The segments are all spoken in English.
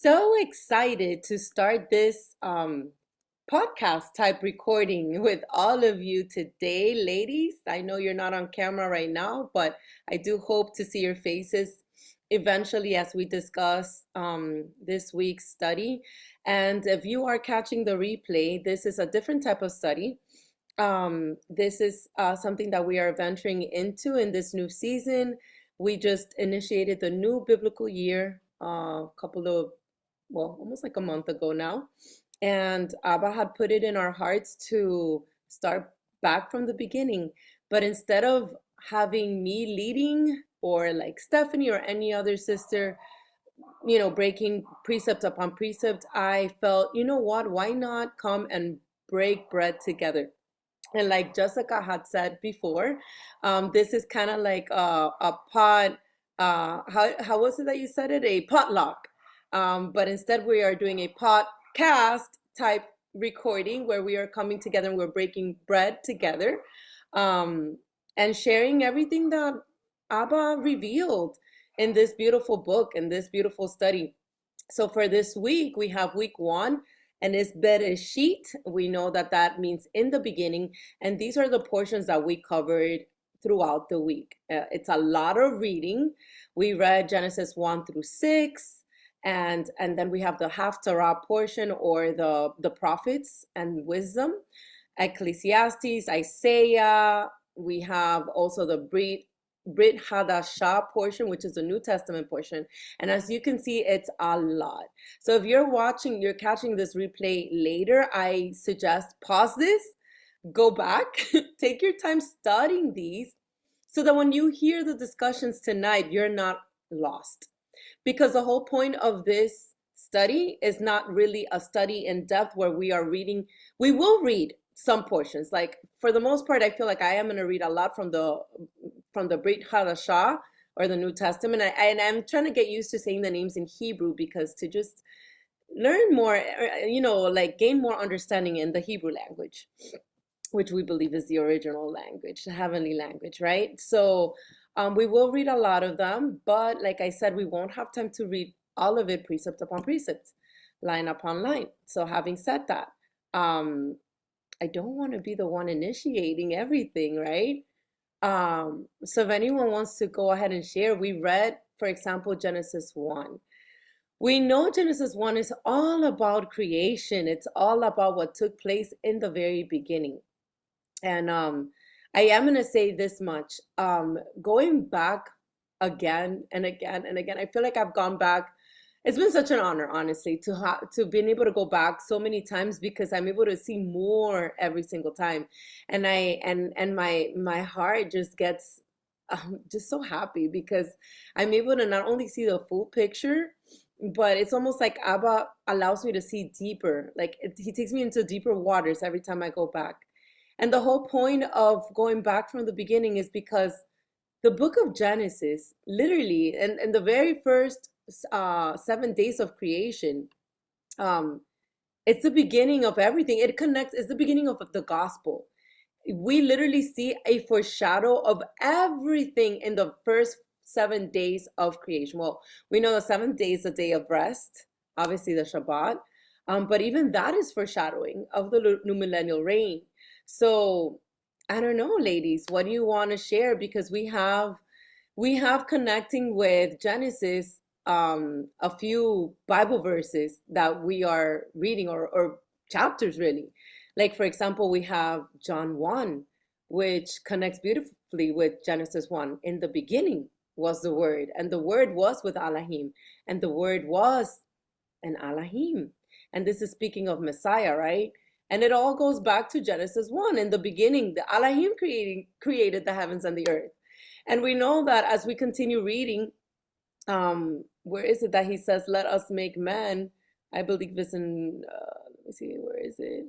so excited to start this podcast type recording with all of you today, ladies. I know you're not on camera right now, but I do hope to see your faces eventually as we discuss this week's study. And if you are catching the replay, this is a different type of study. This is something that we are venturing into in this new season. We just initiated the new biblical year a couple of, well, almost like a month ago now. And Abba had put it in our hearts to start back from the beginning. But instead of having me leading or like Stephanie or any other sister, breaking precept upon precept, I felt, you know what, why not come and break bread together? And like Jessica had said before, this is kind of like a pot. How was it that you said it? A potluck. But instead, we are doing a podcast type recording where we are coming together and we're breaking bread together, and sharing everything that Abba revealed in this beautiful book, in this beautiful study. So for this week, we have week 1. And it's Bereshit. We know that that means in the beginning. And these are the portions that we covered throughout the week. It's a lot of reading. We read Genesis 1 through 6. And then we have the Haftara portion, or the prophets and wisdom. Ecclesiastes, Isaiah. We have also the Brit Chadasha portion, which is the New Testament portion. And as you can see, it's a lot. So if you're catching this replay later, I suggest pause this, go back, take your time studying these so that when you hear the discussions tonight, you're not lost. Because the whole point of this study is not really a study in depth where we are reading. We will read some portions. Like for the most part, I feel like I am going to read a lot from the Brit Chadasha, or the New Testament. And I'm trying to get used to saying the names in Hebrew, because to just learn more, like gain more understanding in the Hebrew language, which we believe is the original language, the heavenly language, right? So we will read a lot of them, but like I said, we won't have time to read all of it precept upon precept, line upon line. So having said that, I don't want to be the one initiating everything, right? So if anyone wants to go ahead and share, we read, for example, Genesis 1. We know Genesis 1 is all about creation. It's all about what took place in the very beginning. And I am going to say this much. Going back again and again and again, I feel like I've gone back. It's been such an honor, honestly, to being able to go back so many times, because I'm able to see more every single time, and my heart just gets just so happy, because I'm able to not only see the full picture, but it's almost like Abba allows me to see deeper. Like he takes me into deeper waters every time I go back, and the whole point of going back from the beginning is because the book of Genesis, literally, and the very first 7 days of creation, it's the beginning of everything. It connects, it's the beginning of the gospel. We literally see a foreshadow of everything in the first 7 days of creation. Well, we know the 7th day is the day of rest, obviously the Shabbat, but even that is foreshadowing of the new millennial reign. So I don't know, ladies, what do you want to share? Because we have connecting with Genesis, a few Bible verses that we are reading, or chapters really. Like for example, we have John 1, which connects beautifully with Genesis 1. In the beginning was the Word, and the Word was with Elohim, and the Word was an Elohim. And this is speaking of Messiah, right? And it all goes back to Genesis 1. In the beginning, the Elohim created the heavens and the earth. And we know that as we continue reading, where is it that he says, let us make man? I believe it's in, let me see, where is it?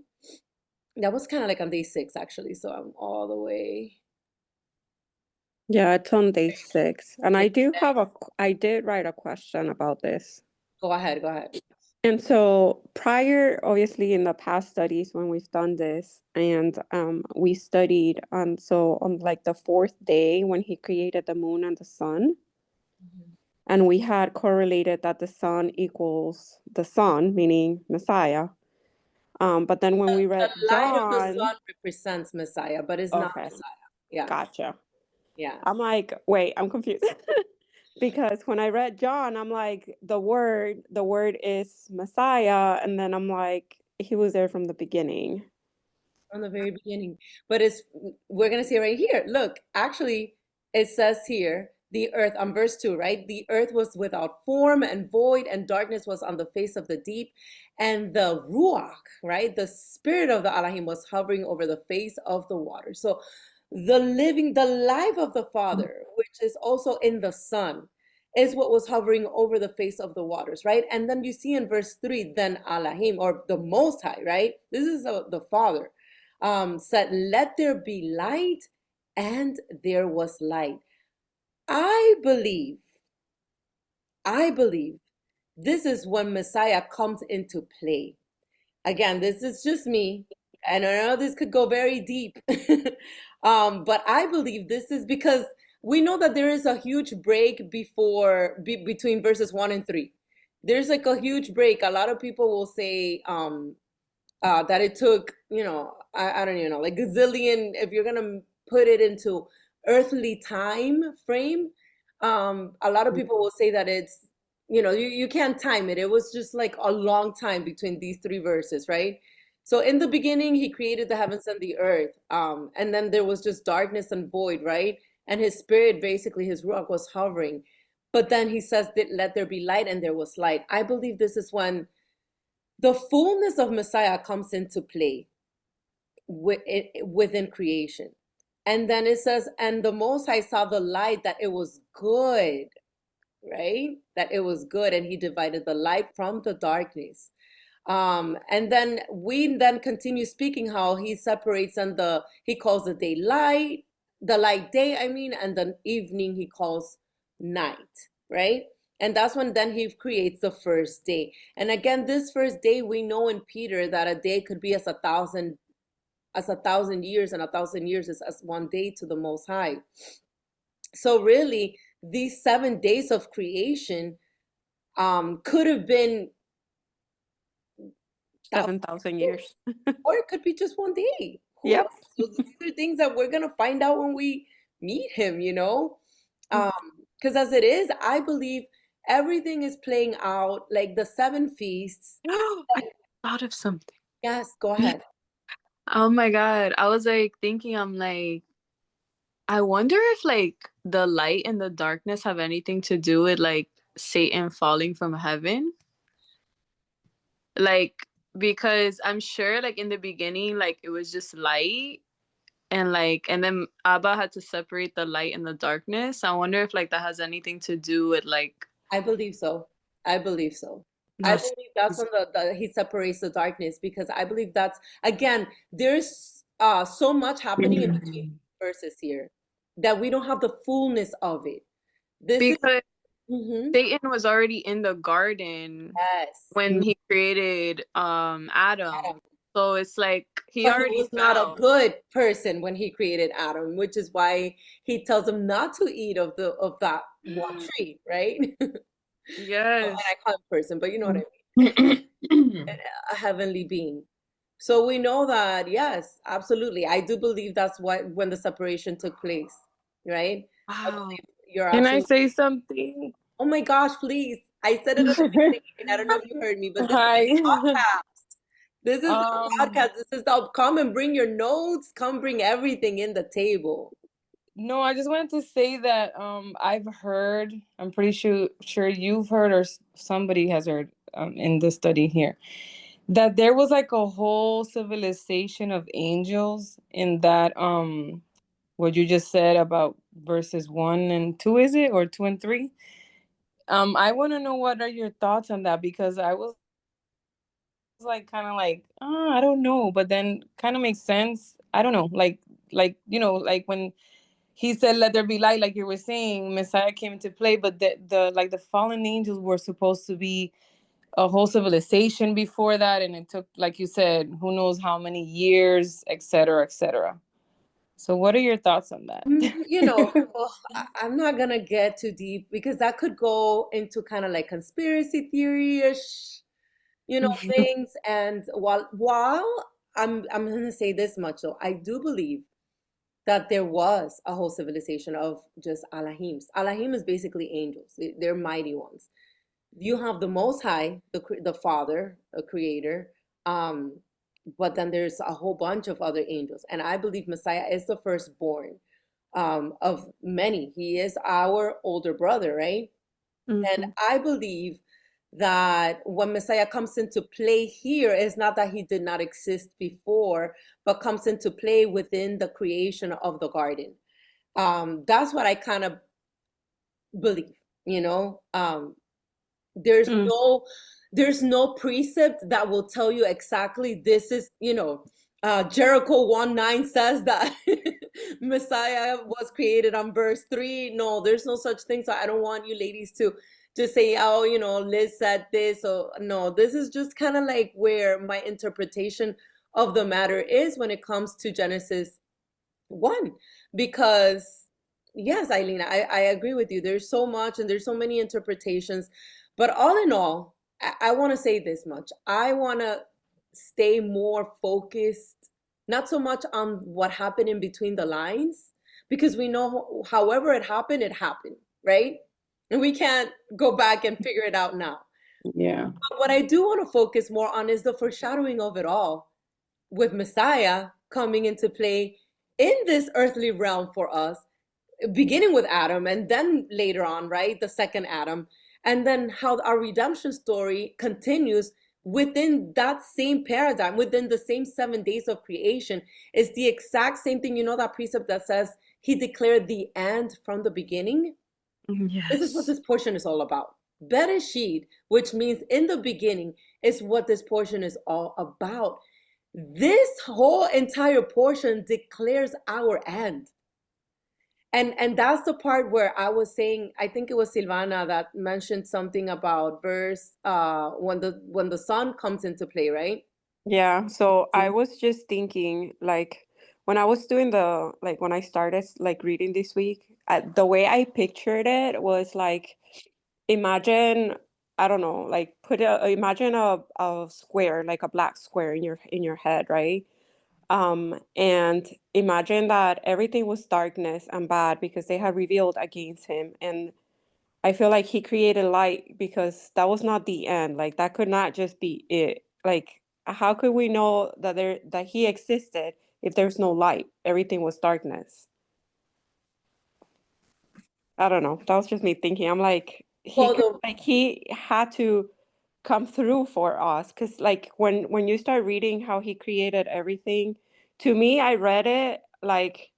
That was kind of like on day 6, actually. So I'm all the way. Yeah, it's on day 6. And I did write a question about this. Go ahead. And so prior, obviously, in the past studies when we've done this, and we studied on like the 4th day when he created the moon and the sun, and we had correlated that the sun equals the Son, meaning Messiah. But then when we read The light of the John, sun represents Messiah, but it's not okay, Messiah. Yeah, gotcha. yeah. I'm like, wait, I'm confused. Because when I read John, I'm like, the word is Messiah, and then I'm like, he was there from the beginning. From the very beginning. But it's we're gonna see right here. Look, actually, it says here, the earth on verse 2, right? The earth was without form and void, and darkness was on the face of the deep, and the Ruach, right? The spirit of the Elohim was hovering over the face of the water. So the life of the Father, which is also in the Son, is what was hovering over the face of the waters, right? And then you see in verse 3, then Elohim, or the Most High, right? This is the Father said, let there be light, and there was light. I believe, I believe this is when Messiah comes into play. Again, this is just me, and I know this could go very deep. But I believe this is because we know that there is a huge break between verses 1 and 3. There's like a huge break. A lot of people will say, that it took, I don't even know, like gazillion, if you're gonna put it into earthly time frame, a lot of people will say that it's, you can't time it. It was just like a long time between these three verses, right? So in the beginning, he created the heavens and the earth, and then there was just darkness and void, right? And his spirit, basically his ruach, was hovering. But then he says that let there be light, and there was light. I believe this is when the fullness of Messiah comes into play within creation. And then it says, and the Most High saw the light that it was good, right? That it was good, and he divided the light from the darkness. And then we then continue speaking how he separates, and he calls the day light, the light day, I mean, and the evening he calls night, right? And that's when then he creates the first day. And again, this first day, we know in Peter that a day could be as a thousand years, and 1,000 years is as one day to the Most High. So really, these 7 days of creation could have been 7,000 years. or it could be just one day. Who knows? Yep. So these are things that we're gonna find out when we meet him, Because as it is, I believe everything is playing out like the seven feasts. I thought of something. Yes, go ahead. Oh my God. I was like thinking, I'm like, I wonder if like the light and the darkness have anything to do with like Satan falling from heaven. Like, because I'm sure like in the beginning, like it was just light, and then Abba had to separate the light and the darkness. I wonder if like that has anything to do with like I believe so. I believe so. I that's believe that's when he separates the darkness, because I believe that's, again, there's so much happening in between verses here that we don't have the fullness of it. This is because Mhm. Satan was already in the garden Yes, when he created Adam. Adam. So it's like he But he already was not a fell. good person when he created Adam, which is why he tells him not to eat of that one tree, right? Oh, and I Yes. call him person, but you know what I mean. A heavenly being. So we know that, yes, absolutely. I do believe that's when the separation took place, right? I Wow. believe you're Can I absolutely. say something? Oh my gosh, please. I said it at the beginning. I don't know if you heard me, but this is Hi. a podcast. This is a Um, podcast. This is come and bring your notes, come bring everything in the table. No, I just wanted to say that I've heard, I'm pretty sure you've heard, or somebody has heard in the study here, that there was like a whole civilization of angels in that what you just said about verses 1 and 2, is it, or 2 and 3? I want to know, what are your thoughts on that, because I was like kind of like, I don't know, but then kind of makes sense. I don't know, like like when he said let there be light, like you were saying, Messiah came into play, but the like the fallen angels were supposed to be a whole civilization before that, and it took, like you said, who knows how many years, etc., etc. So what are your thoughts on that? You know, I'm not gonna get too deep because that could go into kind of like conspiracy theory-ish, you know, things. And while I'm gonna say this much though, I do believe that there was a whole civilization of just Alahims. Alahim is basically angels. They're mighty ones. You have the Most High, the Father, a creator, but then there's a whole bunch of other angels. And I believe Messiah is the firstborn of many. He is our older brother, right? And I believe that when Messiah comes into play here, it's not that he did not exist before, but comes into play within the creation of the garden. That's what I kind of believe, you know. There's no precept that will tell you exactly this is, you know, Jericho 1:9 says that Messiah was created on verse 3. No, there's no such thing. So I don't want you ladies to just say, oh, you know, Liz said this. Or no, this is just kind of like where my interpretation of the matter is when it comes to Genesis 1. Because yes, Eileen, I agree with you. There's so much and there's so many interpretations. But all in all, I want to say this much. I want to stay more focused, not so much on what happened in between the lines, because we know however it happened, right? And we can't go back and figure it out now. Yeah. But what I do want to focus more on is the foreshadowing of it all, with Messiah coming into play in this earthly realm for us, beginning with Adam and then later on, right? The second Adam. And then how our redemption story continues within that same paradigm, within the same 7 days of creation. Is the exact same thing. You know, that precept that says he declared the end from the beginning? This is what Yes. this portion is all about. Bereshit, which means in the beginning, is what this portion is all about. This whole entire portion declares our end. And that's the part where I was saying, I think it was Silvana that mentioned something about verse when the sun comes into play, right? Yeah, so I was just thinking, like, when I was doing when I started, like, reading this week, the way I pictured it was like, imagine, I don't know, like, imagine a square, like a black square in your head, right? And imagine that everything was darkness and bad because they had revealed against him. And I feel like he created light because that was not the end. Like that could not just be it. Like how could we know that he existed if there's no light? Everything was darkness. I don't know. That was just me thinking. I'm like Well, he had to come through for us because like when you start reading how he created everything, to me I read it like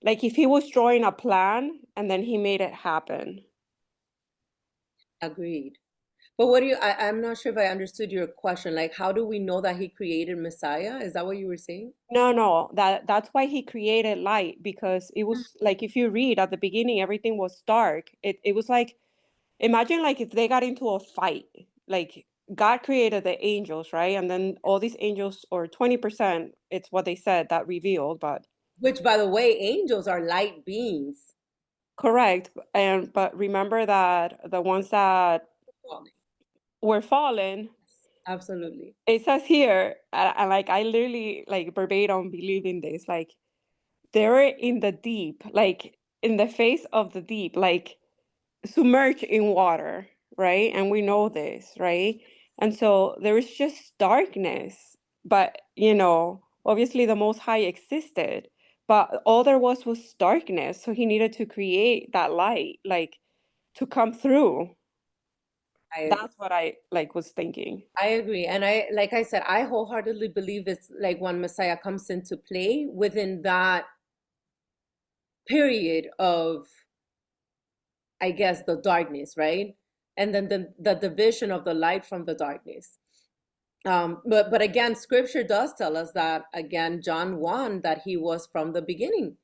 if he was drawing a plan and then he made it happen. agreed. But what do you, I'm not sure if I understood your question. Like, how do we know that he created Messiah? Is that what you were saying? No, that's why he created light because it was like if you read at the beginning everything was dark. It was like imagine like if they got into a fight. Like God created the angels, right? And then all these angels or 20%, it's what they said that revealed, but Which, by the way, angels are light beings. correct. And but remember that the ones that were fallen, Absolutely. it says here, and like I literally like verbatim believe in this, like they were in the deep, like in the face of the deep, like submerged in water, right? And we know this, right? And so there is just darkness, but obviously the Most High existed, but all there was darkness. So he needed to create that light, like to come through. I agree. That's what I like was thinking. I agree. And like I said, I wholeheartedly believe it's like when Messiah comes into play within that period of, I guess, the darkness, right? And then the division of the light from the darkness. But again, scripture does tell us that, again, John 1, that he was from the beginning,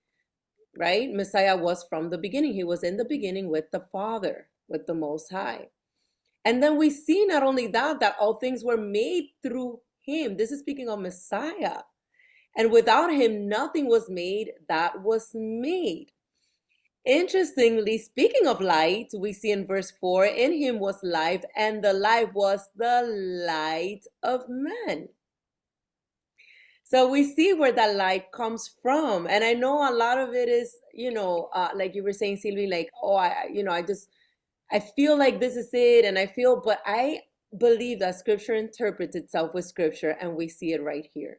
right? Messiah was from the beginning. He was in the beginning with the Father, with the Most High. And then we see not only that all things were made through him. This is speaking of Messiah. And without him, nothing was made that was made. Interestingly, speaking of light, we see in verse 4, in him was life, and the life was the light of men. So we see where that light comes from. And I know a lot of it is, like you were saying, Sylvie, like, oh, I feel like this is it. And but I believe that scripture interprets itself with scripture, and we see it right here.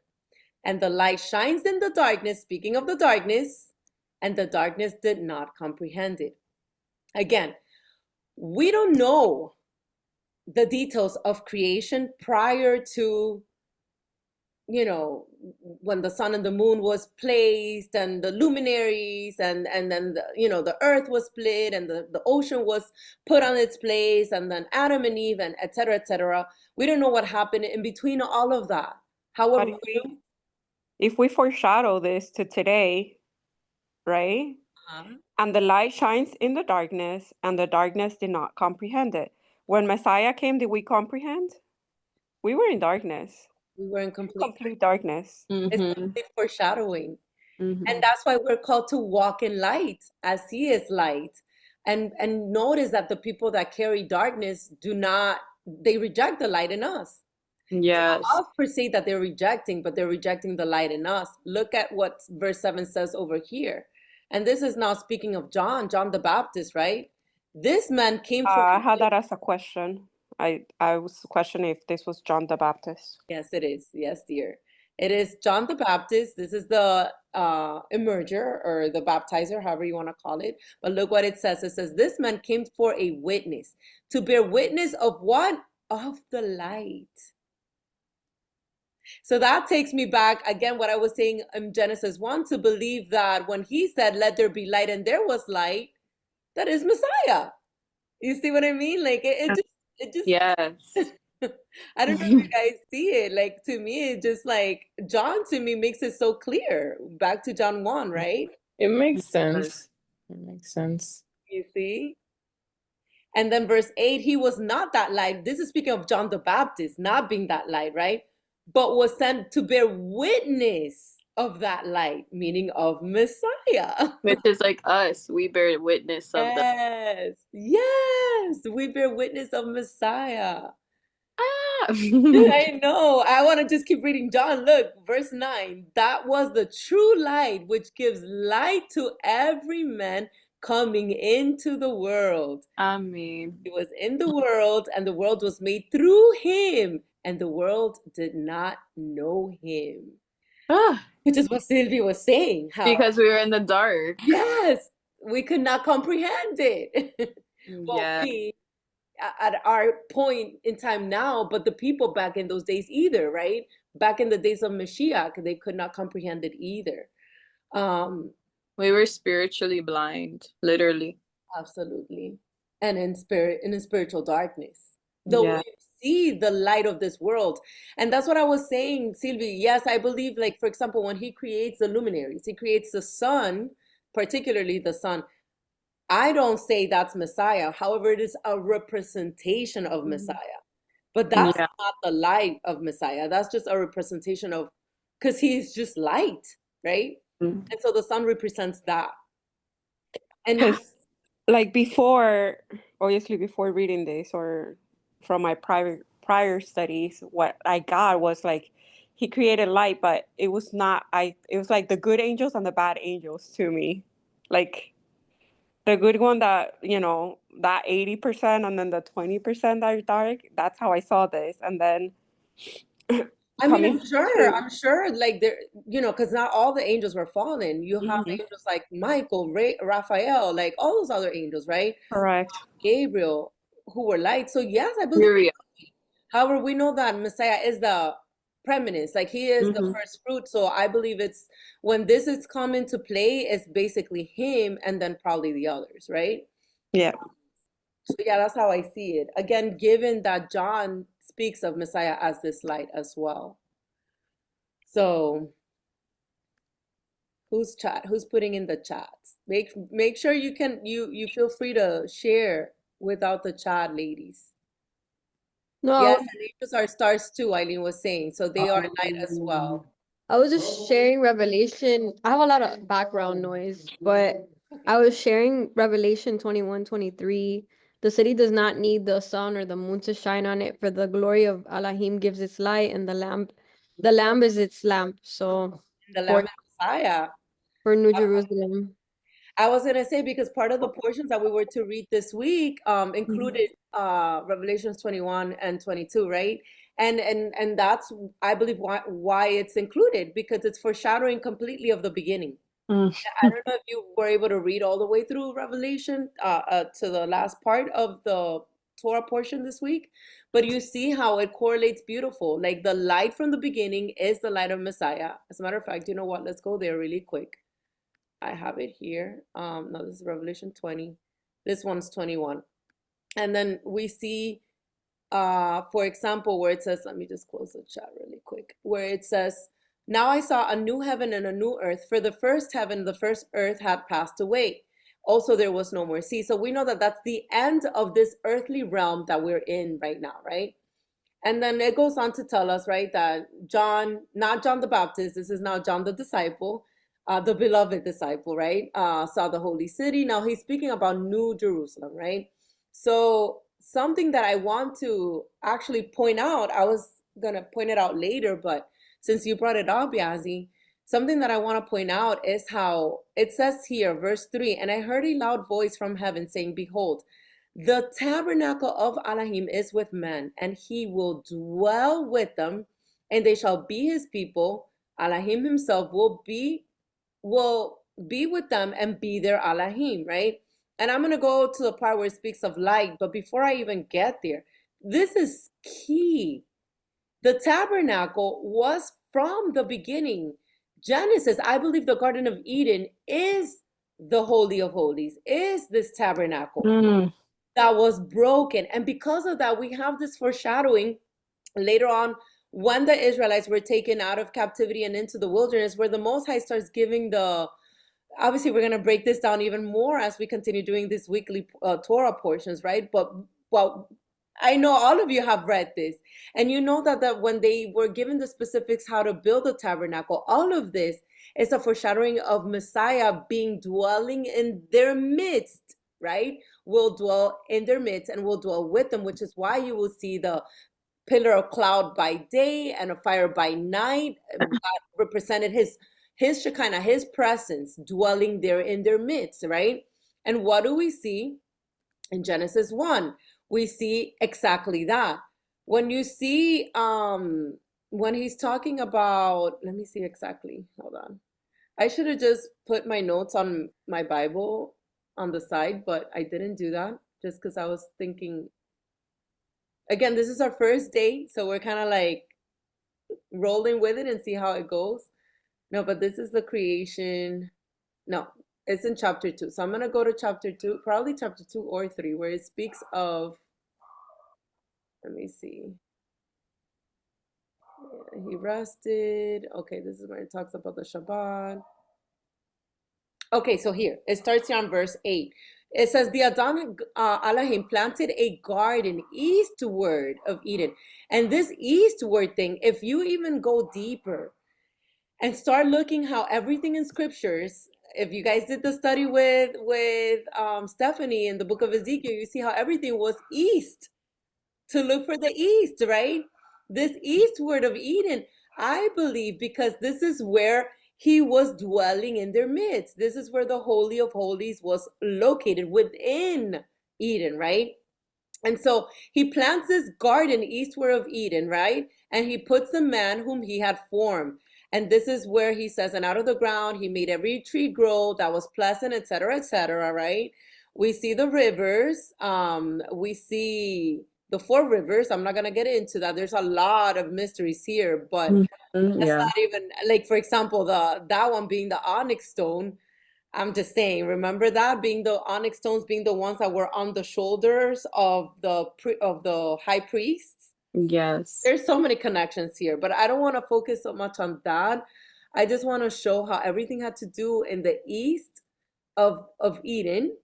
And the light shines in the darkness, speaking of the darkness, and the darkness did not comprehend it. Again, we don't know the details of creation prior to, when the sun and the moon was placed, and the luminaries, and then the earth was split, and the ocean was put on its place, and then Adam and Eve, and et cetera, et cetera. We don't know what happened in between all of that. However, if we foreshadow this to today, right? And the light shines in the darkness, and the darkness did not comprehend it. When Messiah came, did we comprehend? We were in darkness. We were in complete darkness. It's complete foreshadowing. Mm-hmm. And that's why we're called to walk in light as he is light. And notice that the people that carry darkness they reject the light in us. Yes. It's not us per se that they're rejecting, but they're rejecting the light in us. Look at what verse 7 says over here. And this is now speaking of John the Baptist, right? This man came for... I had that as a question. I was questioning if this was John the Baptist. Yes, it is. Yes, dear. It is John the Baptist. This is the emerger, or the baptizer, however you want to call it. But look what it says. It says, this man came for a witness, to bear witness of what? Of the light. So that takes me back, again, what I was saying in Genesis 1, to believe that when he said, let there be light, and there was light, that is Messiah. You see what I mean? Like, it just yes. I don't know if you guys see it. Like, to me, it just like, John to me makes it so clear. Back to John 1, right? It makes sense. It makes sense. You see? And then verse 8, he was not that light. This is speaking of John the Baptist not being that light, right? But was sent to bear witness of that light, meaning of Messiah. Which is like us. We bear witness of that. Yes, we bear witness of Messiah. I know. I want to just keep reading John. Look, verse 9. That was the true light, which gives light to every man coming into the world. Amen. He was in the world, and the world was made through him, and the world did not know him. Which is what Sylvie was saying. Because we were in the dark. Yes, we could not comprehend it. Well, we, at our point in time now, but the people back in those days either, right? Back in the days of Mashiach, they could not comprehend it either. We were spiritually blind, literally. Absolutely. And in spiritual darkness. Though we see the light of this world. And that's what I was saying, Sylvie. Yes, I believe, like, for example, when he creates the luminaries, he creates the sun, particularly the sun. I don't say that's Messiah. However, it is a representation of Messiah. But that's not the light of Messiah. That's just a representation of, because he's just light, right? And so the sun represents that. And like before, obviously before reading this, or from my prior studies, what I got was like, he created light, but it was not, it was like the good angels and the bad angels to me. Like, the good one that, that 80%, and then the 20% that are dark. That's how I saw this. And then I mean, I'm sure, like, there, because not all the angels were fallen. You have angels like Michael, Raphael, like all those other angels, right? Correct. Gabriel, who were light. So yes, I believe. However, we know that Messiah is the preeminence, like he is the first fruit. So I believe it's, when this is come into play, it's basically him and then probably the others, right? Yeah. So yeah, that's how I see it. Again, given that John speaks of Messiah as this light as well. So who's putting in the chats? Make sure you feel free to share without the chat, ladies. No. Yes, and angels are stars too, Eileen was saying. So they are light as well. I was just sharing Revelation. I have a lot of background noise, but I was sharing Revelation 21:23. The city does not need the sun or the moon to shine on it, for the glory of Elohim gives its light, and the lamb is its lamp. So The for Lamb of Messiah. New Jerusalem. I was gonna say, because part of the portions that we were to read this week included Revelations 21 and 22, right? And that's, I believe, why it's included, because it's foreshadowing completely of the beginning. Mm. I don't know if you were able to read all the way through Revelation to the last part of the Torah portion this week, but you see how it correlates beautiful. Like the light from the beginning is the light of Messiah. As a matter of fact, you know what? Let's go there really quick. I have it here. No, this is Revelation 20. This one's 21. And then we see, for example, where it says, let me just close the chat really quick, where it says, now I saw a new heaven and a new earth, for the first heaven, the first earth had passed away. Also, there was no more sea. So we know that that's the end of this earthly realm that we're in right now, right? And then it goes on to tell us, right, that John, not John the Baptist, this is now John the disciple, the beloved disciple, right, saw the holy city. Now he's speaking about New Jerusalem, right? So something that I want to actually point out, I was going to point it out later, but since you brought it up, Yazzie, something that I want to point out is how it says here, verse 3, and I heard a loud voice from heaven saying, behold, the tabernacle of Elohim is with men, and he will dwell with them, and they shall be his people. Elohim himself will be with them and be their Elohim, right? And I'm going to go to the part where it speaks of light, but before I even get there, this is key. The tabernacle was from the beginning. Genesis, I believe the Garden of Eden is the Holy of Holies, is this tabernacle that was broken. And because of that, we have this foreshadowing later on when the Israelites were taken out of captivity and into the wilderness, where the Most High starts giving obviously we're going to break this down even more as we continue doing these weekly Torah portions, right? But well, I know all of you have read this, and you know that when they were given the specifics how to build the tabernacle, all of this is a foreshadowing of Messiah being dwelling in their midst, right? Will dwell in their midst and will dwell with them, which is why you will see the pillar of cloud by day and a fire by night. God represented his Shekinah, his presence dwelling there in their midst, right? And what do we see in Genesis 1? We see exactly that. When you see, when he's talking about, let me see exactly, hold on. I should have just put my notes on my Bible on the side, but I didn't do that just because I was thinking, again, this is our first day, so we're kind of like rolling with it and see how it goes. No, but this is the creation. No, it's in chapter 2. So I'm going to go to chapter 2, probably chapter 2 or 3, where it speaks of, let me see. Yeah, he rested. Okay, this is where it talks about the Shabbat. Okay, so here, it starts here on verse 8. It says, the Adon Elohim planted a garden eastward of Eden. And this eastward thing, if you even go deeper and start looking how everything in scriptures, if you guys did the study with Stephanie in the book of Ezekiel, you see how everything was east, to look for the east, right? This eastward of Eden, I believe, because this is where he was dwelling in their midst. This is where the Holy of Holies was located within Eden, right? And so he plants this garden eastward of Eden, right? And he puts the man whom he had formed. And this is where he says, and out of the ground, he made every tree grow that was pleasant, etc., right? We see the rivers. We see the 4 rivers. I'm not going to get into that. There's a lot of mysteries here, but that's not even, like, for example, that one being the onyx stone. I'm just saying, remember that being the onyx stones being the ones that were on the shoulders of the high priests. Yes. There's so many connections here, but I don't want to focus so much on that. I just want to show how everything had to do in the east of Eden.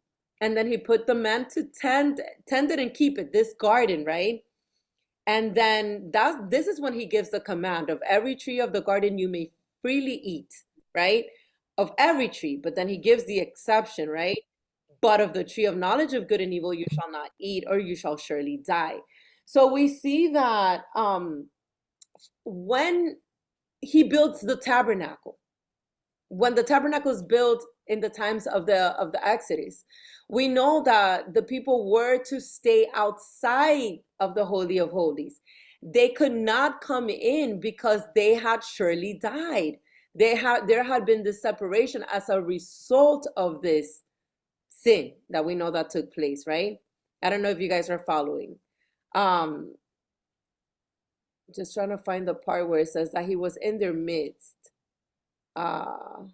And then he put the man to tend it and keep it, this garden, right? And then this is when he gives the command of every tree of the garden you may freely eat, right? Of every tree, but then he gives the exception, right? But of the tree of knowledge of good and evil you shall not eat, or you shall surely die. So we see that when he builds the tabernacle, when the tabernacle is built in the times of the Exodus, we know that the people were to stay outside of the Holy of Holies. They could not come in because they had surely died. There had been this separation as a result of this sin that we know that took place, right? I don't know if you guys are following. Just trying to find the part where it says that he was in their midst. I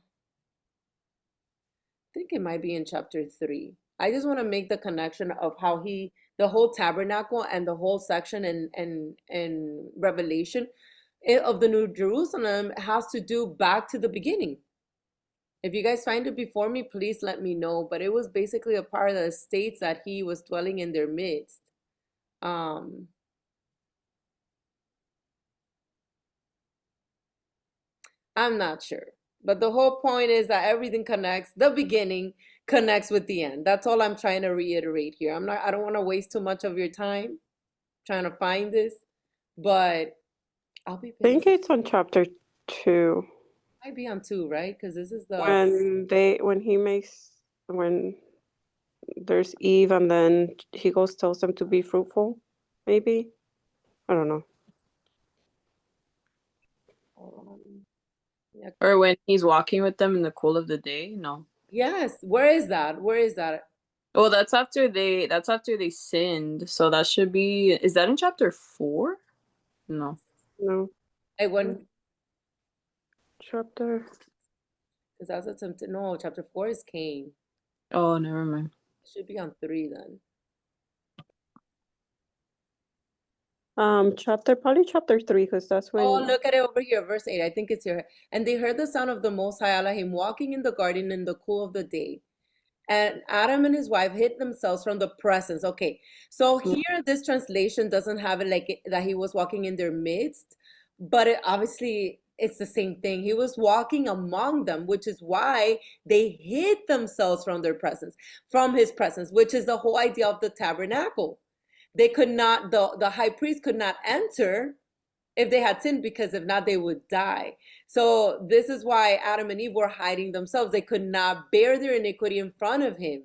think it might be in chapter 3. I just want to make the connection of how the whole tabernacle and the whole section in Revelation of the New Jerusalem has to do back to the beginning. If you guys find it before me, please let me know. But it was basically a part that states that he was dwelling in their midst. I'm not sure. But the whole point is that everything connects. The beginning connects with the end. That's all I'm trying to reiterate here. I don't want to waste too much of your time trying to find this, but I'll be I think it's on chapter 2. Might be on 2, right? Because this is the when there's Eve and then he tells them to be fruitful, maybe. I don't know. Yeah. Or when he's walking with them in the cool of the day. No. Yes. Where is that? Where is that? Well, that's after they sinned. So that should be, is that in chapter 4? No. No. When Chapter. because that's attempted. No, chapter 4 is Cain. Oh, never mind. It should be on 3 then. Probably chapter 3, because that's when. Oh, look at it over here, verse 8. I think it's here. And they heard the sound of the Most High Elohim walking in the garden in the cool of the day. And Adam and his wife hid themselves from the presence. Okay, so here this translation doesn't have it like that he was walking in their midst, but obviously it's the same thing. He was walking among them, which is why they hid themselves from their presence, from his presence, which is the whole idea of the tabernacle. They could not, the high priest could not enter if they had sinned, because if not, they would die. So this is why Adam and Eve were hiding themselves. They could not bear their iniquity in front of him.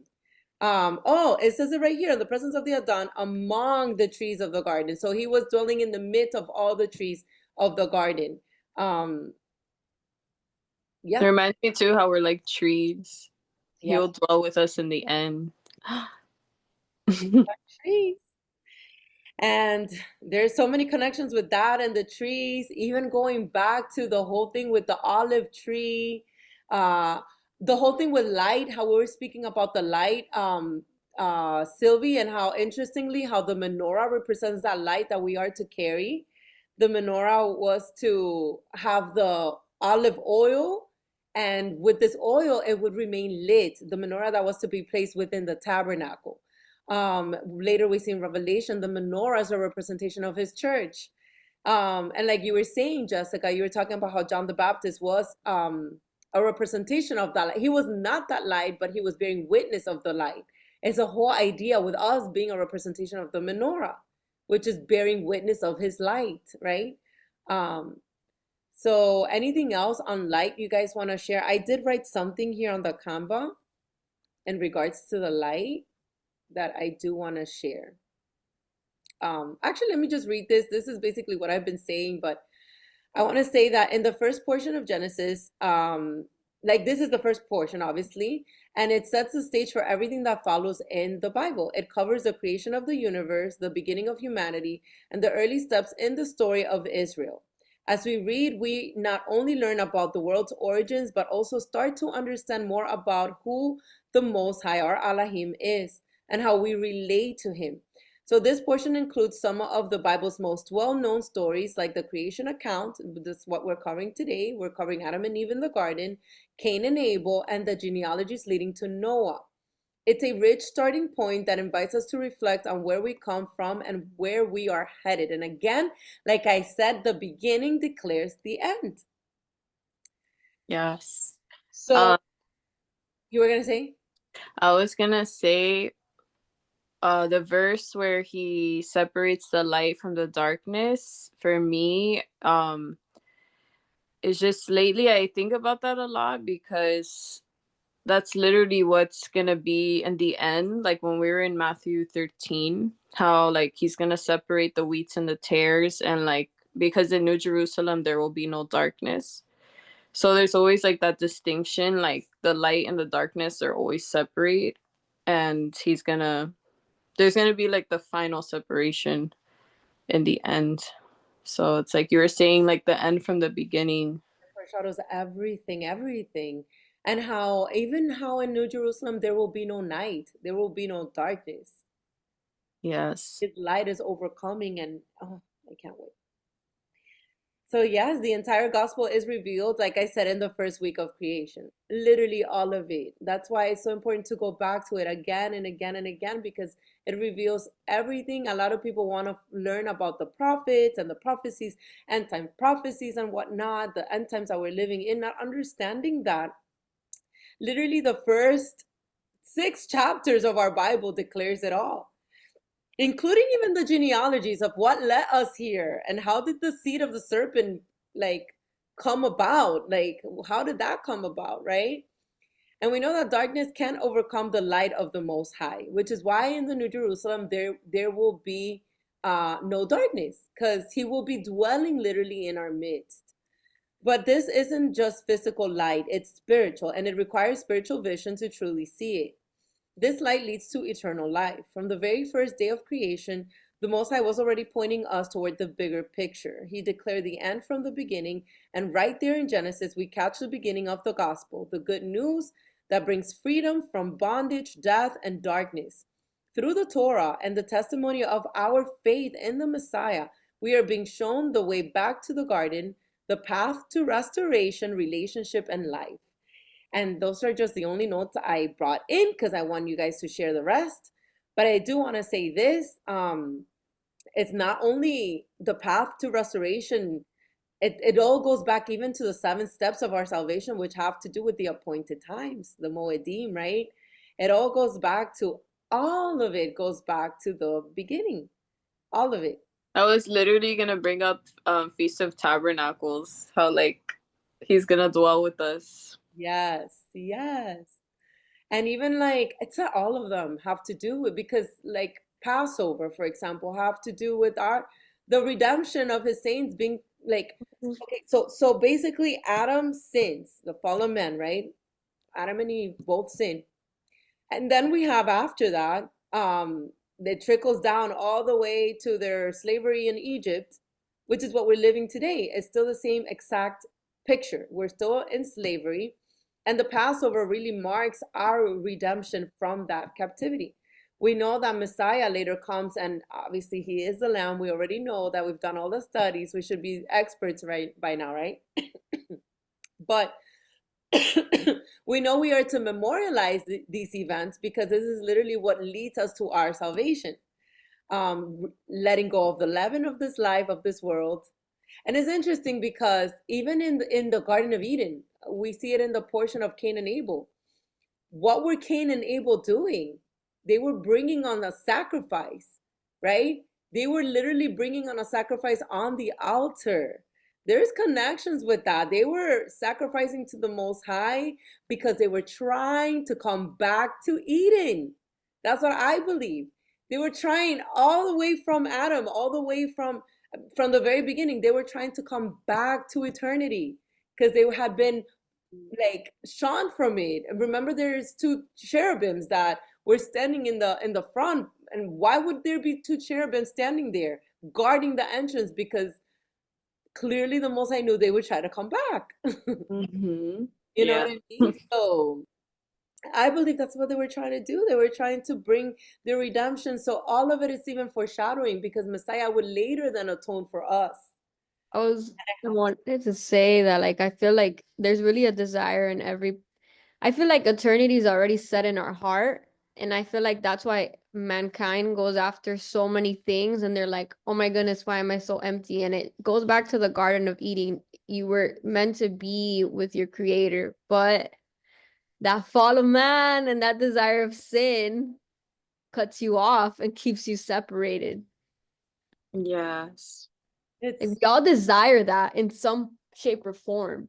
It says it right here, in the presence of the Adon, among the trees of the garden. So he was dwelling in the midst of all the trees of the garden. Yeah. It reminds me too how we're like trees. Yes. He'll dwell with us in the end. Trees. And there's so many connections with that and the trees, even going back to the whole thing with the olive tree, the whole thing with light, how we were speaking about the light, Sylvie, and how interestingly, how the menorah represents that light that we are to carry. The menorah was to have the olive oil, and with this oil, it would remain lit, the menorah that was to be placed within the tabernacle. Later we see in Revelation, the menorah is a representation of his church. And like you were saying, Jessica, you were talking about how John the Baptist was a representation of that light. He was not that light, but he was bearing witness of the light. It's a whole idea with us being a representation of the menorah, which is bearing witness of his light, right? So anything else on light you guys want to share? I did write something here on the Canva in regards to the light that I do want to share. Actually, let me just read this. This is basically what I've been saying, but I want to say that in the first portion of Genesis, this is the first portion, obviously, and it sets the stage for everything that follows in the Bible. It covers the creation of the universe, the beginning of humanity, and the early steps in the story of Israel. As we read, we not only learn about the world's origins, but also start to understand more about who the Most High, our Elohim, is, and how we relate to him. So this portion includes some of the Bible's most well-known stories, like the creation account. This is what we're covering today. We're covering Adam and Eve in the garden, Cain and Abel, and the genealogies leading to Noah. It's a rich starting point that invites us to reflect on where we come from and where we are headed. And again, like I said, the beginning declares the end. Yes. So you were gonna say? I was gonna say the verse where he separates the light from the darkness, for me, is just lately I think about that a lot, because that's literally what's gonna be in the end. Like when we were in Matthew 13, how like he's gonna separate the wheats and the tares, and like because in New Jerusalem there will be no darkness. So there's always like that distinction, like the light and the darkness are always separate, and there's gonna be like the final separation in the end. So it's like you were saying, like the end from the beginning. Foreshadows everything. And how, even how in New Jerusalem there will be no night, there will be no darkness. Yes. His light is overcoming, and oh, I can't wait. So yes, the entire gospel is revealed, like I said, in the first week of creation. Literally all of it. That's why it's so important to go back to it again and again and again, because it reveals everything. A lot of people want to learn about the prophets and the prophecies, end time prophecies and whatnot, the end times that we're living in, not understanding that literally the first 6 chapters of our Bible declares it all, including even the genealogies of what led us here and how did the seed of the serpent like come about, like how did that come about, right? And we know that darkness can't overcome the light of the Most High, which is why in the New Jerusalem there will be no darkness, because he will be dwelling literally in our midst. But this isn't just physical light, it's spiritual, and it requires spiritual vision to truly see it. This light leads to eternal life. From the very first day of creation, the Most High was already pointing us toward the bigger picture. He declared the end from the beginning, and right there in Genesis, we catch the beginning of the gospel, the good news that brings freedom from bondage, death, and darkness. Through the Torah and the testimony of our faith in the Messiah, we are being shown the way back to the garden, the path to restoration, relationship, and life. And those are just the only notes I brought in because I want you guys to share the rest. But I do want to say this, it's not only the path to restoration, it all goes back even to the 7 steps of our salvation, which have to do with the appointed times, the Moedim, right? It all goes back to, all of it goes back to the beginning, all of it. I was literally gonna bring up Feast of Tabernacles, how like he's gonna dwell with us. Yes, yes. And even like it's not all of them have to do with, because like Passover, for example, have to do with the redemption of his saints being like, okay, so basically Adam sins, the fallen man, right? Adam and Eve both sin. And then we have after that, it trickles down all the way to their slavery in Egypt, which is what we're living today. It's still the same exact picture. We're still in slavery. And the Passover really marks our redemption from that captivity. We know that Messiah later comes, and obviously he is the Lamb. We already know that. We've done all the studies. We should be experts right by now, right? But we know we are to memorialize these events because this is literally what leads us to our salvation. Letting go of the leaven of this life, of this world. And it's interesting because even in the Garden of Eden, we see it in the portion of Cain and Abel. What were Cain and Abel doing? They were bringing on a sacrifice, right? They were literally bringing on a sacrifice on the altar. There's connections with that. They were sacrificing to the Most High because they were trying to come back to Eden. That's what I believe. They were trying all the way from Adam, all the way from the very beginning. They were trying to come back to eternity because they had been like shone from it. And remember, there's 2 cherubims that were standing in the front. And why would there be 2 cherubims standing there guarding the entrance? Because clearly the Most High knew they would try to come back. Mm-hmm. You know what I mean? So I believe that's what they were trying to do. They were trying to bring the redemption. So all of it is even foreshadowing, because Messiah would later then atone for us. I wanted to say that, like, I feel like there's really a desire in I feel like eternity is already set in our heart. And I feel like that's why mankind goes after so many things and they're like, oh my goodness, why am I so empty? And it goes back to the Garden of Eden. You were meant to be with your creator, but that fall of man and that desire of sin cuts you off and keeps you separated. Yes. Like, It's we all desire that in some shape or form.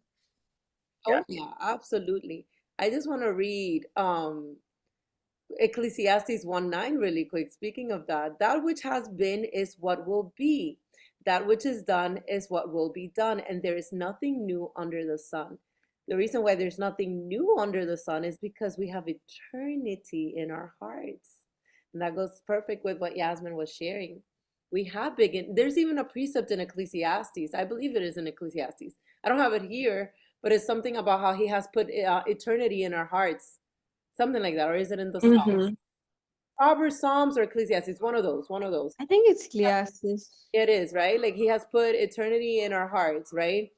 oh yeah, absolutely. I just want to read Ecclesiastes 1:9 really quick. Speaking of that, that which has been is what will be. That which is done is what will be done, and there is nothing new under the sun. The reason why there's nothing new under the sun is because we have eternity in our hearts. And that goes perfect with what Yasmin was sharing. We have begin. There's even a precept in Ecclesiastes. I believe it is in Ecclesiastes. I don't have it here, but it's something about how he has put eternity in our hearts. Something like that. Or is it in the Psalms? Mm-hmm. Proverbs, Psalms, or Ecclesiastes? One of those. One of those. I think it's Ecclesiastes. It is, right? Like he has put eternity in our hearts, right?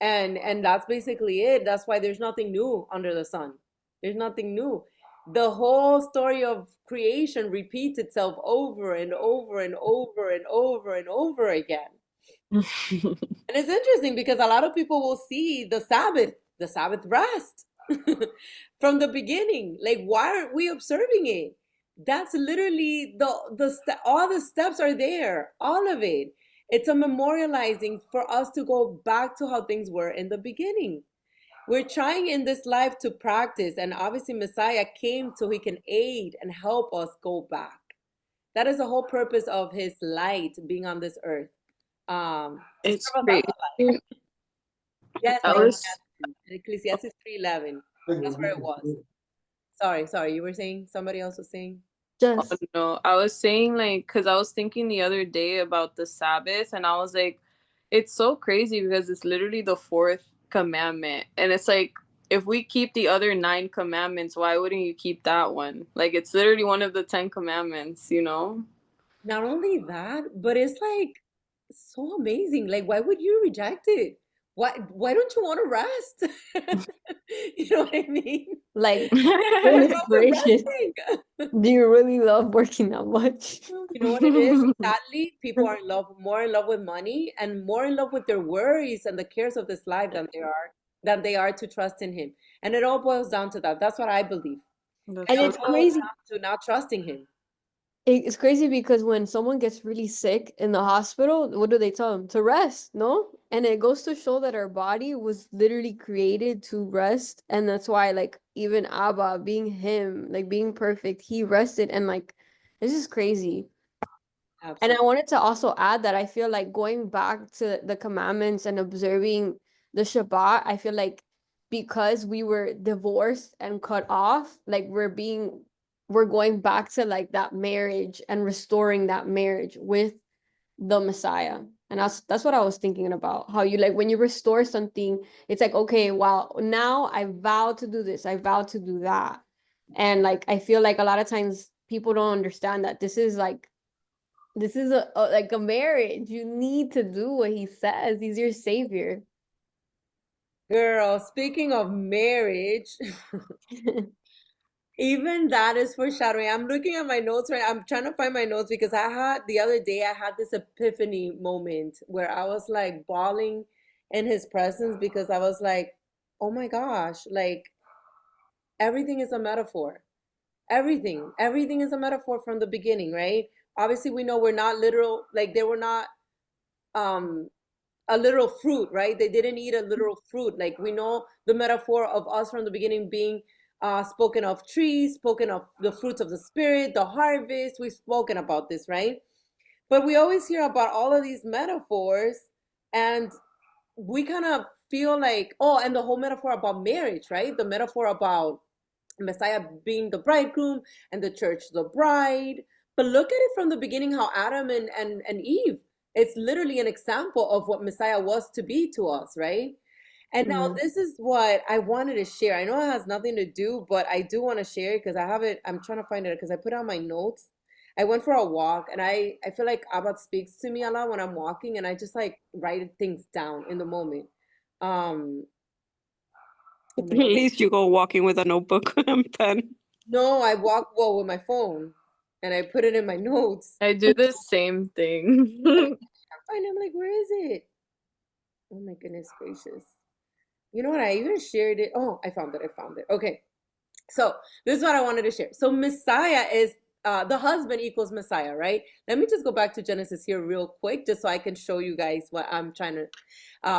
And that's basically it. That's why there's nothing new under the sun. There's nothing new. The whole story of creation repeats itself over and over and over and over and over again. And it's interesting because a lot of people will see the Sabbath rest from the beginning. Like, why aren't we observing it? That's literally all the steps are there, all of it. It's a memorializing for us to go back to how things were in the beginning. We're trying in this life to practice, and obviously Messiah came so he can aid and help us go back. That is the whole purpose of his light being on this earth. To It's serve us great. as a light. Yes, I like was Ecclesiastes 3:11. That's where it was. Sorry, you were saying somebody else was saying? Oh Just no, I was saying like, because I was thinking the other day about the Sabbath, and I was like, it's so crazy because it's literally the fourth commandment, and it's like, if we keep the other 9 commandments, why wouldn't you keep that one? Like, it's literally one of the 10 commandments, you know? Not only that, but it's like so amazing. Like, why would you reject it? Why don't you want to rest? You know what I mean? like, What's goodness wrong with gracious, resting? do you really love working that much? You know what it is? Sadly, people are more in love with money and more in love with their worries and the cares of this life than they are to trust in him. And it all boils down to that. That's what I believe. That's And It so all it's boils crazy. down to not trusting him. It's crazy because when someone gets really sick in the hospital, what do they tell them? To rest, no? And it goes to show that our body was literally created to rest. And that's why, like, even Abba, being him, like, being perfect, he rested. And, like, this is crazy. And I Absolutely. wanted to also add that I feel like going back to the commandments and observing the Shabbat, I feel like because we were divorced and cut off, like we're going back to like that marriage and restoring that marriage with the Messiah. And that's what I was thinking about. How you like when you restore something, it's like, okay, wow, now I vow to do this, I vow to do that. And like I feel like a lot of times people don't understand that this is like a marriage. You need to do what he says. He's your savior. Girl, speaking of marriage, even that is foreshadowing. I'm looking at my notes right. I'm trying to find my notes because the other day I had this epiphany moment where I was like bawling in his presence because I was like, oh my gosh, like everything is a metaphor. Everything is a metaphor from the beginning, right? Obviously, we know we're not literal, like they were not um a literal fruit, right? They didn't eat a literal fruit. Like we know the metaphor of us from the beginning being spoken of trees, spoken of the fruits of the spirit, the harvest. We've spoken about this, right? But we always hear about all of these metaphors, and we kind of feel like, oh, and the whole metaphor about marriage, right? The metaphor about Messiah being the bridegroom and the church the bride. But look at it from the beginning how Adam and Eve, it's literally an example of what Messiah was to be to us, right? And now this is what I wanted to share. I know it has nothing to do, but I do want to share it because I have it. I'm trying to find it because I put it on my notes. I went for a walk and I feel like Abba speaks to me a lot when I'm walking and I just like write things down in the moment. Um, At least you go walking with a notebook and pen. no, I walk well with my phone. and I put it in my notes. I do the same thing. I'm like, where is it? Oh my goodness gracious. You know what? I even shared it. Oh, I found it. Okay. So this is what I wanted to share. So Messiah is the husband equals Messiah, right? Let me just go back to Genesis here real quick, just so I can show you guys what I'm trying to,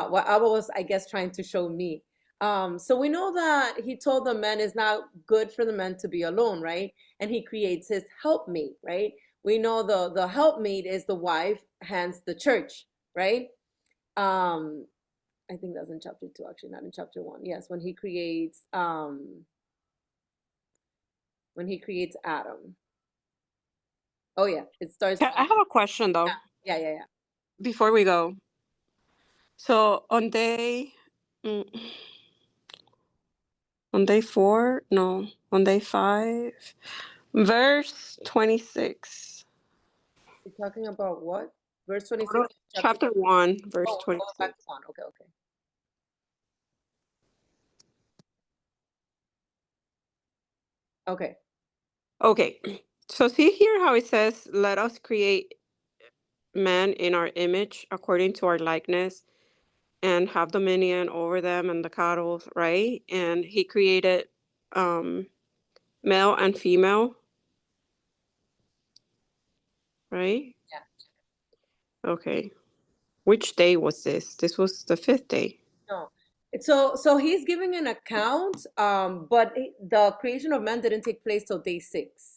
what I was, I guess, trying to show me. So we know that he told the men it's not good for the men to be alone, right? And he creates his helpmate, right? We know the helpmate is the wife, hence the church, right? I think that's in chapter 2, actually, not in chapter 1. Yes, when he creates Adam. Oh yeah, it starts. I have a question though. Yeah. Before we go. So on day 4, no, on day 5, verse 26. You're talking about what? Verse 26. Chapter 1, verse 26. Go back to 1. Okay. Okay. So see here how it says, let us create man in our image according to our likeness and have dominion over them and the cattle, right? And he created male and female, right? Yeah. Okay. Which day was this? This was the 5th day. No. So he's giving an account, but the creation of man didn't take place till day 6.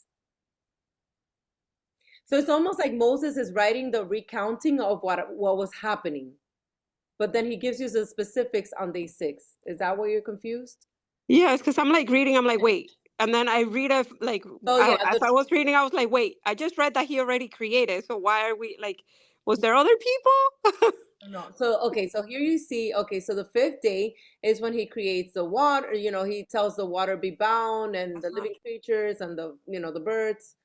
So it's almost like Moses is writing the recounting of what was happening, but then he gives you the specifics on day 6. Is that where you're confused? Yes, because I'm like reading, I'm like, wait. And then I read as I was reading, I was like, wait, I just read that he already created. So why are we like, was there other people? No. So, okay. So here you see, okay. So the 5th day is when he creates the water, he tells the water be bound and the living creatures and the birds,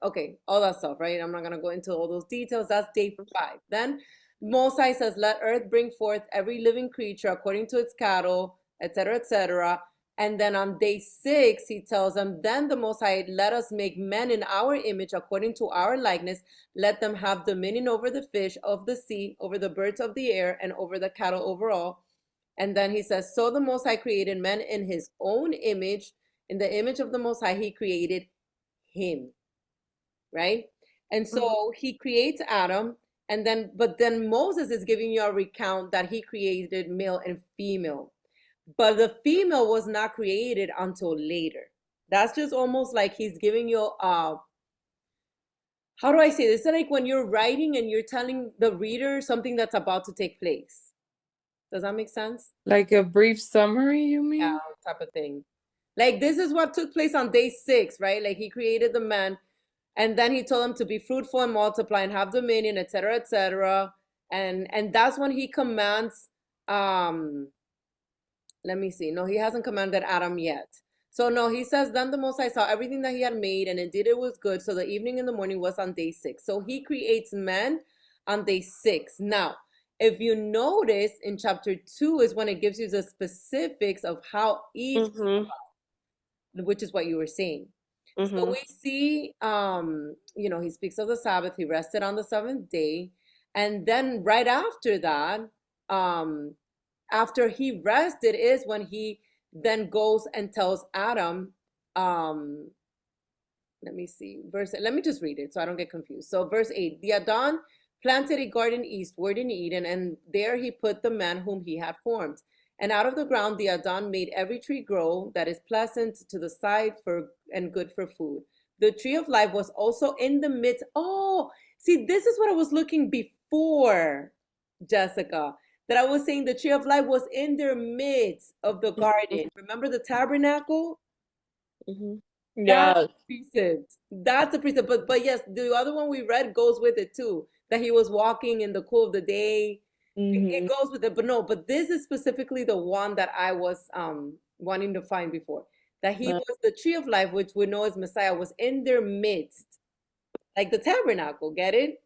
okay, all that stuff, right? I'm not going to go into all those details. That's day 5. Then Moses says, let earth bring forth every living creature according to its cattle, etc., etc. And then on day 6, he tells them, then the Most High, let us make men in our image according to our likeness. Let them have dominion over the fish of the sea, over the birds of the air, and over the cattle overall. And then he says, so the Most High created men in his own image. In the image of the Most High, he created him, right? And so he creates Adam, but then Moses is giving you a recount that he created male and female. But the female was not created until later. That's just almost like he's giving you how do I say this? It's like when you're writing and you're telling the reader something that's about to take place. Does that make sense? Like a brief summary, you mean? Yeah, type of thing. Like this is what took place on day 6, right? Like he created the man, and then he told them to be fruitful and multiply and have dominion, etc., etc. And that's when he commands let me see. No, he hasn't commanded Adam yet. So no, he says, then the Most High saw everything that he had made, and indeed it was good. So the evening and the morning was on day 6. So he creates man on day 6. Now, if you notice in chapter 2 is when it gives you the specifics of how Eve, which is what you were saying. So we see, he speaks of the Sabbath. He rested on the 7th day. And then right after that, after he rested is when he then goes and tells Adam, let me see, let me just read it so I don't get confused. So verse 8, the Adon planted a garden eastward in Eden, and there he put the man whom he had formed. And out of the ground the Adon made every tree grow that is pleasant to the sight and good for food. The tree of life was also in the midst. Oh, see, this is what I was looking before, Jessica. That I was saying the tree of life was in their midst of the garden. Remember the tabernacle? Yeah. That's a precept. That's a precept. But yes, the other one we read goes with it too. That he was walking in the cool of the day. It goes with it. But this is specifically the one that I was wanting to find before. That he was the tree of life, which we know as Messiah, was in their midst. Like the tabernacle, get it?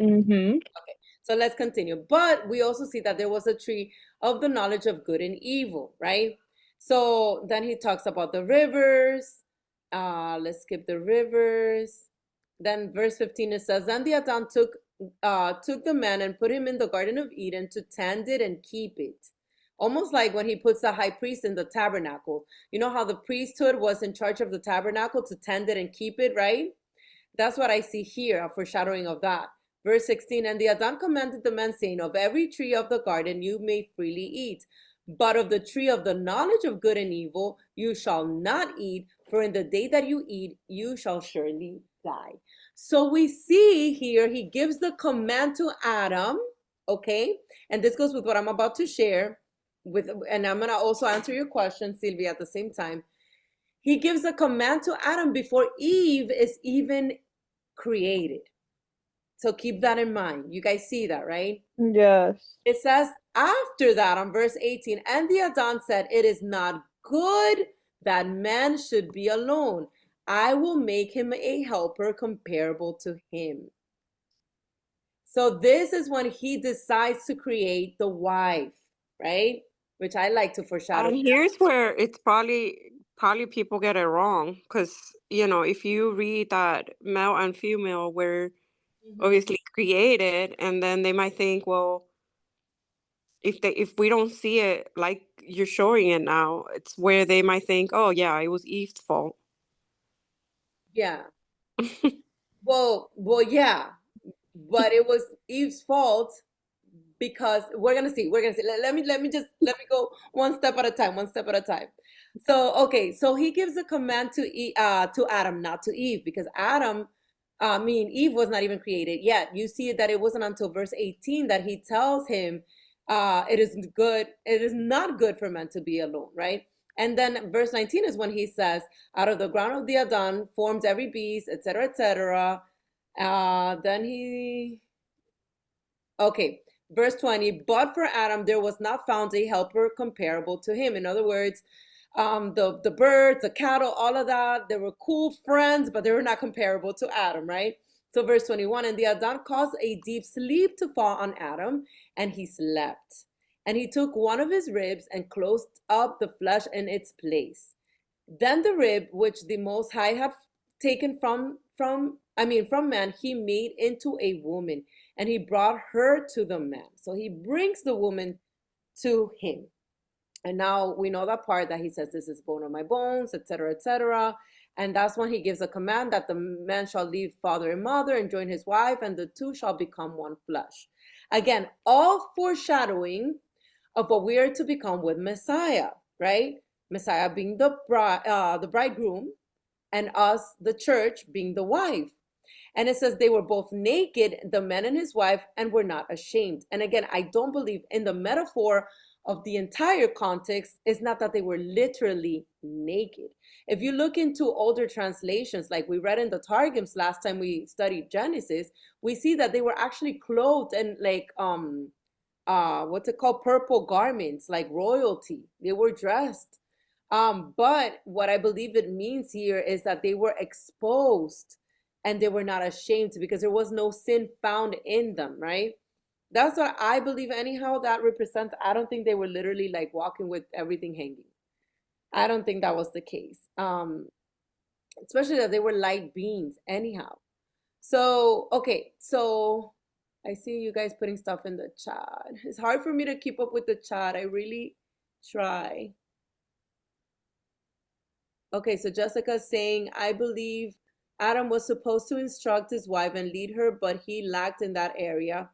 Okay. So let's continue. But we also see that there was a tree of the knowledge of good and evil, right? So then he talks about the rivers, Let's skip the rivers. Then verse 15, it says, then the Adon took the man and put him in the Garden of Eden to tend it and keep it. Almost like when he puts the high priest in the tabernacle. You know how the priesthood was in charge of the tabernacle to tend it and keep it, right? That's what I see here, a foreshadowing of that. Verse 16, and the Adon commanded the man, saying, of every tree of the garden you may freely eat, but of the tree of the knowledge of good and evil you shall not eat, for in the day that you eat, you shall surely die. So we see here, he gives the command to Adam, okay? And this goes with what I'm about to share, and I'm going to also answer your question, Sylvia, at the same time. He gives a command to Adam before Eve is even created. So keep that in mind. You guys see that, right? Yes. It says after that on verse 18, and the Adon said, it is not good that man should be alone. I will make him a helper comparable to him. So this is when he decides to create the wife, right? Which I like to foreshadow. And here's where it's probably people get it wrong, because if you read that male and female were obviously created, and then they might think, well, if we don't see it like you're showing it now, it's where they might think, oh yeah, it was Eve's fault. Yeah. Well, yeah, but it was Eve's fault because we're gonna see. Let me go one step at a time. So okay, so he gives a command to Adam, not to Eve, because Eve was not even created yet. You see that it wasn't until verse 18 that he tells him, it is not good for man to be alone, right? And then verse 19 is when he says, out of the ground of the Adon forms every beast, etc., etc. Okay, verse 20, but for Adam there was not found a helper comparable to him. In other words, the birds, the cattle, all of that, they were cool friends, but they were not comparable to Adam, right? So verse 21, and the Adon caused a deep sleep to fall on Adam, and he slept. And he took one of his ribs and closed up the flesh in its place. Then the rib which the Most High had taken from man, he made into a woman, and he brought her to the man. So he brings the woman to him. And now we know that part that he says, this is bone of my bones, etc., etc. And that's when he gives a command that the man shall leave father and mother and join his wife, and the two shall become one flesh. Again, all foreshadowing of what we are to become with Messiah, right? Messiah being the bridegroom, and us, the church, being the wife. And it says they were both naked, the man and his wife, and were not ashamed. And again, I don't believe in the metaphor of the entire context is not that they were literally naked. If you look into older translations, like we read in the Targums last time we studied Genesis, we see that they were actually clothed in like what's it called, purple garments, like royalty. They were dressed. But what I believe it means here is that they were exposed and they were not ashamed, because there was no sin found in them, right? That's what I believe anyhow that represents. I don't think they were literally like walking with everything hanging. I don't think that was the case. Especially that they were light beings anyhow. So, okay, so I see you guys putting stuff in the chat. It's hard for me to keep up with the chat. I really try. Okay, so Jessica's saying, I believe Adam was supposed to instruct his wife and lead her, but he lacked in that area.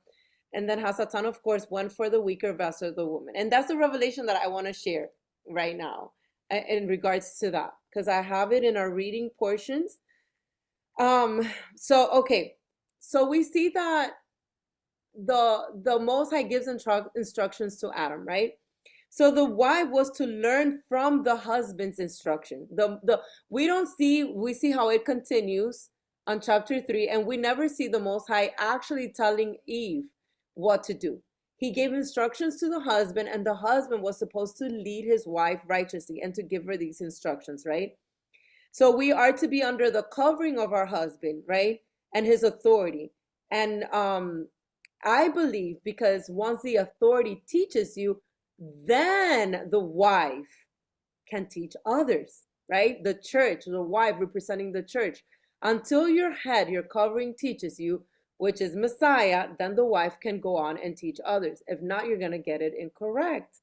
And then Hasatan, of course, went for the weaker vessel, the woman. And that's the revelation that I want to share right now in regards to that, because I have it in our reading portions. Okay, so we see that the Most High gives instructions to Adam, right? So the wife was to learn from the husband's instruction. We see how it continues on chapter 3, and we never see the Most High actually telling Eve what to do. He gave instructions to the husband, and the husband was supposed to lead his wife righteously and to give her these instructions, right? So we are to be under the covering of our husband, right? And his authority. And I believe, because once the authority teaches you, then the wife can teach others, right? The church, the wife representing the church. Until your head, your covering teaches you, which is Messiah, then the wife can go on and teach others. If not, you're going to get it incorrect,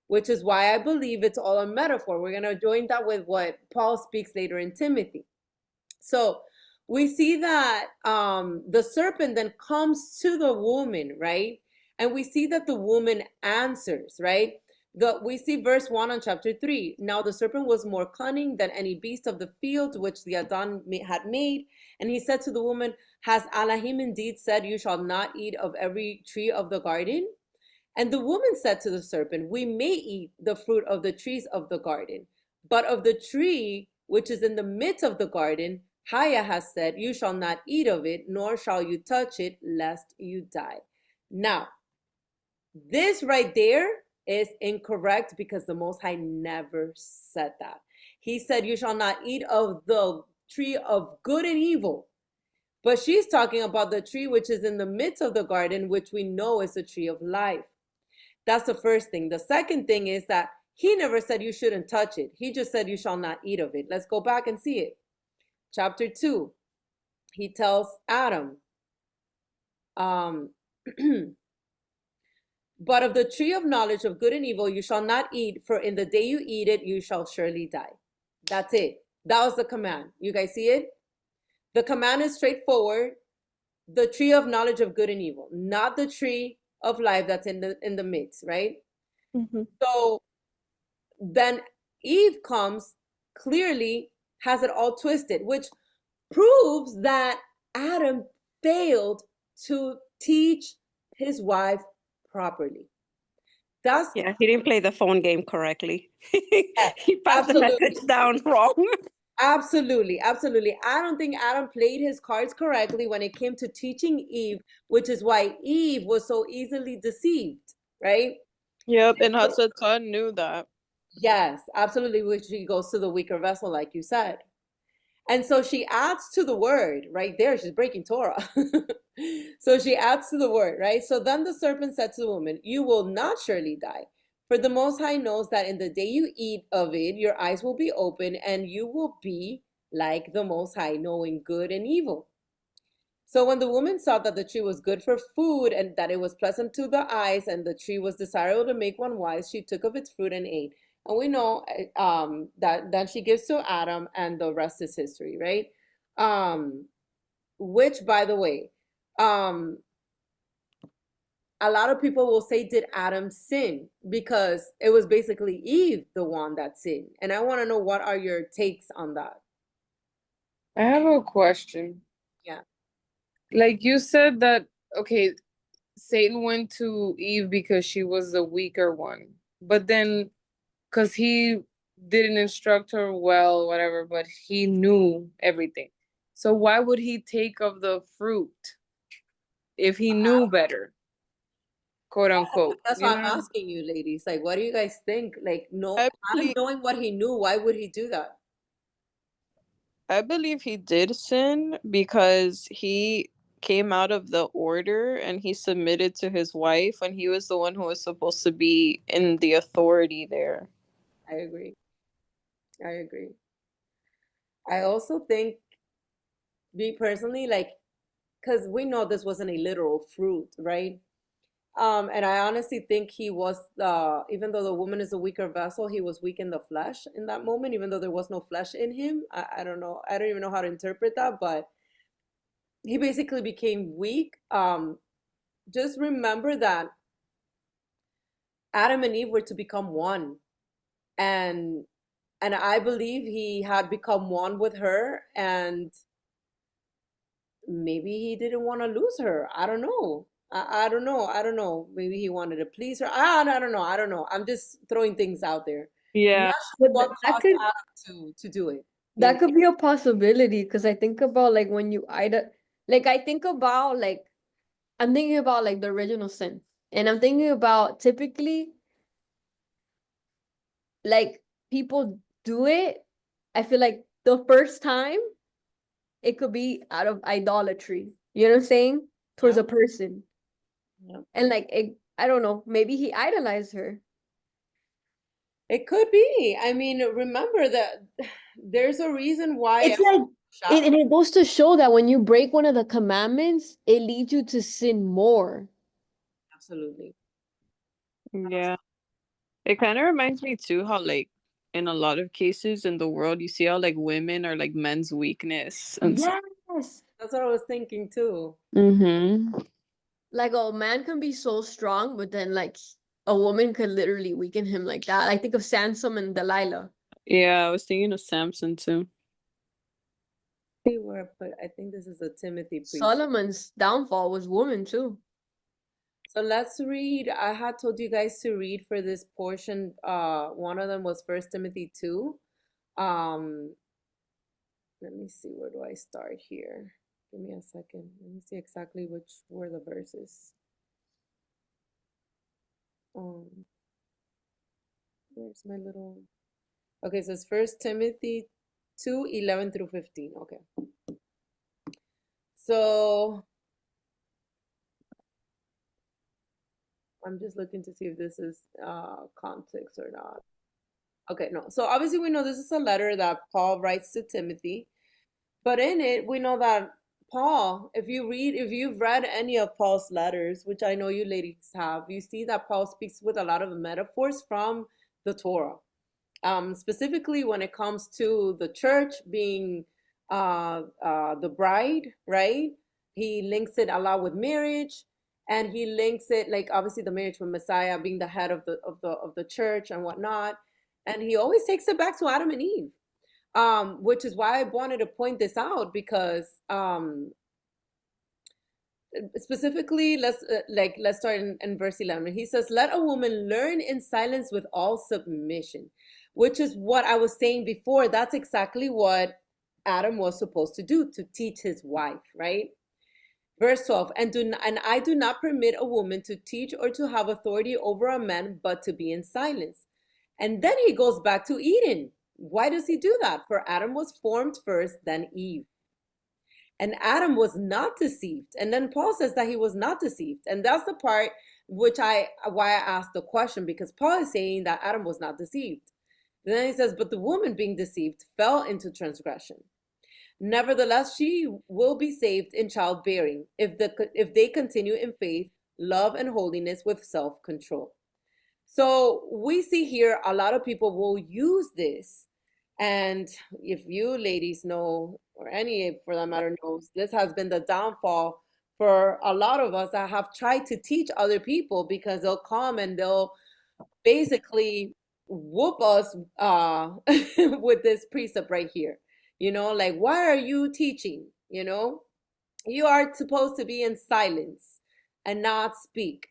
which is why I believe it's all a metaphor. We're going to join that with what Paul speaks later in Timothy. So we see that the serpent then comes to the woman, right? And we see that the woman answers, right? We see verse 1 on chapter 3. Now the serpent was more cunning than any beast of the field which the Adam had made. And he said to the woman, has Elohim indeed said, you shall not eat of every tree of the garden? And the woman said to the serpent, we may eat the fruit of the trees of the garden, but of the tree which is in the midst of the garden, Haya has said, you shall not eat of it, nor shall you touch it, lest you die. Now, this right there is incorrect because the Most High never said that. He said, you shall not eat of the tree of good and evil. But she's talking about the tree which is in the midst of the garden, which we know is the tree of life. That's the first thing. The second thing is that he never said you shouldn't touch it. He just said you shall not eat of it. Let's go back and see it. Chapter 2, he tells Adam, but of the tree of knowledge of good and evil you shall not eat, for in the day you eat it, you shall surely die. That's it. That was the command. You guys see it? The command is straightforward. The tree of knowledge of good and evil, not the tree of life that's in the midst, right? Mm-hmm. So then Eve comes, clearly has it all twisted, which proves that Adam failed to teach his wife properly. Yeah, he didn't play the phone game correctly. Yeah, He passed the message down wrong. Absolutely. I don't think Adam played his cards correctly when it came to teaching Eve, which is why Eve was so easily deceived, right? Yep, and Hasatan knew that. Yes, absolutely, which she goes to the weaker vessel, like you said. And so she adds to the word right there. She's breaking Torah. So she adds to the word, right? So then the serpent said to the woman, you will not surely die. For the Most High knows that in the day you eat of it, your eyes will be open and you will be like the Most High, knowing good and evil. So when the woman saw that the tree was good for food and that it was pleasant to the eyes and the tree was desirable to make one wise, she took of its fruit and ate. And we know that then she gives to Adam and the rest is history, right? Which, by the way, a lot of people will say, did Adam sin? Because it was basically Eve, the one that sinned. And I want to know, what are your takes on that? I have a question. Yeah. Like you said that, okay, Satan went to Eve because she was the weaker one. But then, because he didn't instruct her well, whatever, but he knew everything. So why would he take of the fruit if he knew better? Quote unquote. That's why I'm asking you, ladies. Like, what do you guys think? Like, Adam knowing what he knew, why would he do that? I believe he did sin because he came out of the order and he submitted to his wife when he was the one who was supposed to be in the authority there. I agree. I also think, me personally, like, because we know this wasn't a literal fruit, right? And I honestly think he was, even though the woman is a weaker vessel, he was weak in the flesh in that moment, even though there was no flesh in him. I don't know. I don't even know how to interpret that, but he basically became weak. Just remember that Adam and Eve were to become one. And I believe he had become one with her, and maybe he didn't want to lose her. I don't know. I don't know. Maybe he wanted to please her. I don't know. I'm just throwing things out there. Yeah. Sure what caused Adam to do it. That could be a possibility, because I think about, like, when you either, like, I think about, like, I'm thinking about, like, the original sin. And I'm thinking about, typically, like, people do it, I feel like the first time, it could be out of idolatry. You know what I'm saying? Towards a person. Yeah. And, like, I don't know, maybe he idolized her. It could be. I mean, remember that there's a reason why It's like shout. it goes to show that when you break one of the commandments, it leads you to sin more. Absolutely. Yeah. It kind of reminds me too how like in a lot of cases in the world you see how like women are like men's weakness and Yes. That's what I was thinking too. mm-hmm. Like a man can be so strong, but then like a woman could literally weaken him like that. I think of Sansom and Delilah. Yeah, I was thinking of Samson too. They were, but I think this is a Timothy priest. Solomon's downfall was woman too. So let's read. I had told you guys to read for this portion. One of them was First Timothy 2. Let me see, where do I start here? Give me a second. Let me see exactly which were the verses. Where's my little... Okay, so it's First Timothy 2, 11 through 15. Okay. So I'm just looking to see if this is context or not. Okay, no. So obviously we know this is a letter that Paul writes to Timothy, but in it we know that Paul, if you've read any of Paul's letters, which I know you ladies have, you see that Paul speaks with a lot of metaphors from the Torah. Specifically when it comes to the church being the bride, right? He links it a lot with marriage, and he links it like obviously the marriage with Messiah being the head of the church and whatnot, and he always takes it back to Adam and Eve, which is why I wanted to point this out, because specifically let's start in verse 11. He says, let a woman learn in silence with all submission, which is what I was saying before. That's exactly what Adam was supposed to do, to teach his wife, right? Verse 12, and I do not permit a woman to teach or to have authority over a man, but to be in silence. And then he goes back to Eden. Why does he do that? For Adam was formed first, then Eve. And Adam was not deceived. And then Paul says that he was not deceived. And that's the part why I asked the question, because Paul is saying that Adam was not deceived. And then he says, but the woman being deceived fell into transgression. Nevertheless, she will be saved in childbearing if they continue in faith, love, and holiness with self-control. So we see here a lot of people will use this. And if you ladies know, or any for that matter knows, this has been the downfall for a lot of us that have tried to teach other people, because they'll come and they'll basically whoop us with this precept right here. Like, why are you teaching? You are supposed to be in silence and not speak.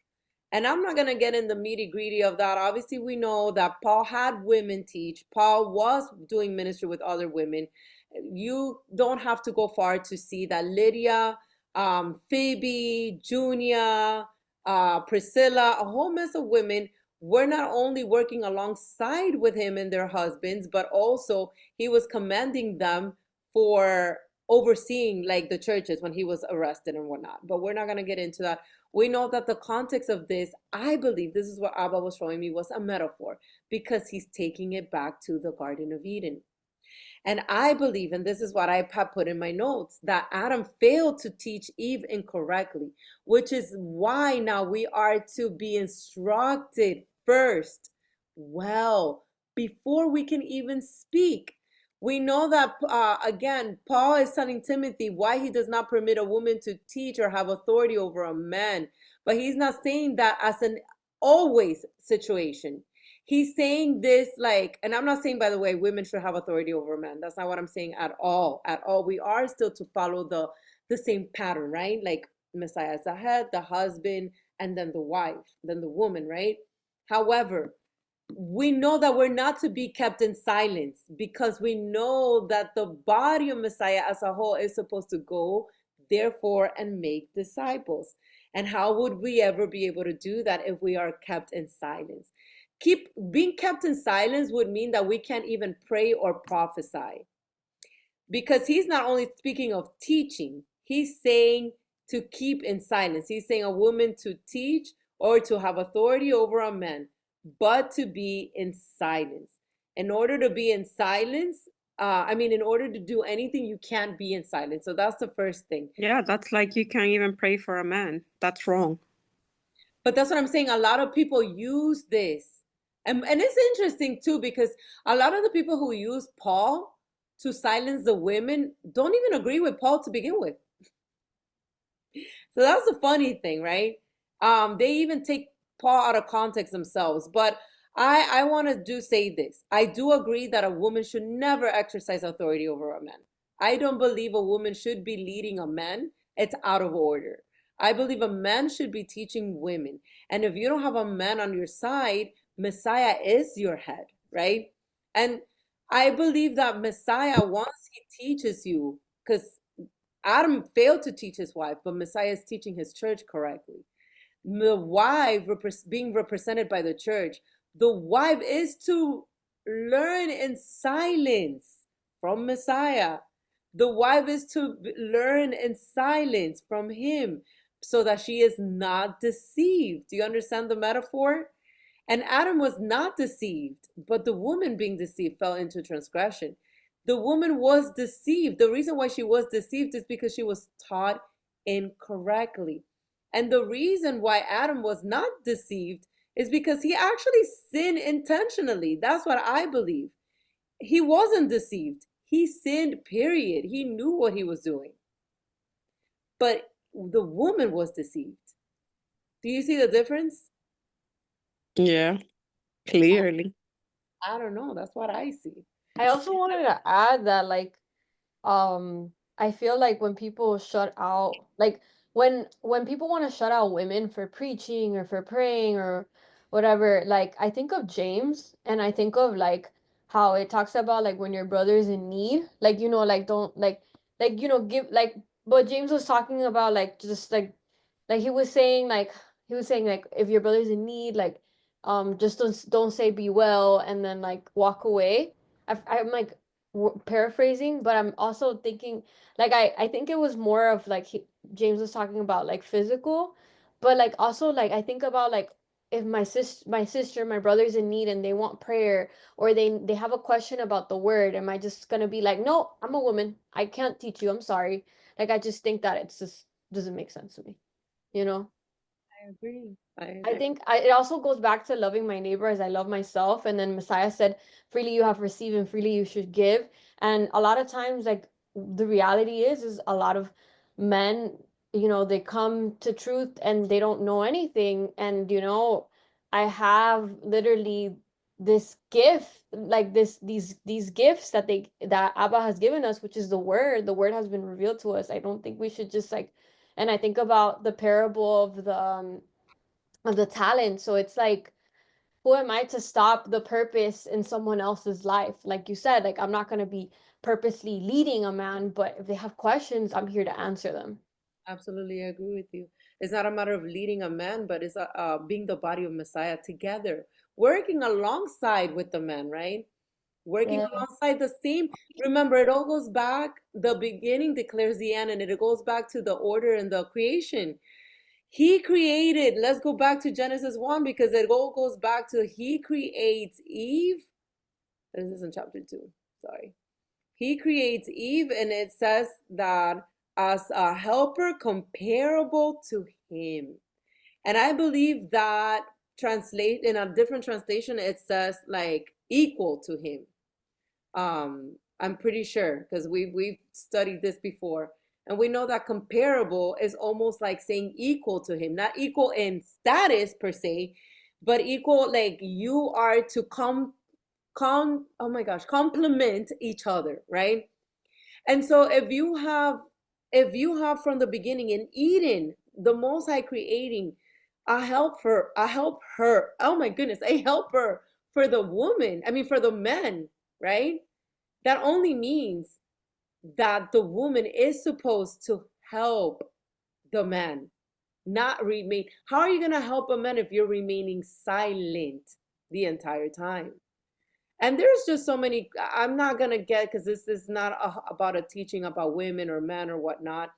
And I'm not going to get in the nitty-gritty of that. Obviously, we know that Paul had women teach. Paul was doing ministry with other women. You don't have to go far to see that Lydia, Phoebe, Junia, Priscilla, a whole mess of women were not only working alongside with him and their husbands, but also he was commending them for overseeing like the churches when he was arrested and whatnot. But we're not going to get into that. We know that the context of this, I believe this is what Abba was showing me, was a metaphor, because he's taking it back to the Garden of Eden. And I believe, and this is what I put in my notes, that Adam failed to teach Eve incorrectly, which is why now we are to be instructed first, well, before we can even speak. We know that, again, Paul is telling Timothy why he does not permit a woman to teach or have authority over a man. But he's not saying that as an always situation. He's saying this like, and I'm not saying, by the way, women should have authority over men. That's not what I'm saying at all. At all. We are still to follow the same pattern, right? Like Messiah is the head, the husband, and then the wife, then the woman, right? However, we know that we're not to be kept in silence, because we know that the body of Messiah as a whole is supposed to go, therefore, and make disciples. And how would we ever be able to do that if we are kept in silence? Being kept in silence would mean that we can't even pray or prophesy, because he's not only speaking of teaching, he's saying to keep in silence. He's saying a woman to teach or to have authority over a man, but to be in silence. In order to be in silence, in order to do anything, you can't be in silence. So that's the first thing. Yeah, that's like you can't even pray for a man. That's wrong. But that's what I'm saying. A lot of people use this. And it's interesting too, because a lot of the people who use Paul to silence the women don't even agree with Paul to begin with. So that's the funny thing, right? They even take Paul out of context themselves. But I want to say this. I do agree that a woman should never exercise authority over a man. I don't believe a woman should be leading a man. It's out of order. I believe a man should be teaching women. And if you don't have a man on your side, Messiah is your head, right? And I believe that Messiah, once he teaches you, because Adam failed to teach his wife, but Messiah is teaching his church correctly. The wife being represented by the church, the wife is to learn in silence from Messiah. The wife is to learn in silence from him so that she is not deceived. Do you understand the metaphor? And Adam was not deceived, but the woman being deceived fell into transgression. The woman was deceived. The reason why she was deceived is because she was taught incorrectly. And the reason why Adam was not deceived is because he actually sinned intentionally. That's what I believe. He wasn't deceived. He sinned, period. He knew what he was doing. But the woman was deceived. Do you see the difference? Yeah, clearly. I don't know. That's what I see. I also wanted to add that I feel like when people shut out like when people want to shut out women for preaching or for praying or whatever, like I think of James and I think of like how it talks about like when your brother's in need, like like don't give like but James was talking about like just like he was saying like if your brother's in need, like just don't say be well and then like walk away. I'm like paraphrasing, but I'm also thinking like I think it was more of like James was talking about like physical, but like also like I think about like if my brother's in need and they want prayer or they have a question about the word, am I just gonna be like, no, I'm a woman, I can't teach you, I'm sorry. Like I just think that it's just doesn't make sense to me, you know. I agree. I think it also goes back to loving my neighbor as I love myself. And then Messiah said, freely you have received and freely you should give. And a lot of times, like the reality is a lot of men, they come to truth and they don't know anything. And, I have literally this gift, like these gifts that Abba has given us, which is the word. The word has been revealed to us. I don't think we should just like, and I think about the parable of the talent. So it's like, who am I to stop the purpose in someone else's life? Like you said, like I'm not going to be purposely leading a man, but if they have questions, I'm here to answer them. Absolutely agree with you. It's not a matter of leading a man, but it's being the body of Messiah together, working alongside with the man, right? Working Yeah. alongside the same. Remember, it all goes back. The beginning declares the end, and it goes back to the order and the creation. He created, let's go back to Genesis 1 because it all goes back to he creates Eve. This is in chapter 2, sorry. He creates Eve, and it says that as a helper comparable to him. And I believe that translate in a different translation, it says like equal to him. I'm pretty sure because we've studied this before. And we know that comparable is almost like saying equal to him, not equal in status per se, but equal like you are to oh my gosh, complement each other, right? And so if you have from the beginning in Eden, the Most High creating a helper, oh my goodness, a helper for the woman, for the men, right? That only means that the woman is supposed to help the man, not remain. How are you going to help a man if you're remaining silent the entire time? And there's just so many, I'm not going to get, because this is not about a teaching about women or men or whatnot,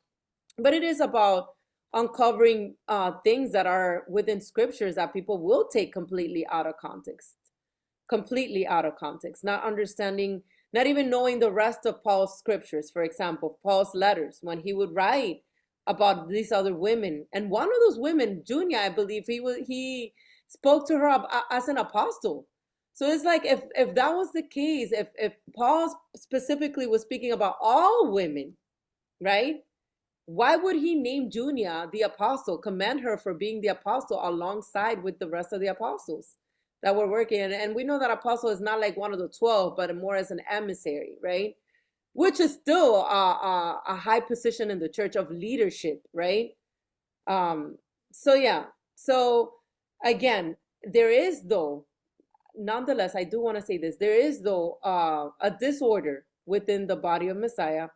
but it is about uncovering things that are within scriptures that people will take completely out of context, not understanding, not even knowing the rest of Paul's scriptures. For example, Paul's letters, when he would write about these other women, and one of those women, Junia, I believe, he spoke to her as an apostle. So it's like, if that was the case, if Paul specifically was speaking about all women, right? Why would he name Junia the apostle, commend her for being the apostle alongside with the rest of the apostles that were working? And we know that apostle is not like one of the 12, but more as an emissary, right? Which is still a high position in the church of leadership, right? So yeah. So again, there is though, nonetheless, I do want to say this. There is though a disorder within the body of Messiah,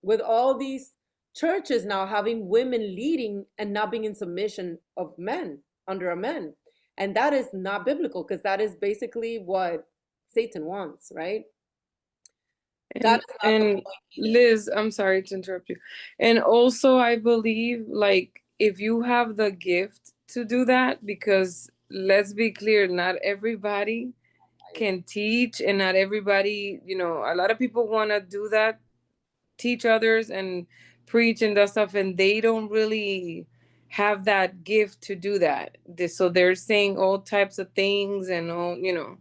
with all these churches now having women leading and not being in submission of men, under a man. And that is not biblical, because that is basically what Satan wants, right? That is not the And point either. Liz, I'm sorry to interrupt you. And also, I believe, like, if you have the gift to do that, because let's be clear, not everybody can teach, and not everybody, you know, a lot of people want to do that, teach others and preach and that stuff, and they don't really have that gift to do that. So they're saying all types of things and all, you know.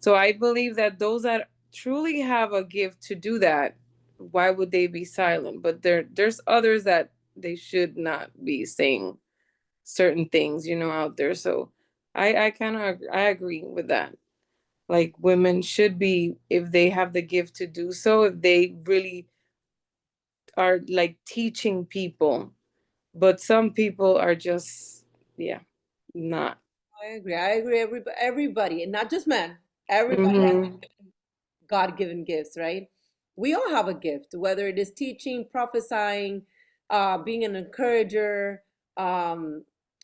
So I believe that those that truly have a gift to do that, why would they be silent? But there's others that they should not be saying certain things, you know, out there. So I kind of I agree with that. Like, women should be, if they have the gift to do so, if they really are like teaching people, but some people are just, yeah, not. I agree. Everybody, and not just men. Everybody has Mm-hmm. God-given gifts, right? We all have a gift, whether it is teaching, prophesying, being an encourager,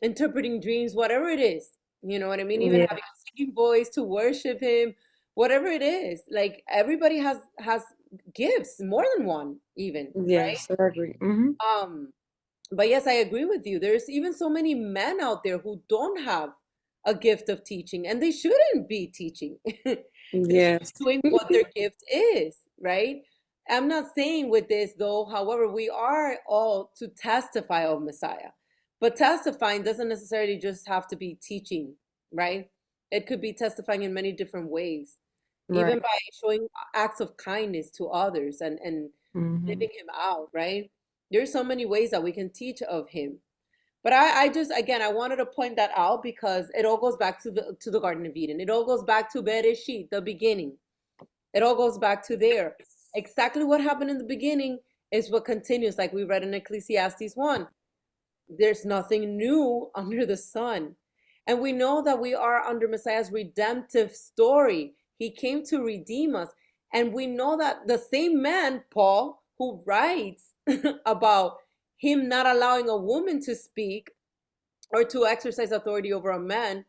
interpreting dreams, whatever it is. You know what I mean? Even Yeah. having a singing voice to worship Him, whatever it is. Like, everybody has gifts, more than one, even, right? Yes, I agree. Mm-hmm. But yes, I agree with you. There's even so many men out there who don't have a gift of teaching, and they shouldn't be teaching. They should Yes. be doing what their gift is, right? I'm not saying with this though, however, we are all to testify of Messiah. But testifying doesn't necessarily just have to be teaching, right? It could be testifying in many different ways, even Right. by showing acts of kindness to others and Mm-hmm. living Him out, right? There's so many ways that we can teach of Him. But I just, again, I wanted to point that out because it all goes back to the Garden of Eden. It all goes back to Bereshit, the beginning. It all goes back to there. Exactly what happened in the beginning is what continues, like we read in Ecclesiastes 1. There's nothing new under the sun. And we know that we are under Messiah's redemptive story. He came to redeem us. And we know that the same man, Paul, who writes about him not allowing a woman to speak or to exercise authority over a man,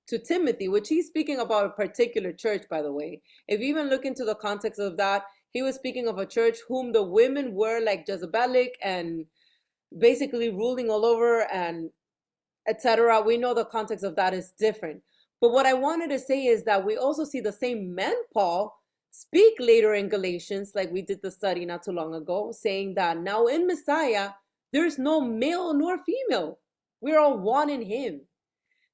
to Timothy, which he's speaking about a particular church, by the way. If you even look into the context of that, he was speaking of a church whom the women were like Jezebelic and basically ruling all over and etc. We know the context of that is different. But what I wanted to say is that we also see the same men, Paul, speak later in Galatians, like we did the study not too long ago, saying that now in Messiah, there's no male nor female. We're all one in Him.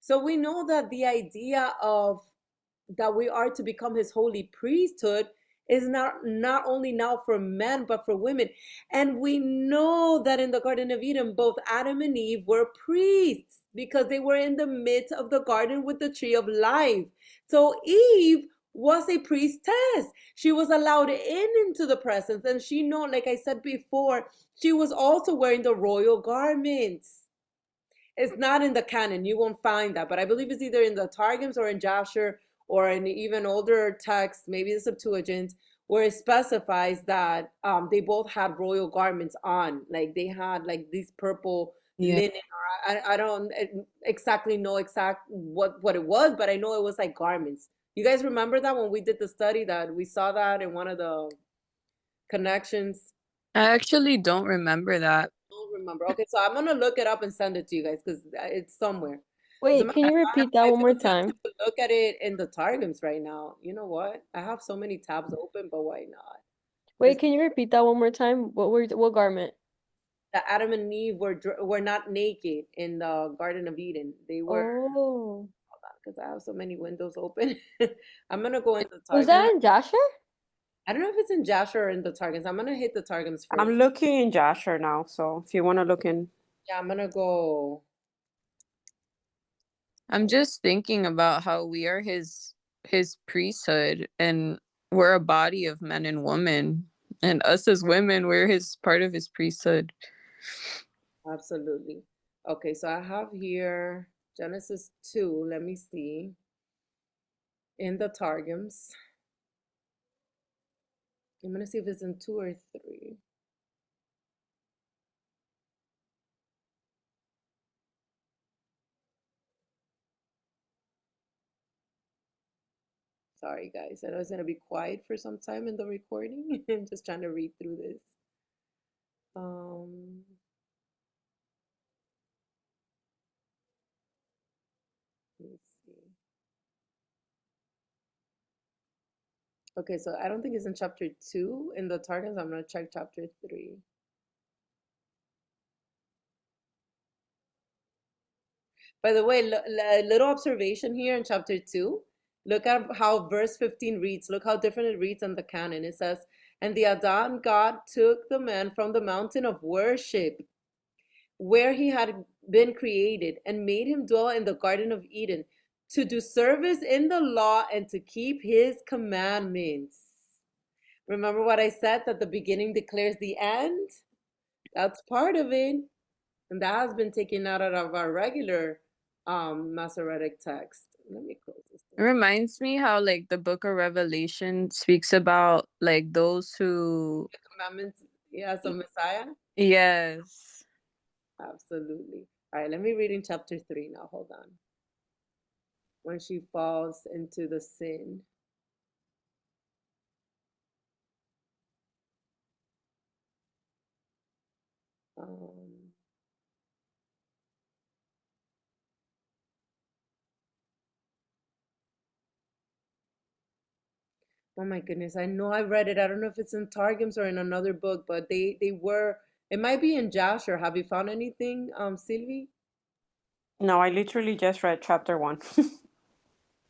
So we know that the idea of that we are to become His holy priesthood is not only now for men but for women. And we know that in the Garden of Eden both Adam and Eve were priests because they were in the midst of the garden with the tree of life. So Eve was a priestess. She was allowed into the presence, and she know, like I said before, she was also wearing the royal garments. It's not in the canon. You won't find that, but I believe it's either in the Targums or in Jasher or in even older texts, maybe the Septuagint, where it specifies that they both had royal garments on. Like they had like these purple Yeah. linen, or I don't exactly know what it was, but I know it was like garments. You guys remember that when we did the study that we saw that in one of the connections? I actually don't remember that. Don't remember. Okay, so I'm gonna look it up and send it to you guys because it's somewhere. As a Wait, matter can of you repeat fact, that I one more feel time? tempted to look at it in the Targums right now. You know what? I have so many tabs open, but why not? Wait, can you repeat that one more time? What garment? That Adam and Eve were not naked in the Garden of Eden. They were, Oh. because I have so many windows open. I'm gonna go in the Was Targums. that in Jasher? I don't know if it's in Jasher or in the Targums. I'm gonna hit the Targums I'm first. looking in Jasher now, so if you want to look in. Yeah, I'm gonna go. I'm just thinking about how we are his priesthood, and we're a body of men and women, and us as women, we're his part of his priesthood. Absolutely. Okay, so I have here Genesis 2. Let me see. In the Targums. I'm gonna see if it's in 2 or 3. Sorry, guys. I know it's gonna be quiet for some time in the recording. I'm just trying to read through this. Um, let me see. Okay, so I don't think it's in chapter 2 in the Targums. I'm gonna check chapter 3. By the way, little observation here in chapter 2. Look at how verse 15 reads. Look how different it reads in the canon. It says, "And the Adon God took the man from the mountain of worship, where he had been created, and made him dwell in the Garden of Eden, to do service in the law and to keep his commandments." Remember what I said, that the beginning declares the end? That's part of it. And that has been taken out of our regular Masoretic text. Let me close this It thing. reminds me how like the book of Revelation speaks about like those who, The commandments, yeah, so Messiah? yes. Absolutely. All right, let me read in chapter 3 now. Hold on. When she falls into the sin. Um, oh my goodness, I know I read it. I don't know if it's in Targums or in another book, but they were, it might be in Jasher. Have you found anything, Sylvie? No, I literally just read chapter 1.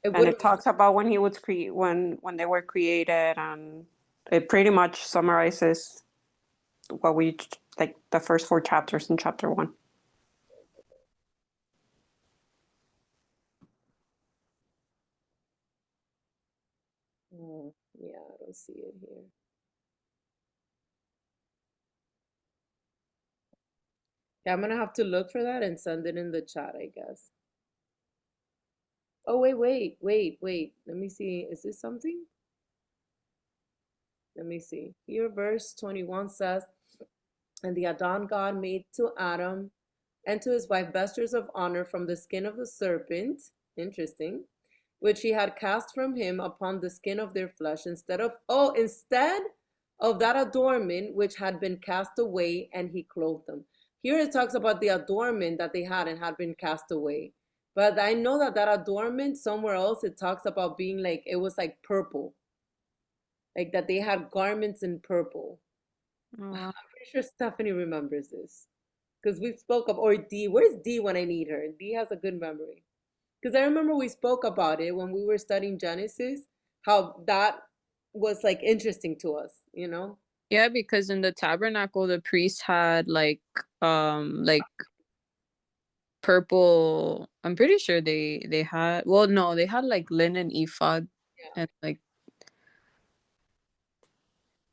It And would it talks about when he was when they were created, and it pretty much summarizes what we like the first 4 chapters in chapter 1. oh, yeah, I don't see it here. Yeah, I'm gonna have to look for that and send it in the chat, I guess. Oh, wait. Let me see. Is this something? Let me see. Here, verse 21 says, "And the Adon God made to Adam and to his wife vestures of honor from the skin of the serpent," interesting, "which he had cast from him upon the skin of their flesh, instead of that adornment which had been cast away, and he clothed them." Here it talks about the adornment that they had and had been cast away. But I know that that adornment, somewhere else, it talks about being like, it was like purple, like that they had garments in purple. Oh, I'm pretty sure Stephanie remembers this because we spoke of, or D. Where's D when I need her? D has a good memory. Because I remember we spoke about it when we were studying Genesis, how that was like interesting to us, you know? yeah, because in the tabernacle the priests had like purple. I'm pretty sure they had, well, no, they had like linen ephod, Yeah. and like,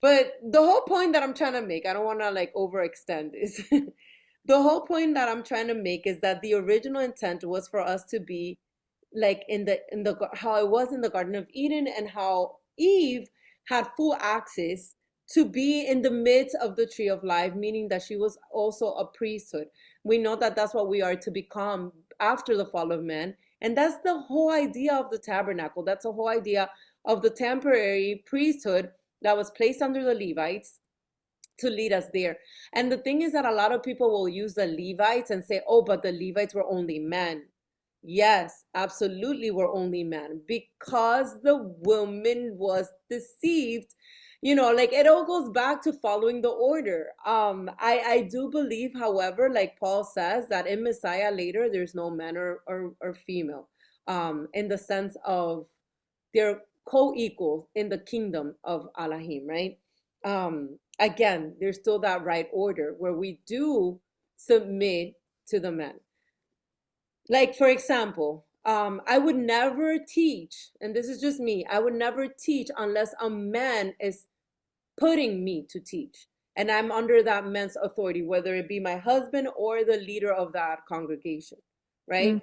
But the whole point that I'm trying to make, I don't want to like overextend this. The whole point that I'm trying to make is that the original intent was for us to be like in the how it was in the Garden of Eden, and how Eve had full access to be in the midst of the tree of life, meaning that she was also a priesthood. We know that that's what we are to become after the fall of man, and that's the whole idea of the tabernacle. That's the whole idea of the temporary priesthood that was placed under the Levites to lead us there. And the thing is that a lot of people will use the Levites and say, oh, but the Levites were only men. Yes, absolutely, we're only man because the woman was deceived. Like it all goes back to following the order. I do believe, however, like Paul says, that in Messiah later there's no man or female, in the sense of they're co-equals in the kingdom of Elohim, right? Again, there's still that right order where we do submit to the man. Like, for example, I would never teach, and this is just me, I would never teach unless a man is putting me to teach. And I'm under that man's authority, whether it be my husband or the leader of that congregation, right? Mm.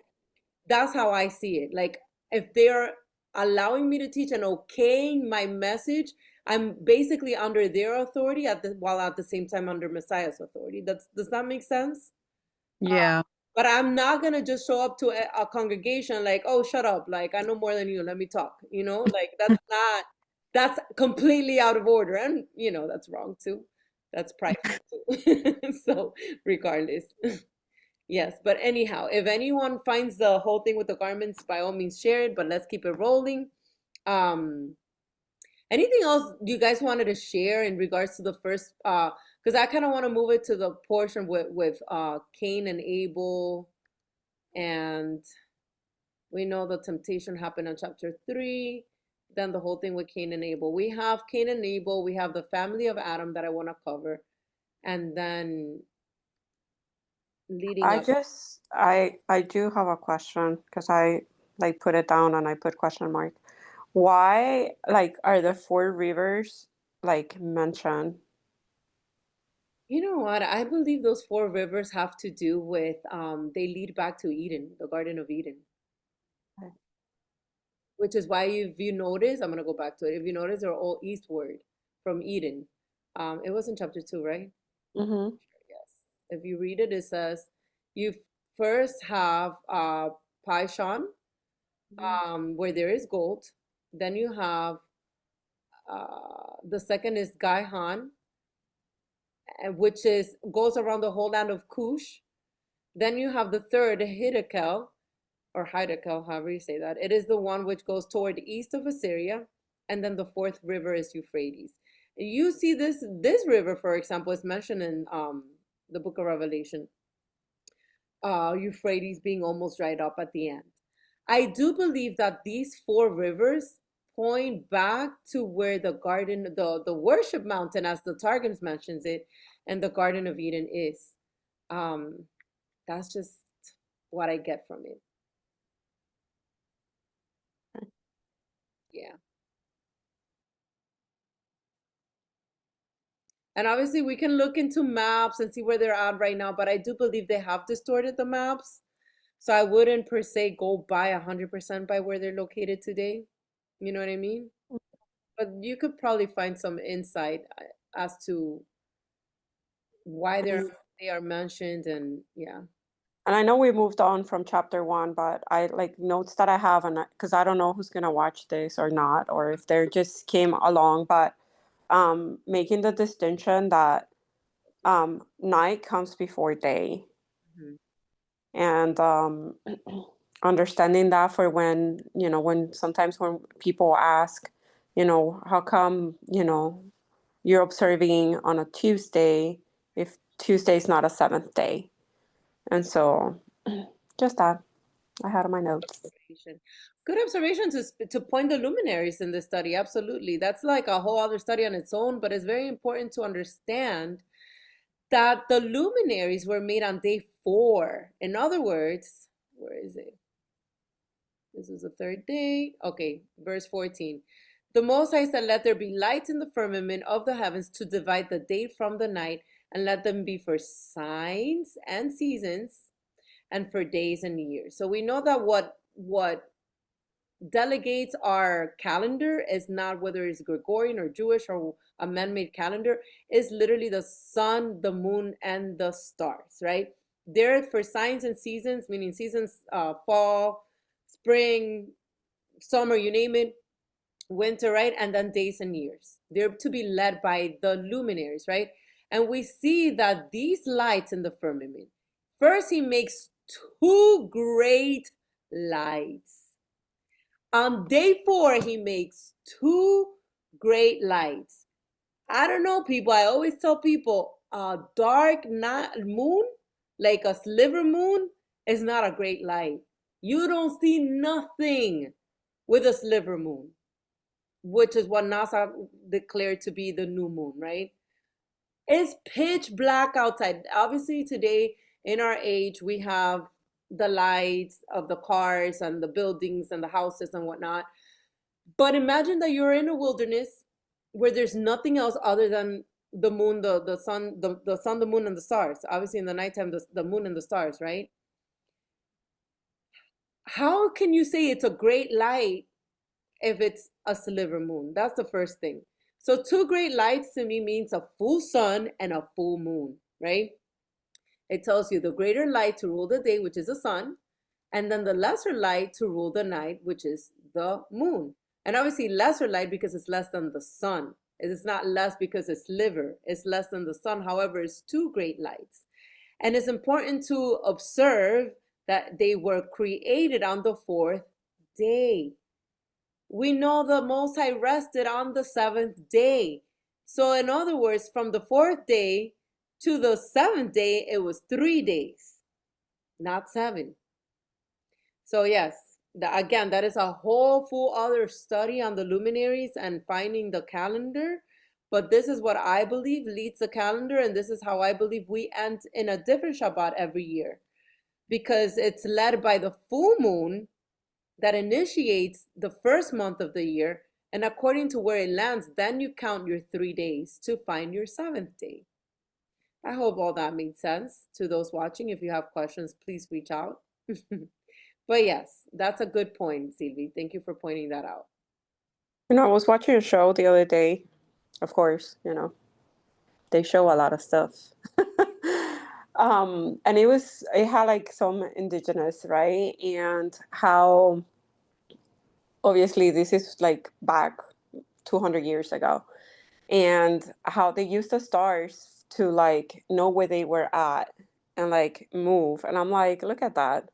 That's how I see it. Like, if they're allowing me to teach and okaying my message, I'm basically under their authority while at the same time under Messiah's authority. Does that make sense? Yeah. But I'm not gonna just show up to a congregation like, oh, shut up, like I know more than you, let me talk. Like that's completely out of order, and that's wrong too. That's prideful too. So regardless, yes. But anyhow, if anyone finds the whole thing with the garments, by all means share it. But let's keep it rolling. Anything else you guys wanted to share in regards to the first? Because I kind of want to move it to the portion with Cain and Abel, and we know the temptation happened in chapter 3. Then the whole thing with Cain and Abel. We have Cain and Abel. We have the family of Adam that I want to cover, and then leading I up. just I do have a question because I like put it down and I put question mark. Why like are the four rivers like mentioned? You know what? I believe those four rivers have to do with they lead back to Eden, the Garden of Eden. Okay. Which is why if you notice, I'm gonna go back to it. If you notice, they're all eastward from Eden. It was in chapter 2, right? Mm-hmm. Yes. If you read it, it says you first have Paishan, where there is gold. Then you have the second is Gaihan, which goes around the whole land of Cush. Then you have the third, Hiddekel, or Hiddekel, however you say that. It is the one which goes toward the east of Assyria. And then the fourth river is Euphrates. You see this river, for example, is mentioned in the book of Revelation. Euphrates being almost right up at the end. I do believe that these four rivers point back to where the garden, the worship mountain, as the Targums mentions it, and the Garden of Eden is. That's just what I get from it. Yeah. And obviously we can look into maps and see where they're at right now, but I do believe they have distorted the maps. So I wouldn't per se go by 100% by where they're located today. You know what I mean? But you could probably find some insight as to why they are mentioned, and yeah. And I know we moved on from chapter 1, but I like notes that I have, and because I don't know who's gonna watch this or not, or if they just came along, but making the distinction that night comes before day, Mhm. and understanding that for when sometimes when people ask, how come you're observing on a Tuesday if Tuesday is not a seventh day, and so just that. I had on my notes. Good observation to point the luminaries in this study. Absolutely. That's like a whole other study on its own, but it's very important to understand that the luminaries were made on day 4. In other words, where is it? This is the third day. Okay, verse 14. The Most High said, let there be lights in the firmament of the heavens to divide the day from the night, and let them be for signs and seasons and for days and years. So we know that what delegates our calendar is not whether it's Gregorian or Jewish or a man-made calendar, is literally the sun, the moon, and the stars, right? They're for signs and seasons, meaning seasons, fall, spring, summer, you name it, winter, right? And then days and years. They're to be led by the luminaries, right? And we see that these lights in the firmament, first he makes 2 great lights. On day 4, he makes 2 great lights. I don't know, people. I always tell people a dark moon, like a sliver moon, is not a great light. You don't see nothing with a sliver moon, which is what NASA declared to be the new moon, right? It's pitch black outside. Obviously, today in our age, we have the lights of the cars and the buildings and the houses and whatnot. But imagine that you're in a wilderness where there's nothing else other than the moon, the sun, the sun, the moon, and the stars. Obviously, in the nighttime, the moon and the stars, right? How can you say it's a great light if it's a sliver moon? That's the first thing. So 2 great lights to me means a full sun and a full moon, right? It tells you the greater light to rule the day, which is the sun, and then the lesser light to rule the night, which is the moon. And obviously lesser light because it's less than the sun. It's not less because it's sliver. It's less than the sun. However, it's 2 great lights. And it's important to observe that they were created on the 4th day. We know the Most High rested on the 7th day. So in other words, from the 4th day to the 7th day, it was 3 days, not 7. So yes, again, that is a whole full other study on the luminaries and finding the calendar. But this is what I believe leads the calendar, and this is how I believe we end in a different Shabbat every year, because it's led by the full moon that initiates the first month of the year, and according to where it lands, then you count your 3 days to find your 7th day. I hope all that made sense to those watching. If you have questions, please reach out. But yes, that's a good point, Sylvie. Thank you for pointing that out. I was watching a show the other day. Of course, they show a lot of stuff. And it had like some indigenous, right? And how obviously this is like back 200 years ago, and how they used the stars to like know where they were at and like move. And I'm like, look at that.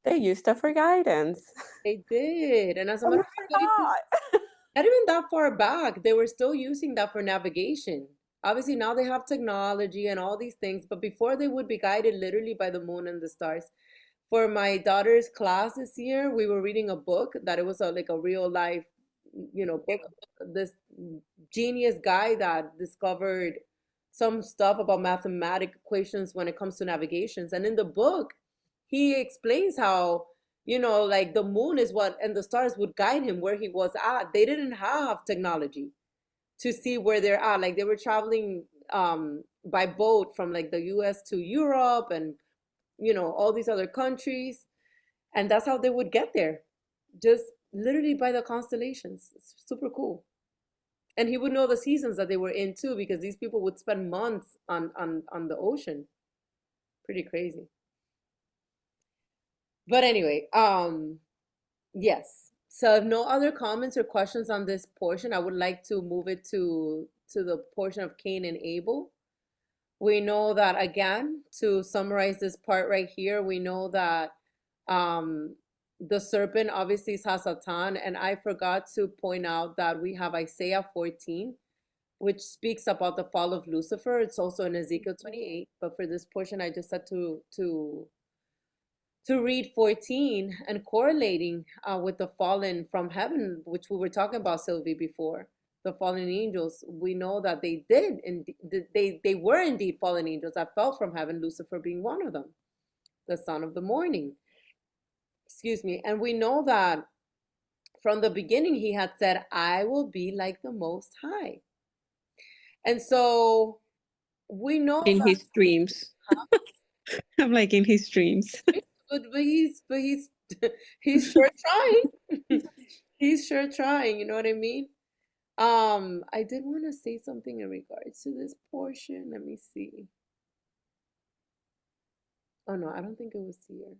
They used that for guidance. They did. And as a Oh matter of my fact, not even that far back, they were still using that for navigation. Obviously, now they have technology and all these things, but before they would be guided literally by the moon and the stars. For my daughter's class this year, we were reading a book that it was like a real life, book. This genius guy that discovered some stuff about mathematic equations when it comes to navigations. And in the book, he explains how, like the moon is what, and the stars would guide him where he was at. They didn't have technology to see where they're at. Like they were traveling by boat from like the US to Europe and, all these other countries. And that's how they would get there, just literally by the constellations. It's super cool. And he would know the seasons that they were in too, because these people would spend months on the ocean. Pretty crazy. But anyway, yes. So if no other comments or questions on this portion, I would like to move it to the portion of Cain and Abel. We know that, again, to summarize this part right here, we know that the serpent obviously is Hasatan, and I forgot to point out that we have Isaiah 14, which speaks about the fall of Lucifer. It's also in Ezekiel 28, but for this portion, I just said to read 14 and correlating with the fallen from heaven, which we were talking about, Sylvie, before. The fallen angels, we know that they did, and they were indeed fallen angels that fell from heaven, Lucifer being one of them, the son of the morning. Excuse me. And we know that from the beginning, he had said, I will be like the Most High. And so we know in his dreams. I'm like in his dreams. but he's sure trying. He's sure trying, you know what I mean? I did want to say something in regards to this portion. Let me see. Oh no, I don't think it was here.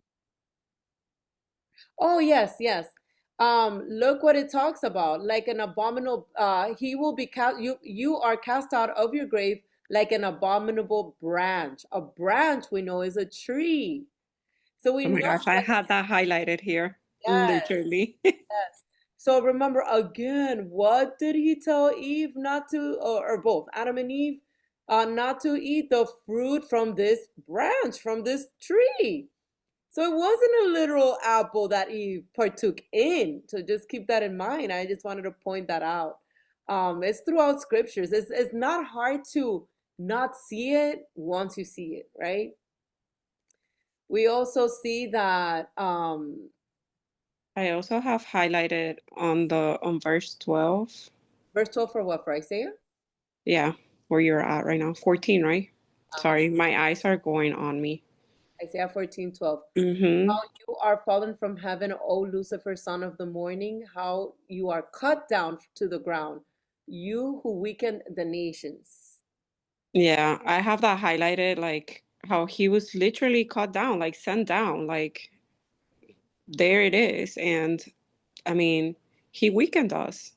Oh yes, yes. Look what it talks about. Like an abominable, he will be cast. You are cast out of your grave like an abominable branch. A branch we know is a tree. So we Oh my know gosh, I that, had that highlighted here. yes, Literally. yes. So remember again, what did he tell Eve not to, or both, Adam and Eve, not to eat the fruit from this branch, from this tree? So it wasn't a literal apple that Eve partook in. So just keep that in mind. I just wanted to point that out. It's throughout scriptures. It's not hard to not see it once you see it, right? We also see that I also have highlighted on verse 12. verse 12 for what? For Isaiah? Yeah, where you're at right now. 14, right? Uh-huh. Sorry, my eyes are going on me. Isaiah 14:12. Mm-hmm. How you are fallen from heaven, O Lucifer, son of the morning, how you are cut down to the ground, you who weaken the nations. Yeah, I have that highlighted, like how he was literally cut down, like sent down, like there it is. And I mean, he weakened us.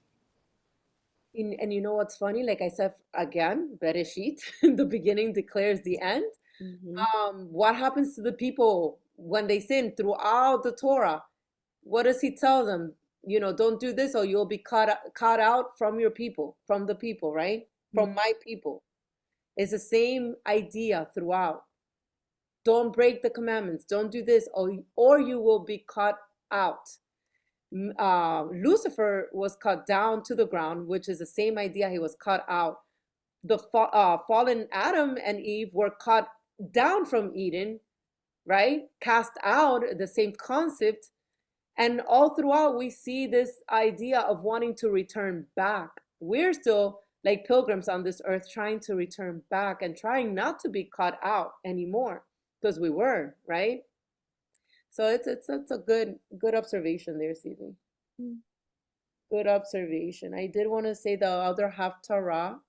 And you know what's funny? Like I said again, Bereshit, in the beginning declares the end. Mm-hmm. What happens to the people when they sin throughout the Torah? What does he tell them? You know, don't do this or you'll be cut out from your people, from the people, right? From my people. It's the same idea throughout. Don't break the commandments. Don't do this or you will be cut out. Lucifer was cut down to the ground, which is the same idea. He was cut out. The fallen Adam and Eve were cut down from Eden, right? Cast out, the same concept. And all throughout, we see this idea of wanting to return back. We're still like pilgrims on this earth trying to return back and trying not to be cut out anymore because we were, right? So it's a good observation there, Stevie. Good observation. I did want to say the other Haftara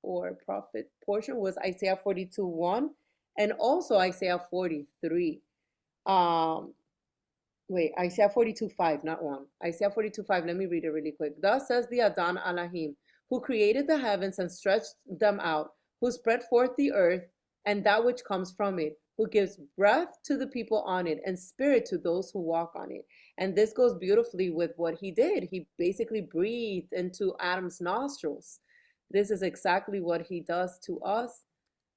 or prophet portion was Isaiah 42:1 and also Isaiah 43. Um, Isaiah 42:5, not 1. Isaiah 42:5, let me read it really quick. Thus says the Adon Elohim, who created the heavens and stretched them out, who spread forth the earth and that which comes from it, who gives breath to the people on it and spirit to those who walk on it. And this goes beautifully with what he did. He basically breathed into Adam's nostrils. This is exactly what he does to us.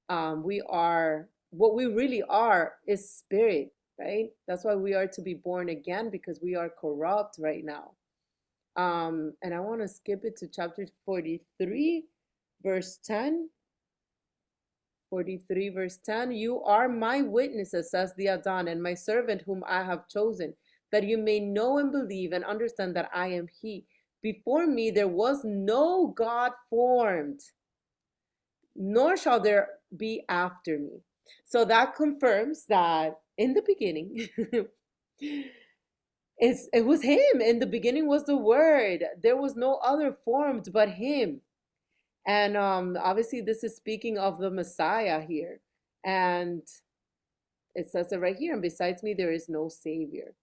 What we really are is spirit, right? That's why we are to be born again because we are corrupt right now. And I want to skip it to chapter 43, verse 10. 43 verse 10, you are my witnesses, says the Adon, and my servant whom I have chosen, that you may know and believe and understand that I am he. Before me there was no God formed, nor shall there be after me. So that confirms that in the beginning, it was him. In the beginning was the word. There was no other formed but him. And obviously this is speaking of the Messiah here. And it says it right here, and besides me, there is no Savior.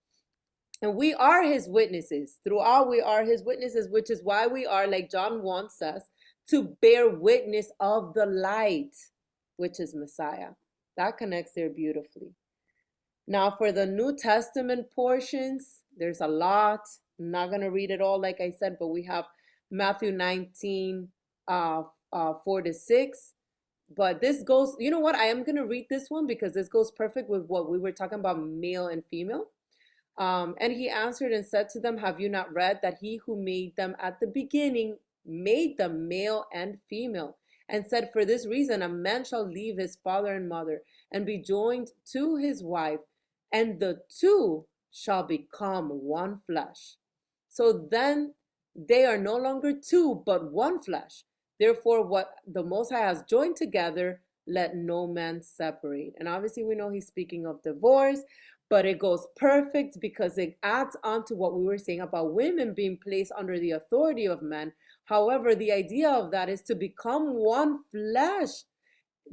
And we are his witnesses. Throughout, we are his witnesses, which is why we are, like John 1 says, to bear witness of the light, which is Messiah. That connects there beautifully. Now, for the New Testament portions, there's a lot. I'm not going to read it all, like I said, but we have Matthew 19, 4-6. But this goes, you know what? I am going to read this one because this goes perfect with what we were talking about, male and female. And he answered and said to them, have you not read that he who made them at the beginning made them male and female, and said, for this reason a man shall leave his father and mother and be joined to his wife, and the two shall become one flesh. So then they are no longer two, but one flesh. Therefore, what the Most High has joined together, let no man separate. And obviously we know he's speaking of divorce, but it goes perfect because it adds on to what we were saying about women being placed under the authority of men. However, the idea of that is to become one flesh.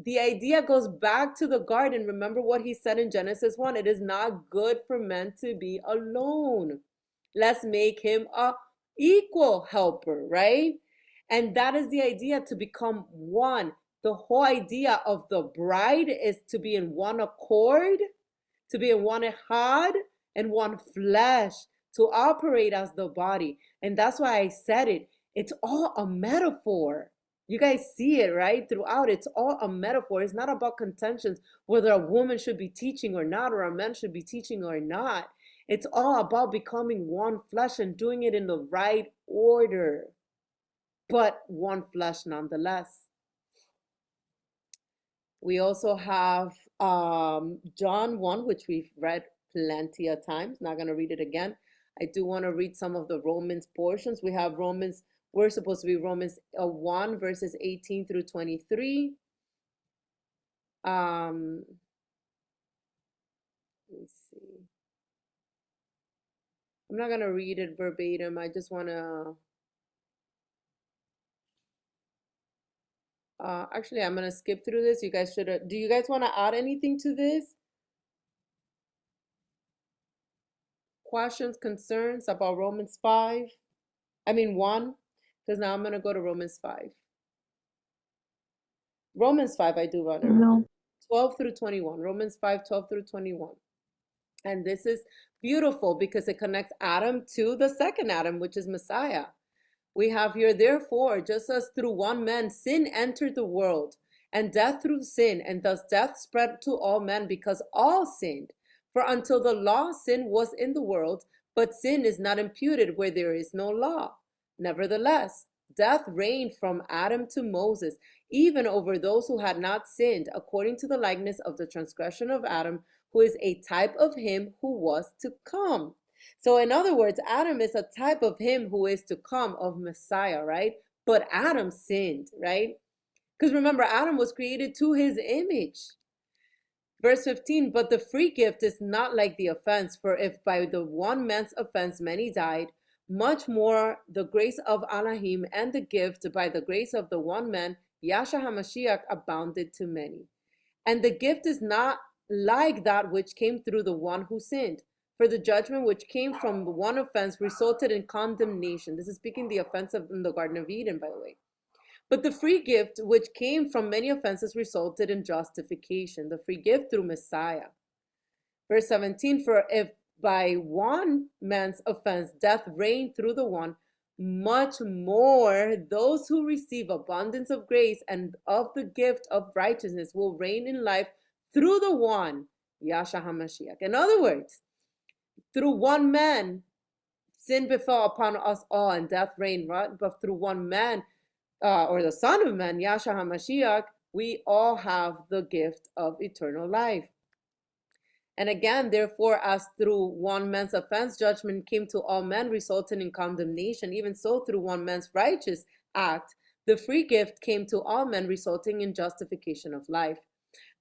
The idea goes back to the garden. Remember what he said in Genesis 1, it is not good for men to be alone. Let's make him a equal helper, right? And that is the idea, to become one. The whole idea of the bride is to be in one accord, to be in one echad and one flesh, to operate as the body. And that's why I said it. It's all a metaphor. You guys see it, right? Throughout, it's all a metaphor. It's not about contentions, whether a woman should be teaching or not, or a man should be teaching or not. It's all about becoming one flesh and doing it in the right order, but one flesh nonetheless. We also have John 1, which we've read plenty of times. Not going to read it again. I do want to read some of the Romans portions. We have we're supposed to be Romans 1, verses 18 through 23. Let me see. I'm not going to read it verbatim. I just want to... actually, I'm going to skip through this. You guys should... do you guys want to add anything to this? Questions, concerns about Romans 1? Because now I'm going to go to Romans 5. Romans 5, I do want to read. No. 12 through 21. Romans 5, 12 through 21. And this is beautiful because it connects Adam to the second Adam, which is Messiah. We have here, therefore, just as through one man sin entered the world, and death through sin, and thus death spread to all men because all sinned. For until the law, sin was in the world, but sin is not imputed where there is no law. Nevertheless, death reigned from Adam to Moses, even over those who had not sinned, according to the likeness of the transgression of Adam, who is a type of him who was to come. So in other words, Adam is a type of him who is to come, of Messiah, right? But Adam sinned, right? Because remember, Adam was created to his image. Verse 15, but the free gift is not like the offense, for if by the one man's offense many died, much more the grace of Elohim and the gift by the grace of the one man, Yahshua HaMashiach, abounded to many. And the gift is not like that which came through the one who sinned. For the judgment which came from the one offense resulted in condemnation. This is speaking the offense in the Garden of Eden, by the way. But the free gift which came from many offenses resulted in justification. The free gift through Messiah. Verse 17, for if by one man's offense death reigned through the one, much more those who receive abundance of grace and of the gift of righteousness will reign in life through the one, Yahshua HaMashiach. In other words, through one man, sin befell upon us all and death reigned, right? But through one man, or the Son of Man, Yahshua HaMashiach, we all have the gift of eternal life. And again, therefore, as through one man's offense, judgment came to all men, resulting in condemnation, even so through one man's righteous act, the free gift came to all men, resulting in justification of life.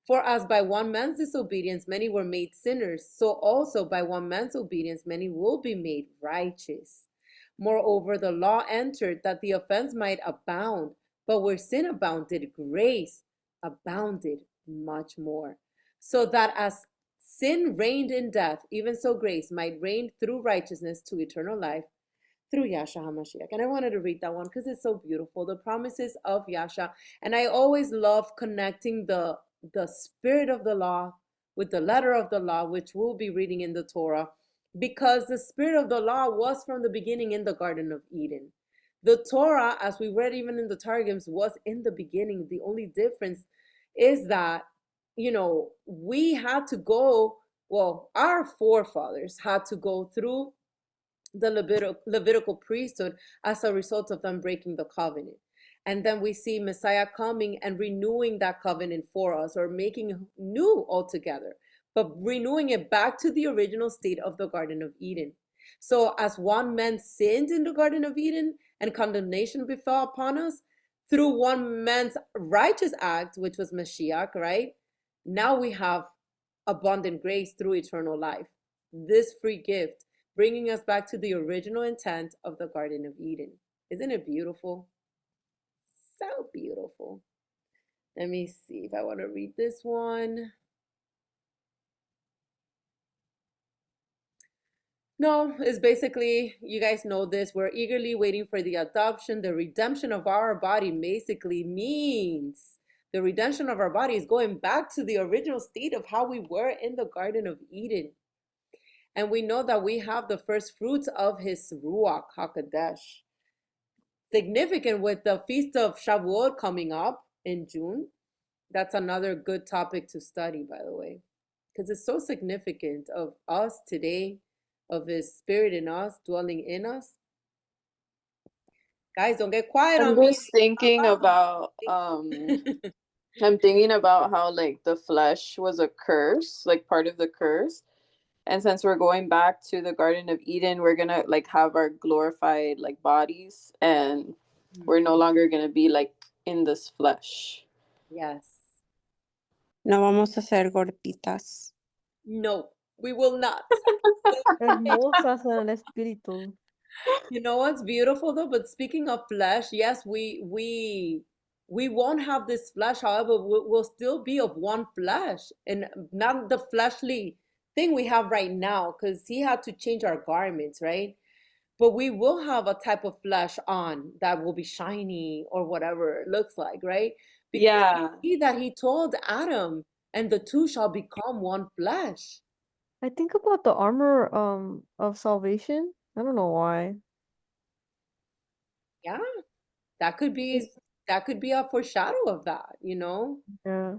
For as by one man's disobedience many were made sinners, so also by one man's obedience many will be made righteous. Moreover, the law entered that the offense might abound, but where sin abounded, grace abounded much more. So that as sin reigned in death, even so grace might reign through righteousness to eternal life through Yahshua HaMashiach. And I wanted to read that one because it's so beautiful. The promises of Yahshua. And I always love connecting the spirit of the law with the letter of the law, which we'll be reading in the Torah, because the spirit of the law was from the beginning in the Garden of Eden. The Torah, as we read even in the Targums, was in the beginning. The only difference is that, we had to go, our forefathers had to go through the Levitical priesthood as a result of them breaking the covenant. And then we see Messiah coming and renewing that covenant for us, or making new altogether, but renewing it back to the original state of the Garden of Eden. So as one man sinned in the Garden of Eden and condemnation befell upon us, through one man's righteous act, which was Mashiach, right? Now we have abundant grace through eternal life. This free gift, bringing us back to the original intent of the Garden of Eden. Isn't it beautiful? So beautiful. Let me see if I want to read this one. No, it's basically, you guys know this, we're eagerly waiting for the adoption. The redemption of our body basically means The redemption of our body is going back to the original state of how we were in the Garden of Eden. And we know that we have the first fruits of his Ruach HaKodesh. Significant with the Feast of Shavuot coming up in June. That's another good topic to study, by the way, because it's so significant of us today, of his spirit in us, dwelling in us. Guys, don't get quiet I'm on me. just thinking about I'm thinking about how like the flesh was a curse, like part of the curse. And since we're going back to the Garden of Eden, we're gonna like have our glorified like bodies, and we're no longer gonna be like in this flesh. Yes. No vamos a ser gorditas. No, we will not. Hermosas en el espíritu. You know what's beautiful though? But speaking of flesh, yes, we won't have this flesh. However, we'll still be of one flesh, and not the fleshly thing we have right now, because he had to change our garments, right? But we will have a type of flesh on that will be shiny or whatever it looks like, right? Because Yeah. we see that he told Adam, and the two shall become one flesh. I think about the armor of salvation. I don't know why. Yeah, that could be a foreshadow of that, you know? Yeah.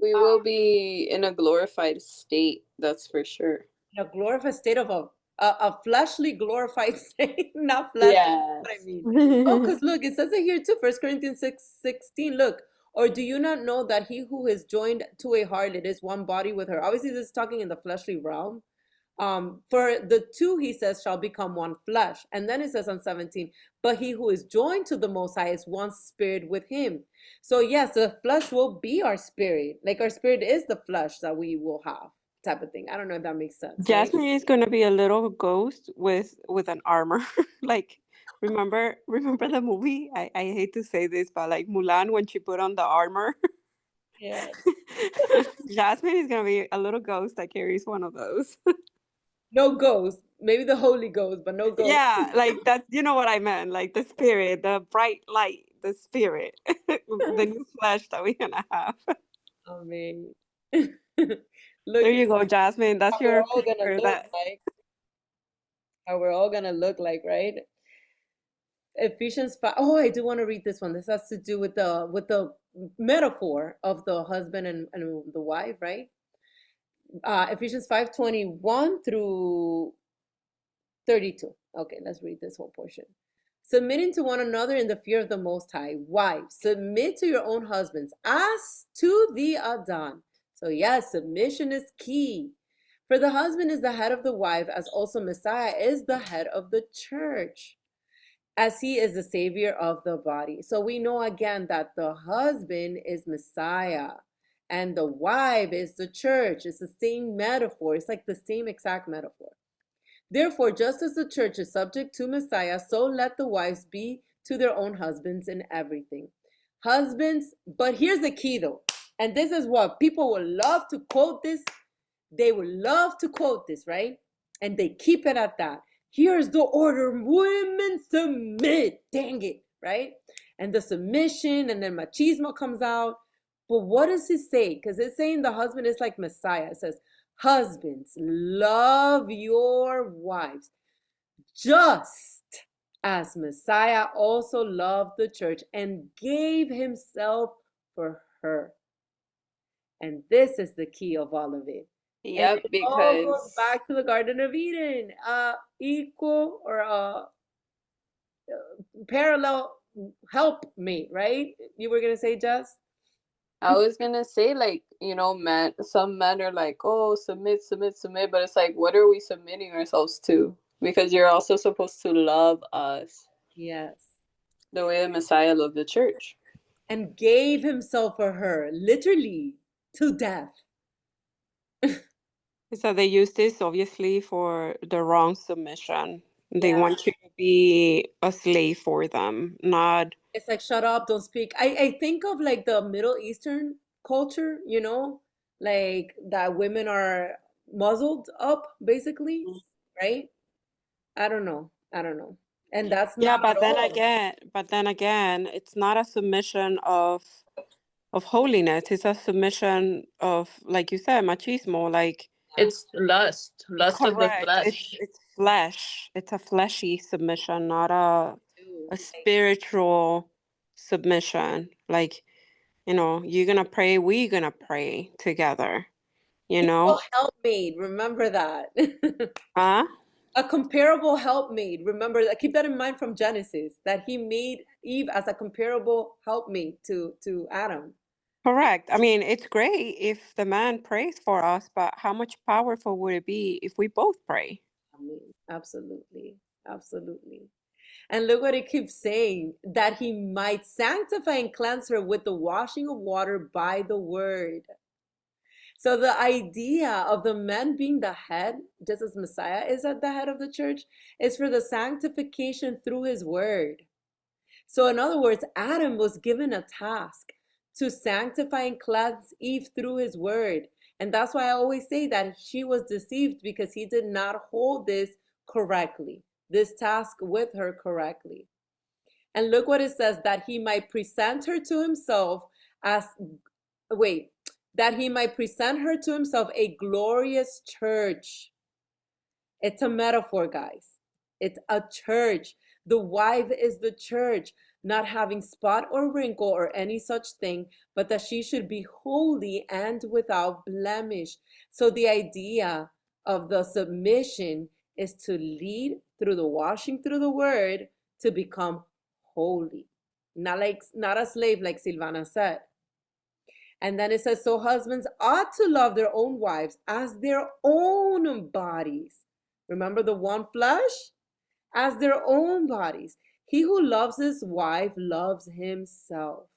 We will be in a glorified state, that's for sure. A glorified state of a fleshly glorified state, not flesh. Yes. What I mean. Oh, because look, it says it here too, 1 Corinthians 6:16. Look, or do you not know that he who is joined to a harlot is one body with her? Obviously, this is talking in the fleshly realm. For the two, he says, shall become one flesh. And then it says on 17, but he who is joined to the Most High is one spirit with him. So yes, the flesh will be our spirit. Like our spirit is the flesh that we will have, type of thing. I don't know if that makes sense. Jasmine is gonna be a little ghost with an armor. Like remember the movie? I hate to say this, but like Mulan when she put on the armor. Yeah. Jasmine is gonna be a little ghost that carries one of those. No ghost. Maybe the Holy Ghost, but no ghost. Yeah, like that. You know what I meant? Like the spirit, the bright light, the spirit, the new flesh that we're gonna have. I mean, There look you go, Jasmine. That's how we're your all gonna picture. look That like. How we're all gonna look like, right? Ephesians 5. Oh, I do want to read this one. This has to do with the metaphor of the husband and the wife, right? Ephesians 5:21 through 32. Okay, let's read this whole portion. Submitting to one another in the fear of the Most High. Wives, submit to your own husbands as to the Adon. So yes, submission is key. For the husband is the head of the wife, as also Messiah is the head of the church, as he is the savior of the body. So we know again that the husband is Messiah and the wife is the church. It's the same metaphor. It's like the same exact metaphor. Therefore, just as the church is subject to Messiah, so let the wives be to their own husbands in everything. Husbands, but here's the key though, and this is what people will love to quote this. They will love to quote this, right? And they keep it at that. Here's the order, women submit, dang it, right? And the submission, and then machismo comes out. But what does it say? Because it's saying the husband is like Messiah. It says, husbands, love your wives, just as Messiah also loved the church and gave himself for her. And this is the key of all of it. Yep, And it all goes because back to the Garden of Eden, equal or parallel helpmate, right? You were gonna say, Jess? I was gonna say, like, you know, some men are like, oh, submit, submit, submit, but it's like, what are we submitting ourselves to? Because you're also supposed to love us Yes. the way the Messiah loved the church. And gave himself for her, literally to death. so they use this obviously for the wrong submission. They Yeah. want you to be a slave for them, not. It's like, shut up, don't speak. I think of like the Middle Eastern culture, you know, like that women are muzzled up, basically, right? I don't know. And that's Yeah, not at all. but then again, it's not a submission of of holiness. It's a submission of, like you said, machismo. Like, It's lust of the correct. flesh. It's flesh. It's a fleshy submission, not a spiritual submission. Like, you're gonna pray, we're gonna pray together. Equal helpmate, remember that. Huh? A comparable helpmate. Remember that. Keep that in mind from Genesis, that he made Eve as a comparable helpmate to Adam. Correct. I mean, it's great if the man prays for us, but how much powerful would it be if we both pray? I mean, absolutely. Absolutely. And look what it keeps saying, that he might sanctify and cleanse her with the washing of water by the word. So the idea of the man being the head, just as Messiah is at the head of the church, is for the sanctification through his word. So in other words, Adam was given a task to sanctify and cleanse Eve through his word. And that's why I always say that she was deceived, because he did not hold this correctly, this task with her correctly. And look what it says, that he might present her to himself as, that he might present her to himself a glorious church. It's a metaphor, guys. It's a church. The wife is the church, not having spot or wrinkle or any such thing, but that she should be holy and without blemish. So the idea of the submission is to lead through the washing through the word to become holy. Not a slave, like Silvana said. And then it says, so husbands ought to love their own wives as their own bodies. Remember the one flesh? As their own bodies. He who loves his wife loves himself.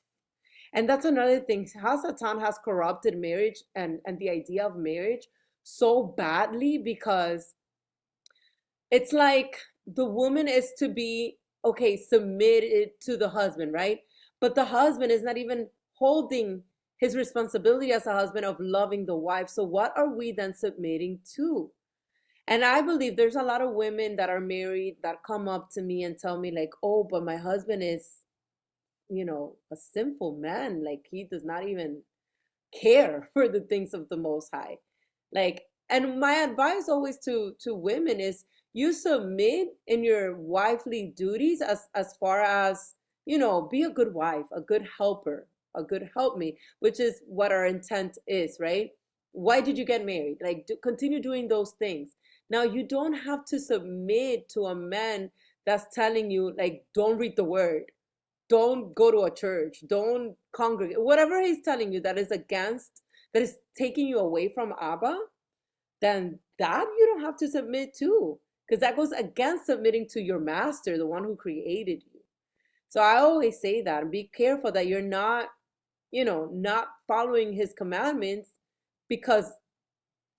And that's another thing, how Satan has corrupted marriage and the idea of marriage so badly, because it's like the woman is to be, submitted to the husband, right? But the husband is not even holding his responsibility as a husband of loving the wife. So what are we then submitting to? And I believe there's a lot of women that are married that come up to me and tell me like, oh, but my husband is, a sinful man. Like, he does not even care for the things of the Most High. Like, and my advice always to women is, you submit in your wifely duties as far as, be a good wife, a good helper, a good helpmate, which is what our intent is, right? Why did you get married? Like, continue doing those things. Now, you don't have to submit to a man that's telling you, like, don't read the word, don't go to a church, don't congregate, whatever he's telling you that is taking you away from Abba, then that you don't have to submit to, because that goes against submitting to your master, the one who created you. So I always say that, and be careful that you're not, not following his commandments because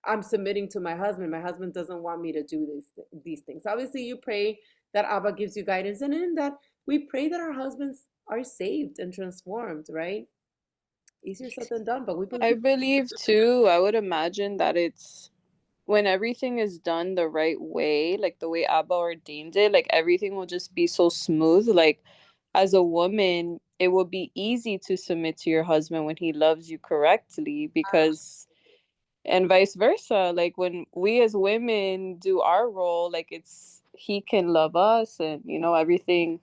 I'm submitting to my husband. My husband doesn't want me to do these things. Obviously, you pray that Abba gives you guidance, and in that, we pray that our husbands are saved and transformed, right? Easier said than done, but we believe. I believe too, I would imagine that it's when everything is done the right way, like the way Abba ordained it, like everything will just be so smooth. Like, as a woman, it will be easy to submit to your husband when he loves you correctly, because and vice versa, like when we as women do our role, like he can love us and everything.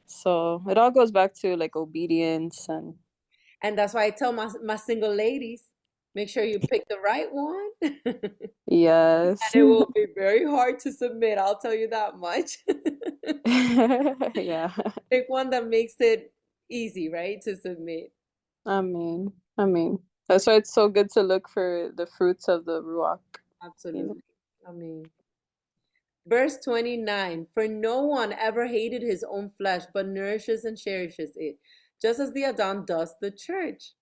So it all goes back to like obedience. And that's why I tell my single ladies, make sure you pick the right one. Yes. And it will be very hard to submit, I'll tell you that much. Yeah. Pick one that makes it easy, right, to submit. I mean, that's why it's so good to look for the fruits of the Ruach. Absolutely. I mean, verse 29, for no one ever hated his own flesh, but nourishes and cherishes it, just as the Adam does the church.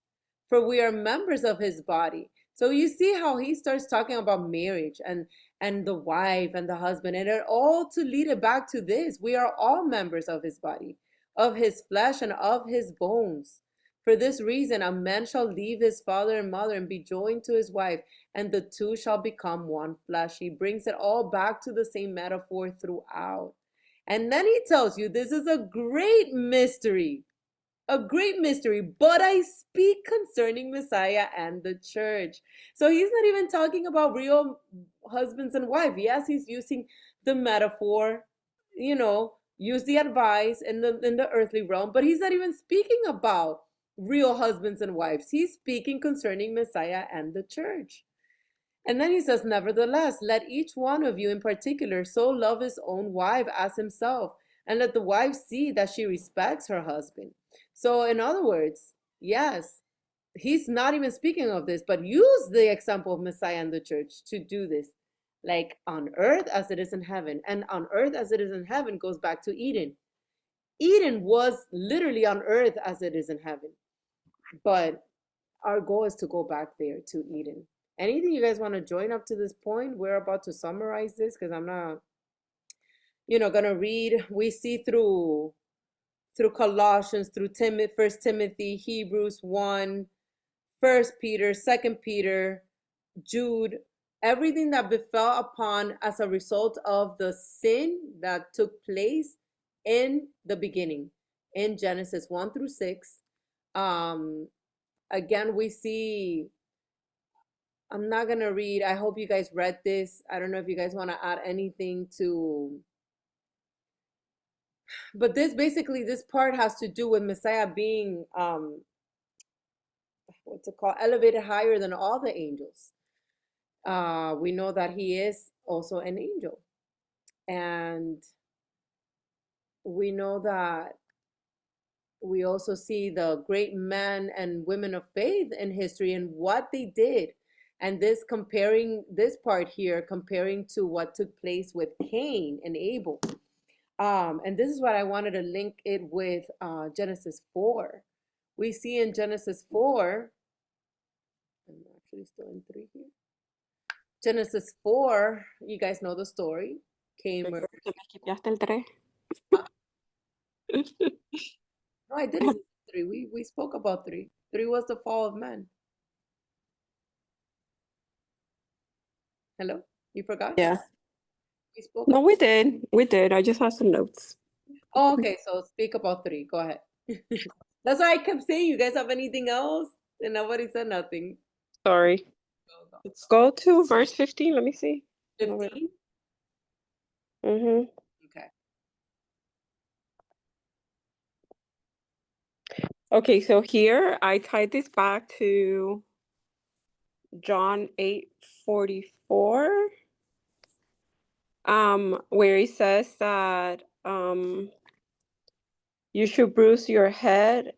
For we are members of his body. So you see how he starts talking about marriage and the wife and the husband, and it all to lead it back to this. We are all members of his body, of his flesh and of his bones. For this reason, a man shall leave his father and mother and be joined to his wife, and the two shall become one flesh. He brings it all back to the same metaphor throughout. And then he tells you this is a great mystery. a great mystery, but I speak concerning Messiah and the church. So he's not even talking about real husbands and wives. Yes, he's using the metaphor, use the advice in the earthly realm, but he's not even speaking about real husbands and wives. He's speaking concerning Messiah and the church. And then he says, nevertheless, let each one of you in particular so love his own wife as himself, and let the wife see that she respects her husband. So, in other words, yes, he's not even speaking of this, but use the example of Messiah and the church to do this. Like on earth as it is in heaven. And on earth as it is in heaven goes back to Eden. Eden was literally on earth as it is in heaven. But our goal is to go back there to Eden. Anything you guys want to join up to this point? We're about to summarize this because I'm not, gonna read. We see through Colossians, through First Timothy, Hebrews 1, First Peter, Second Peter, Jude, everything that befell upon as a result of the sin that took place in the beginning, in Genesis 1 through 6. Again, we see, I'm not going to read. I hope you guys read this. I don't know if you guys want to add anything to, but this part has to do with Messiah being, what's it called, elevated higher than all the angels. We know that he is also an angel. And we know that we also see the great men and women of faith in history and what they did. And comparing this part here, comparing to what took place with Cain and Abel. And this is what I wanted to link it with Genesis 4. We see in Genesis 4, I'm actually still in 3 here. Genesis 4, you guys know the story. Cain murdered. No, I didn't say 3. We spoke about 3. 3 was the fall of man. Hello? You forgot? Yeah. We spoke. No, we did. We did. I just have some notes. Oh, okay. So speak about 3. Go ahead. That's why I kept saying, you guys have anything else? And nobody said nothing. Sorry. Go. Let's go to verse 15. Let me see. 15? Mm-hmm. Okay. Okay, so here I tied this back to John 8:44, where he says that you should bruise your head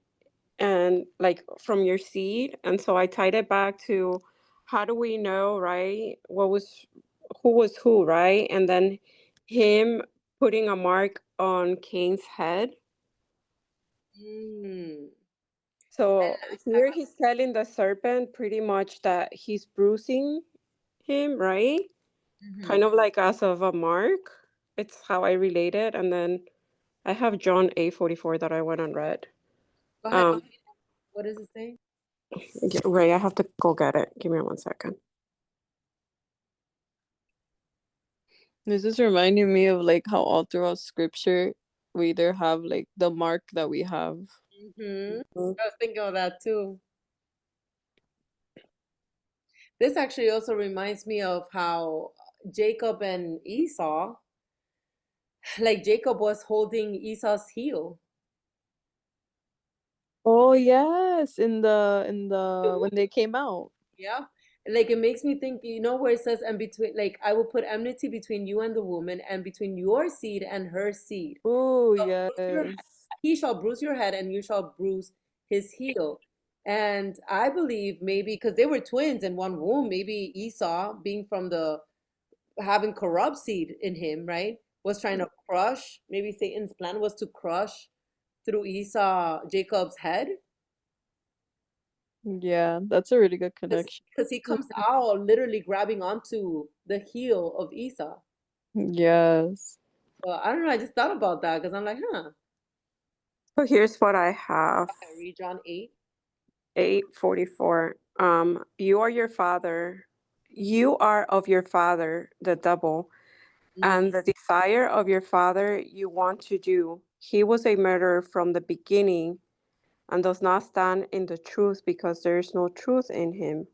and like from your seed. And so I tied it back to how do we know, right? Who was who, right? And then him putting a mark on Cain's head. So here he's telling the serpent pretty much that he's bruising him, right? Kind of like as of a mark. It's how I relate it. And then I have John 8:44 that I went and read. Go ahead. What does it say? Ray, I have to go get it. Give me 1 second. This is reminding me of like how all throughout scripture we either have like the mark that we have. I was thinking of that too. This actually also reminds me of how Jacob and Esau, like Jacob was holding Esau's heel. Oh yes, in the when they came out. Yeah. Like it makes me think, where it says, and between, like, I will put enmity between you and the woman, and between your seed and her seed. Oh yes. He shall bruise your head, and you shall bruise his heel. And I believe maybe because they were twins in one womb, maybe Esau, being from having corrupt seed in him, right, was trying to crush. Maybe Satan's plan was to crush through Jacob's head. Yeah, that's a really good connection. Because he comes out literally grabbing onto the heel of Esau. Yes. Well, I don't know. I just thought about that because I'm like, huh. So here's what I have. Okay, read John 8:44. You are your father. You are of your father, the devil, and the desire of your father you want to do. He was a murderer from the beginning and does not stand in the truth because there is no truth in him.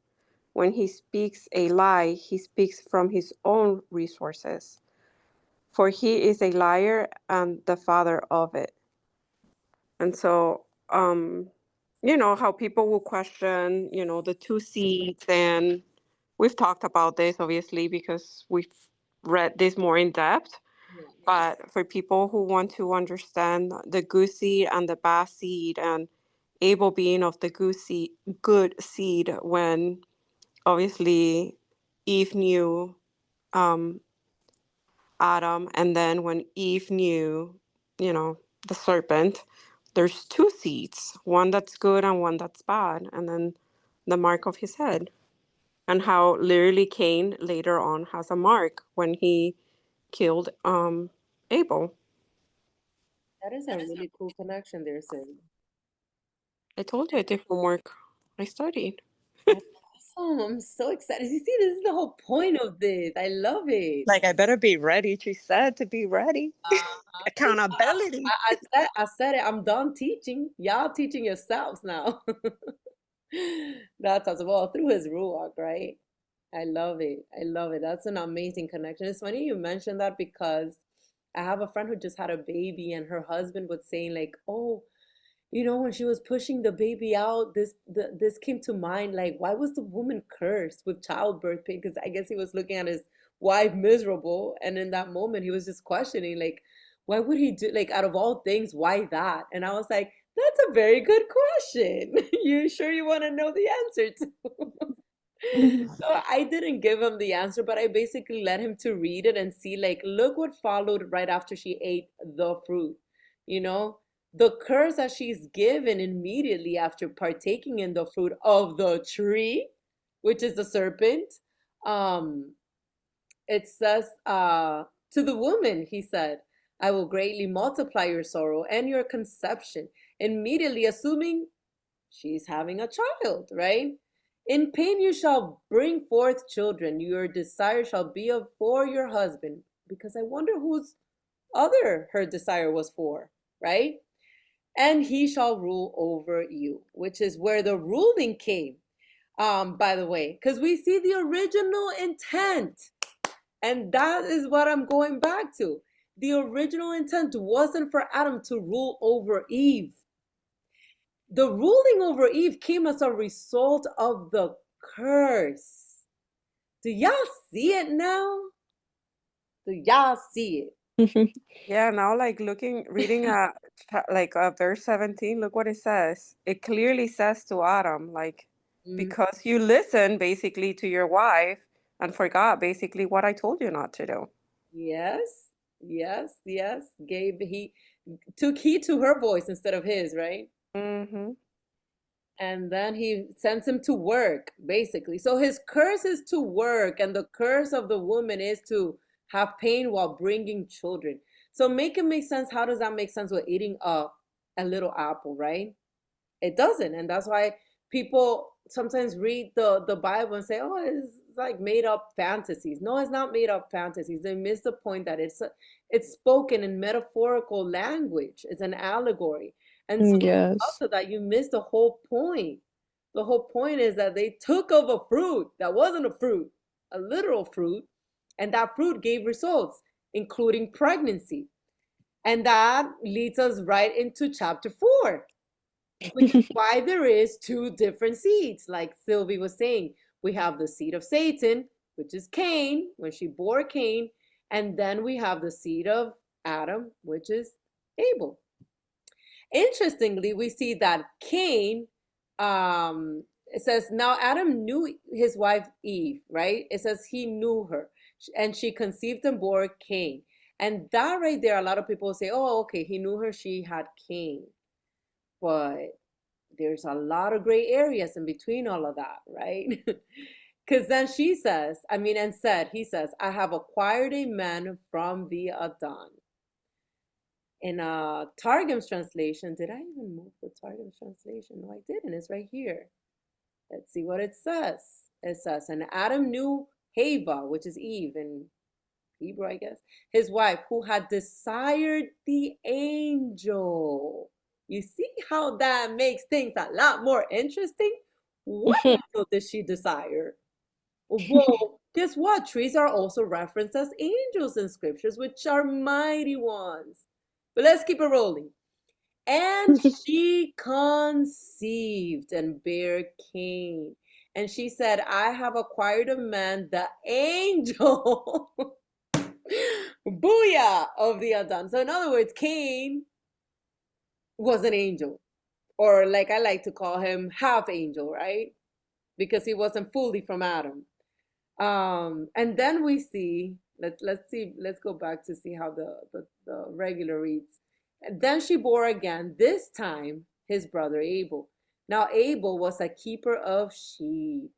When he speaks a lie, he speaks from his own resources, for he is a liar and the father of it. And so, how people will question, the two seeds, and we've talked about this obviously because we've read this more in depth. Yes. But for people who want to understand the good seed and the bad seed, and Abel being of the good seed, when obviously Eve knew um, Adam, and then when Eve knew, the serpent, there's two seeds, one that's good and one that's bad, and then the mark of his head. And how literally Cain later on has a mark when he killed Abel. That is a really cool connection there, Sid. I told you I did homework. I studied. That's awesome. I'm so excited. You see, this is the whole point of this. I love it. Like, I better be ready. She said to be ready. See, Accountability. I said it. I'm done teaching. Y'all teaching yourselves now. That's awesome. Well, through his ruach, right? I love it. I love it. That's an amazing connection. It's funny you mentioned that because I have a friend who just had a baby and her husband was saying like, "Oh, when she was pushing the baby out, this came to mind. Like, why was the woman cursed with childbirth pain? Because I guess he was looking at his wife miserable, and in that moment, he was just questioning, like, why would he do like out of all things, why that? And I was like, that's a very good question. You sure you want to know the answer to? So I didn't give him the answer, but I basically let him to read it and see, like, look what followed right after she ate the fruit. You know, the curse that she's given immediately after partaking in the fruit of the tree, which is the serpent. Um, it says, to the woman, he said, I will greatly multiply your sorrow and your conception. Immediately assuming she's having a child, right? In pain you shall bring forth children. Your desire shall be for your husband. Because I wonder whose other her desire was for, right? And he shall rule over you, which is where the ruling came, by the way, because we see the original intent. And that is what I'm going back to. The original intent wasn't for Adam to rule over Eve. The ruling over Eve came as a result of the curse. Do y'all see it now? Do y'all see it? Yeah, now like reading verse 17, look what it says. It clearly says to Adam, like, Mm, because you listen basically to your wife and forgot basically what I told you not to do. yes, yes, yes. He took heed to her voice instead of his, right? Mm-hmm. And then he sends him to work, basically. So his curse is to work, and the curse of the woman is to have pain while bringing children. So make it make sense. How does that make sense with eating a little apple, right? It doesn't, and that's why people sometimes read the Bible and say, "Oh, it's like made up fantasies." No, it's not made up fantasies. They miss the point that it's spoken in metaphorical language. It's an allegory, and so Yes. because of that, you miss the whole point. The whole point is that they took of a fruit that wasn't a fruit, a literal fruit, and that fruit gave results, including pregnancy, and that leads us right into chapter 4, which is why there is two different seeds. Like Sylvie was saying, we have the seed of Satan, which is Cain, when she bore Cain, and then we have the seed of Adam, which is Abel. Interestingly, we see that Cain, it says, now Adam knew his wife Eve, right? It says he knew her, and she conceived and bore Cain. And that right there, a lot of people say, oh, okay, he knew her, she had Cain. But there's a lot of gray areas in between all of that, right? Because then she says, he says, I have acquired a man from the Adon. In Targum's translation, did I even move the Targum's translation? No, I didn't. It's right here. Let's see what it says. It says, and Adam knew Hava, which is Eve in Hebrew, I guess, his wife, who had desired the angel. You see how that makes things a lot more interesting? What angel did she desire? Well, guess what? Trees are also referenced as angels in scriptures, which are mighty ones. But let's keep it rolling. And she conceived and bare Cain. And she said, I have acquired a man, the angel, booyah, of the Adon. So in other words, Cain was an angel, or like I like to call him, half angel, right? Because he wasn't fully from Adam. And then we see, let's go back to see how the regular reads. And then she bore again, this time his brother Abel. Now Abel was a keeper of sheep,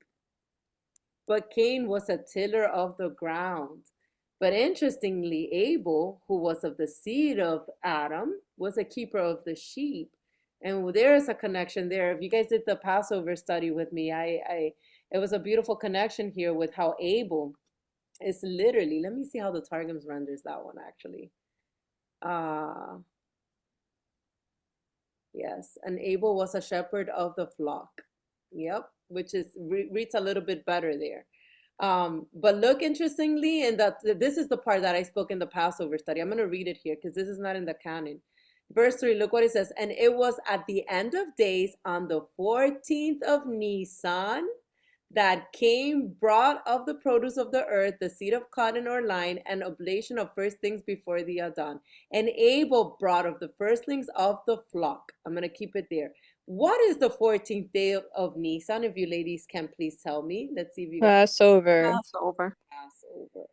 but Cain was a tiller of the ground. But interestingly, Abel, who was of the seed of Adam, was a keeper of the sheep. And there is a connection there. If you guys did the Passover study with me, it was a beautiful connection here with how Abel is literally, let me see how the Targums renders that one actually. Yes, and Abel was a shepherd of the flock. Yep, which is reads a little bit better there. But look, interestingly, and that this is the part that I spoke in the Passover study. I'm going to read it here because this is not in the canon. Verse 3, look what it says. And it was at the end of days on the 14th of Nisan that Cain brought of the produce of the earth, the seed of cotton or line, and oblation of first things before the Adon. And Abel brought of the firstlings of the flock. I'm going to keep it there. What is the 14th day of Nisan? If you ladies can please tell me. Let's see if you guys. Passover. Passover.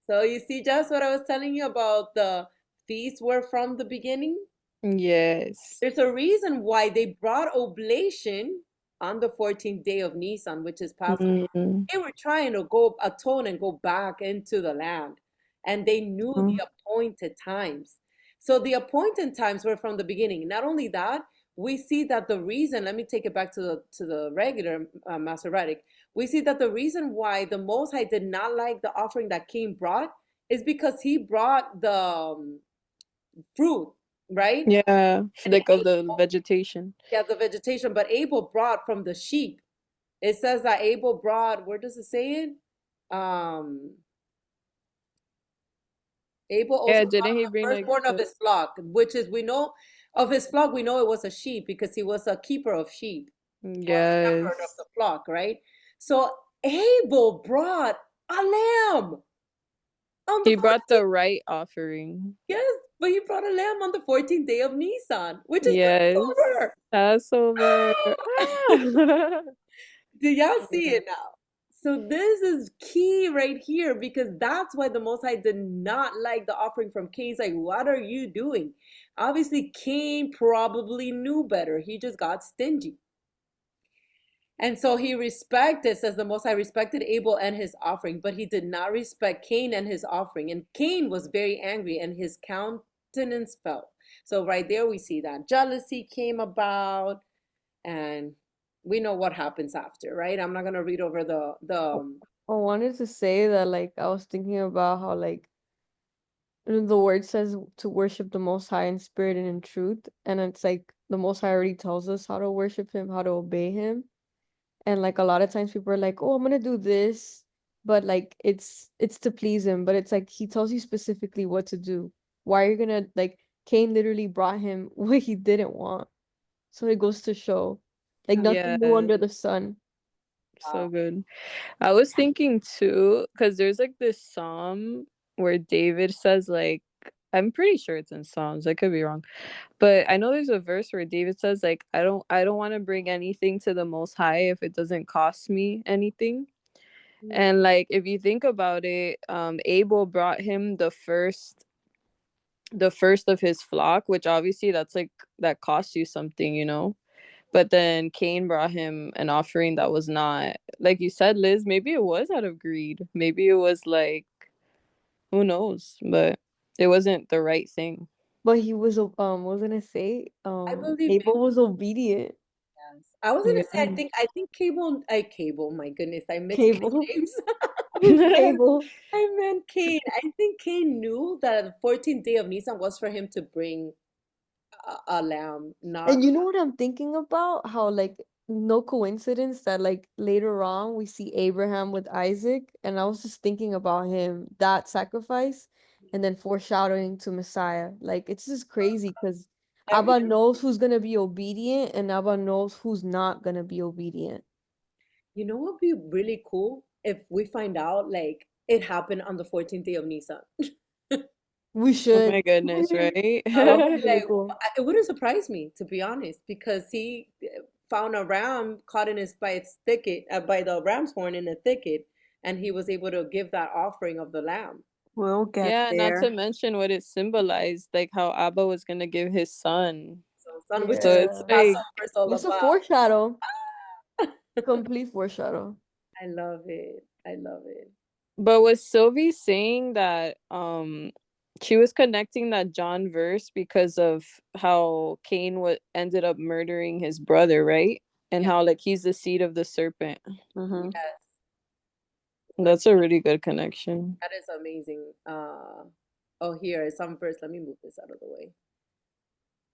So you see just what I was telling you about the feasts were from the beginning? Yes. There's a reason why they brought oblation on the 14th day of Nisan, which is Passover. They were trying to go atone and go back into the land, and they knew the appointed times. So the appointed times were from the beginning. Not only that, we see that the reason, let me take it back to the regular Masoretic. We see that the reason why the Most High did not like the offering that Cain brought is because he brought the fruit, right? Yeah, And like of the Abel, vegetation. yeah, the vegetation, but Abel brought from the sheep. It says that Abel brought, where does it say it? Abel also Yeah, brought didn't he the bring like firstborn of his flock, which is, we know of his flock, we know it was a sheep because he was a keeper of sheep or shepherd of Yes. the flock, right? So Abel brought a lamb on the He brought 14th. the right offering. Yes, but he brought a lamb on the 14th day of Nisan, which is Yes. Passover. Passover. Ah! Do y'all see Yeah. it now? So this is key right here because that's why the Most High did not like the offering from Cain. He's like, what are you doing? Obviously, Cain probably knew better. He just got stingy. And so he respected, says the Most High, respected Abel and his offering, but he did not respect Cain and his offering. And Cain was very angry and his countenance fell. So right there we see that jealousy came about, and we know what happens after, right? I'm not gonna read over I wanted to say that, like, I was thinking about how, like, the word says to worship the Most High in spirit and in truth. And it's like the Most High already tells us how to worship Him, how to obey Him. And like a lot of times people are like, oh, I'm gonna do this, but like it's to please Him. But it's like He tells you specifically what to do. Why are you gonna, like, Cain literally brought him what he didn't want. So it goes to show, like, nothing new Yeah, under the sun. so good. I was thinking too, because there's like this psalm where David says, like, I'm pretty sure it's in Psalms, I could be wrong, but I know there's a verse where David says, like, I don't want to bring anything to the Most High if it doesn't cost me anything. And like, if you think about it, Abel brought him the first of his flock, which obviously that's like, that costs you something, but then Cain brought him an offering that was not, like you said, Liz, maybe it was out of greed. Maybe it was like, who knows? But it wasn't the right thing. But he was what was I gonna say? I believe Abel was obedient. yes. I was gonna say Yeah. I think cable, my goodness, I mixed Cable. names. Cable. I meant Cain. I think Cain knew that the 14th day of Nisan was for him to bring a lamb, not And you know what I'm thinking about? How like no coincidence that like later on we see Abraham with Isaac, and I was just thinking about him, that sacrifice, and then foreshadowing to Messiah. Like it's just crazy because every. Abba knows who's gonna be obedient, and Abba knows who's not gonna be obedient. You know what would be really cool if we find out like it happened on the 14th day of Nisan. We Oh should. my goodness, right? That That would would be be really like, cool. it wouldn't surprise me, to be honest, because he found a ram caught in his by its thicket, by the ram's horn in the thicket, and he was able to give that offering of the lamb. We'll get Yeah, not to there. mention what it symbolized, like how Abba was gonna give his son. So, son, which So is it's what Yeah. like, Passover is all It's a about. foreshadow. Complete foreshadow. I love it. I love it. but was Sylvie saying that she was connecting that John verse because of how Cain ended up murdering his brother, right? And Yeah. how like he's the seed of the serpent. Mm-hmm. Yes, That's a really good connection. that is amazing. Oh, here is some verse. Let me move this out of the way.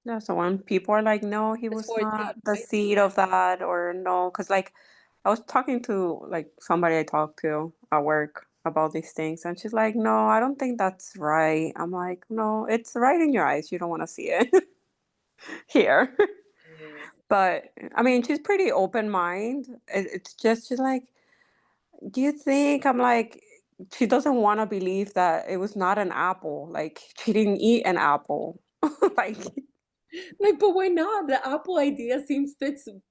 Yeah, so when people are like, no, he It's was 14, not the right? seed of that, or no, because like I was talking to like somebody I talked to at work about these things, and she's like, no, I don't think that's right. I'm like, no, it's right in your eyes. You don't want to see it here. Mm. But I mean, she's pretty open mind. It's just she's like, do you think? I'm like, she doesn't want to believe that it was not an apple. Like she didn't eat an apple. Like Like, but why not? The apple idea seems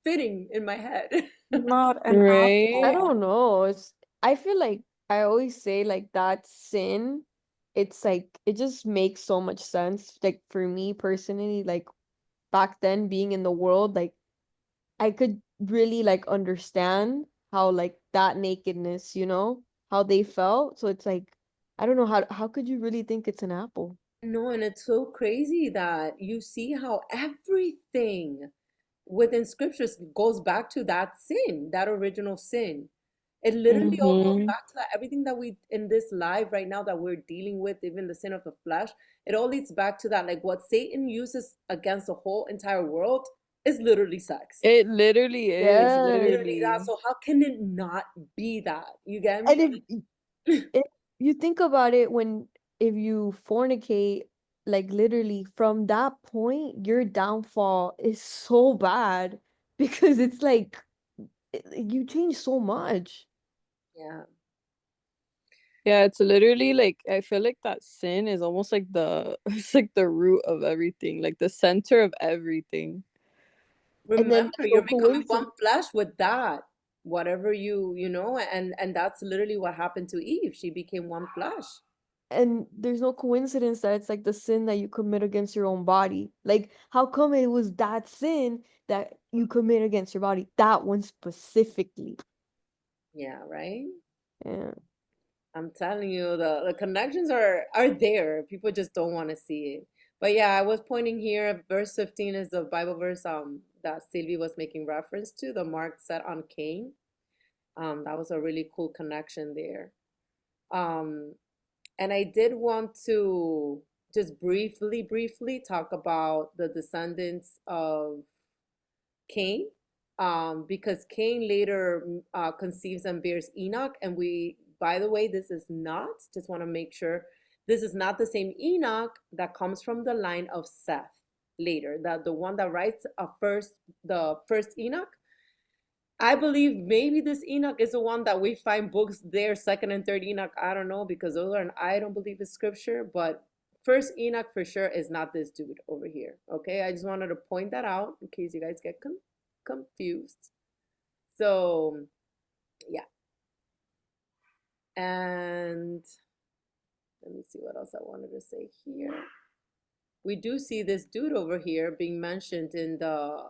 fitting in my head. not an I Right? apple. don't know. I feel like I always say like that sin, it's like it just makes so much sense. Like for me personally, like back then being in the world, like I could really like understand how like that nakedness, how they felt. So it's like I don't know how could you really think it's an apple? No, and it's so crazy that you see how everything within scriptures goes back to that sin, that original sin. It literally all goes Mm-hmm. back to that. Everything that we in this life right now that we're dealing with, even the sin of the flesh, it all leads back to that. Like what Satan uses against the whole entire world is literally sex. It literally is, Yes. Literally that. literally. So how can it not be that? You get And me? if you think about it, if you fornicate, like literally from that point, your downfall is so bad because it's like you change so much. Yeah. Yeah, it's literally like I feel like that sin is almost like it's like the root of everything, like the center of everything. And then Remember, there's you're no becoming one coincidence. flesh with that. Whatever you know, and that's literally what happened to Eve. She became one flesh. And there's no coincidence that it's like the sin that you commit against your own body. Like, how come it was that sin that you commit against your body? That one specifically. Yeah, right? Yeah. I'm telling you, the connections are there. People just don't want to see it. But yeah, I was pointing here, verse 15 is the Bible verse that Sylvie was making reference to, the mark set on Cain. That was a really cool connection there. Um, and I did want to just briefly talk about the descendants of Cain, because Cain later conceives and bears Enoch. And by the way, this is not, just want to make sure, this is not the same Enoch that comes from the line of Seth later. The one that writes the first Enoch. I believe maybe this Enoch is the one that we find books there, second and third Enoch. I don't know because those are, I don't believe it's scripture, but first Enoch for sure is not this dude over here. Okay, I just wanted to point that out in case you guys get confused. So yeah, and let me see what else I wanted to say here. We do see this dude over here being mentioned in the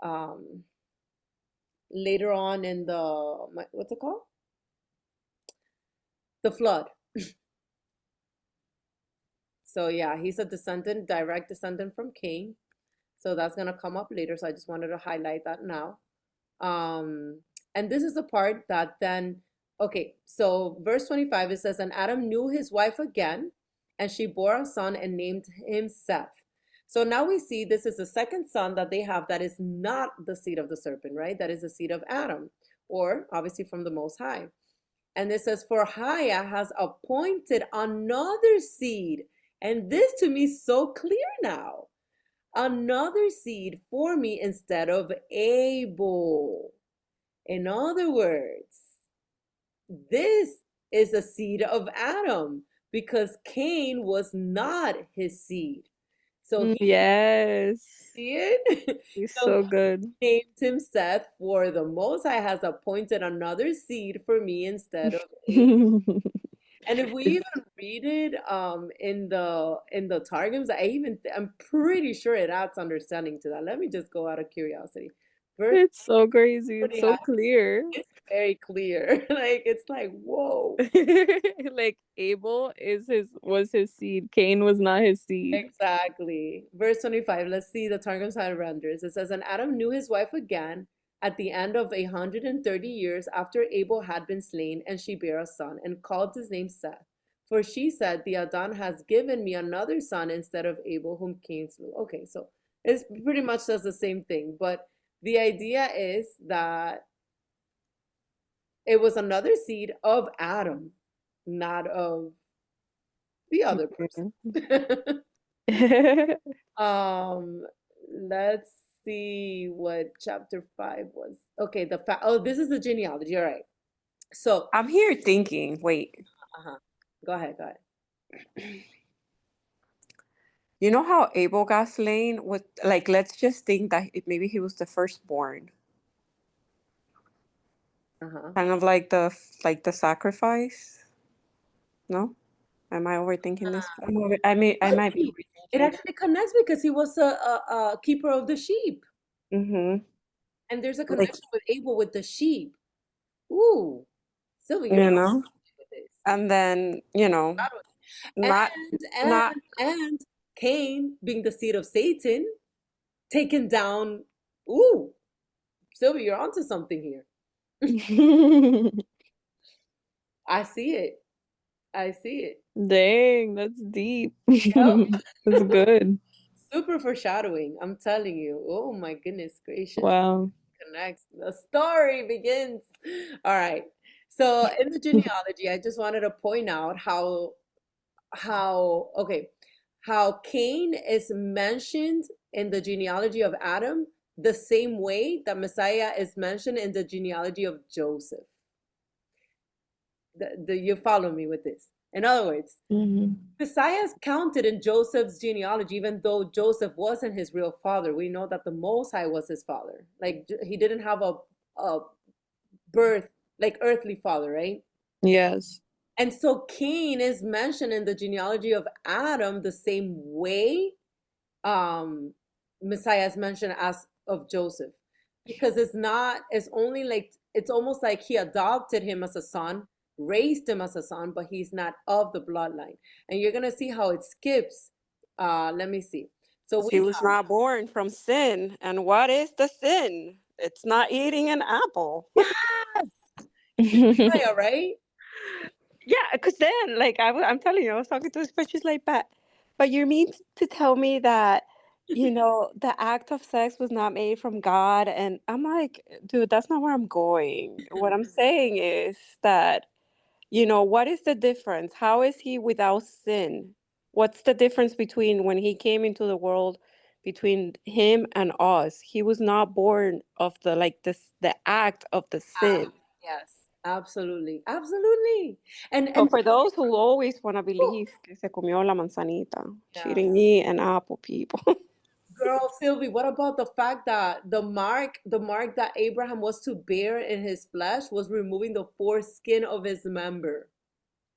um later on in the what's it called? The flood. So yeah, he's a descendant, direct descendant from Cain. So that's gonna come up later. So I just wanted to highlight that now. And this is the part that then, okay, so verse 25, it says, and Adam knew his wife again, and she bore a son and named him Seth. So now we see this is the second son that they have that is not the seed of the serpent, right? That is the seed of Adam, or obviously from the Most High. And it says, for Haya has appointed another seed. And this to me is so clear now. Another seed for me instead of Abel. In other words, this is a seed of Adam because Cain was not his seed. So he Yes. see it? He's So so good. he named him Seth, for the Most High has appointed another seed for me instead of Abel. And if we even read it in the Targums, I'm pretty sure it adds understanding to that. Let me just go out of curiosity. Verse It's so crazy. It's 40 so clear. it's very clear. Like it's like, whoa. Like Abel was his seed. Cain was not his seed. Exactly. Verse 25, let's see the Targums how it renders. It says, and Adam knew his wife again at the end of 130 years after Abel had been slain, and she bare a son, and called his name Seth. For she said, the Adon has given me another son instead of Abel, whom Cain slew. Okay, so it's pretty much does the same thing, but the idea is that it was another seed of Adam, not of the other person. Let's see what chapter 5 was. Okay, this is the genealogy. All right. So I'm here thinking, wait. Go ahead. You know how Abel got slain? Like, let's just think that maybe he was the firstborn. Kind of like the sacrifice. No? Am I overthinking this? I might be. It actually connects because he was a keeper of the sheep. Mm-hmm. And there's a connection with Abel with the sheep. Ooh. Sylvia, You know? And then, and Cain being the seed of Satan, taken down. Ooh, Sylvia, you're onto something here. I see it. Dang, that's deep. That's good. Super foreshadowing, I'm telling you. Oh my goodness gracious. Wow. Connects. The story begins. All right. So in the genealogy, I just wanted to point out how Cain is mentioned in the genealogy of Adam the same way that Messiah is mentioned in the genealogy of Joseph. You follow me with this? In other words, Messiah is counted in Joseph's genealogy, even though Joseph wasn't his real father. We know that the Most High was his father. Like he didn't have a birth, like earthly father, right? Yes. And so Cain is mentioned in the genealogy of Adam the same way Messiah is mentioned as of Joseph. Because it's almost like he adopted him as a son, raised him as a son, but he's not of the bloodline. And you're gonna see how it skips. Let me see. So he was not born from sin. And what is the sin? It's not eating an apple. Yes. Messiah, right? Yeah, because then, like, I'm telling you, I was talking to this friend, she's like, but you mean to tell me that, the act of sex was not made from God? And I'm like, dude, that's not where I'm going. What I'm saying is that, what is the difference? How is he without sin? What's the difference between when he came into the world, between him and us? He was not born of the act of the sin. Yes. Absolutely. And So for those who always want to believe que se comió la manzanita, she didn't eat an apple, people. Girl, Sylvie, what about the fact that the mark that Abraham was to bear in his flesh was removing the foreskin of his member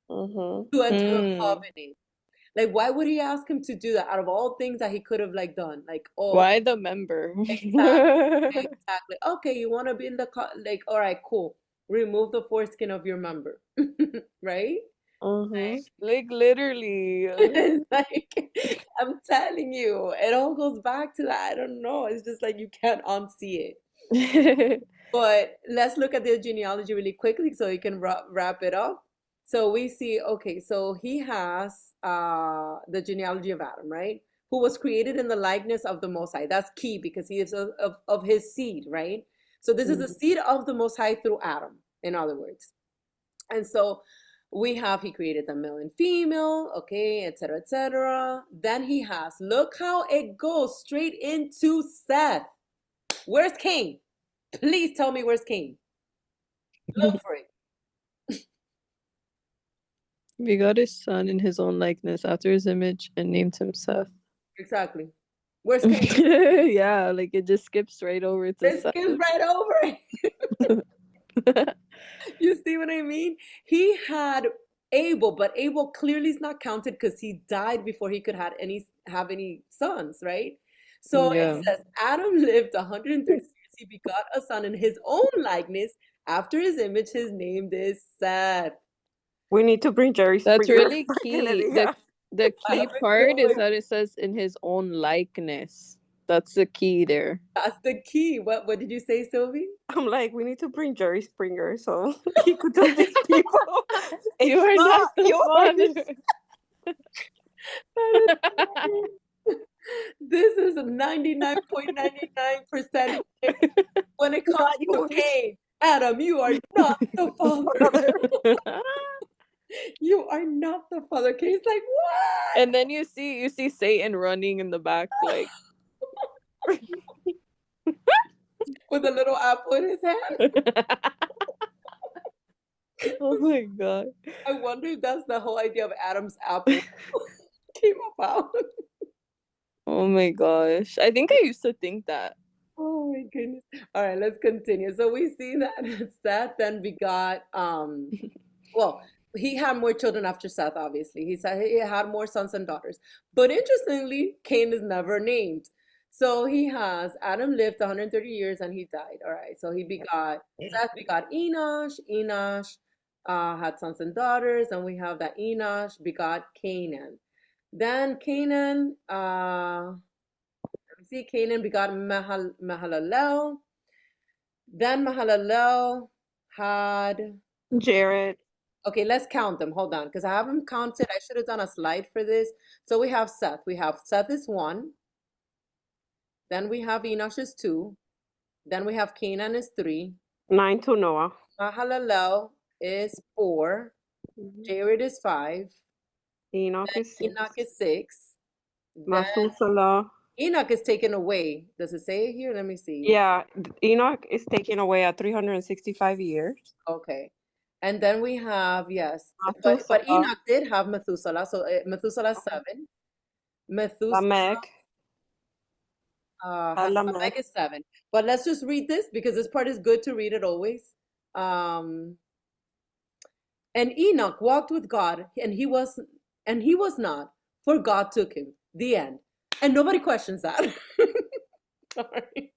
to enter the covenant? Like, why would he ask him to do that out of all things that he could have done? Why the member? Exactly. Okay, you want to be in the all right, cool. Remove the foreskin of your member, right? Like literally. I'm telling you, it all goes back to that. I don't know. It's just like you can't unsee it. But let's look at the genealogy really quickly so you can wrap it up. So we see, okay, so he has the genealogy of Adam, right? who was created in the likeness of the Most High. That's key because he is of his seed, right? So this is the seed of the Most High through Adam, in other words. And so we have, he created the male and female, okay, etc., etc. Then he has, look how it goes straight into Seth. Where's Cain? Please tell me where's Cain. Look for it. Begot his son in his own likeness after his image and named him Seth. Exactly. Where's Cain? Yeah, like it just skips right over to It Seth. skips right over it. You see what I mean? He had Abel, but Abel clearly is not counted because he died before he could have any sons, right? So Yeah. it says Adam lived 130 years. He begot a son in his own likeness. After his image, his name is Seth. We need to bring Jerry That's Springer really back in key. it, yeah. The key part is that it says in his own likeness. That's the key there. That's the key. What did you say, Sylvie? I'm like, we need to bring Jerry Springer so he could tell these people. You are not the yours. father. This is 99.99% when it comes to Cain. Adam, you are not the father. You are not the father. Cain's like, what? And then you see Satan running in the back, like with a little apple in his hand. Oh my god. I wonder if that's the whole idea of Adam's apple came about. Oh my gosh. I think I used to think that. Oh my goodness. All right, let's continue. So we see that Seth then begot, well, he had more children after Seth, obviously. He said he had more sons and daughters. But interestingly, Cain is never named. So he has, Adam lived 130 years and he died. All right, so he begot, Seth begot Enosh. Enosh had sons and daughters, and we have that Enosh begot Canaan. Then Canaan, see, Canaan begot Mahalalel. Then Mahalalel had Jared. Okay, let's count them. Hold on, because I haven't counted. I should have done a slide for this. So we have Seth. We have Seth is 1. Then we have Enosh is 2. Then we have Canaan is 3. 9 to Noah. Mahalalel is 4. Jared is 5. Enoch is 6. Enoch is 6. Then Methuselah. Enoch is taken away. Does it say it here? Let me see. Yeah, Enoch is taken away at 365 years. Okay. And then we have, yes, but Methuselah. Enoch did have Methuselah. So Methuselah is 7. Methuselah, Lamech. Lamech is 7. But let's just read this because this part is good to read it always. And Enoch walked with God, and he was not, for God took him. The end. And nobody questions that. Sorry.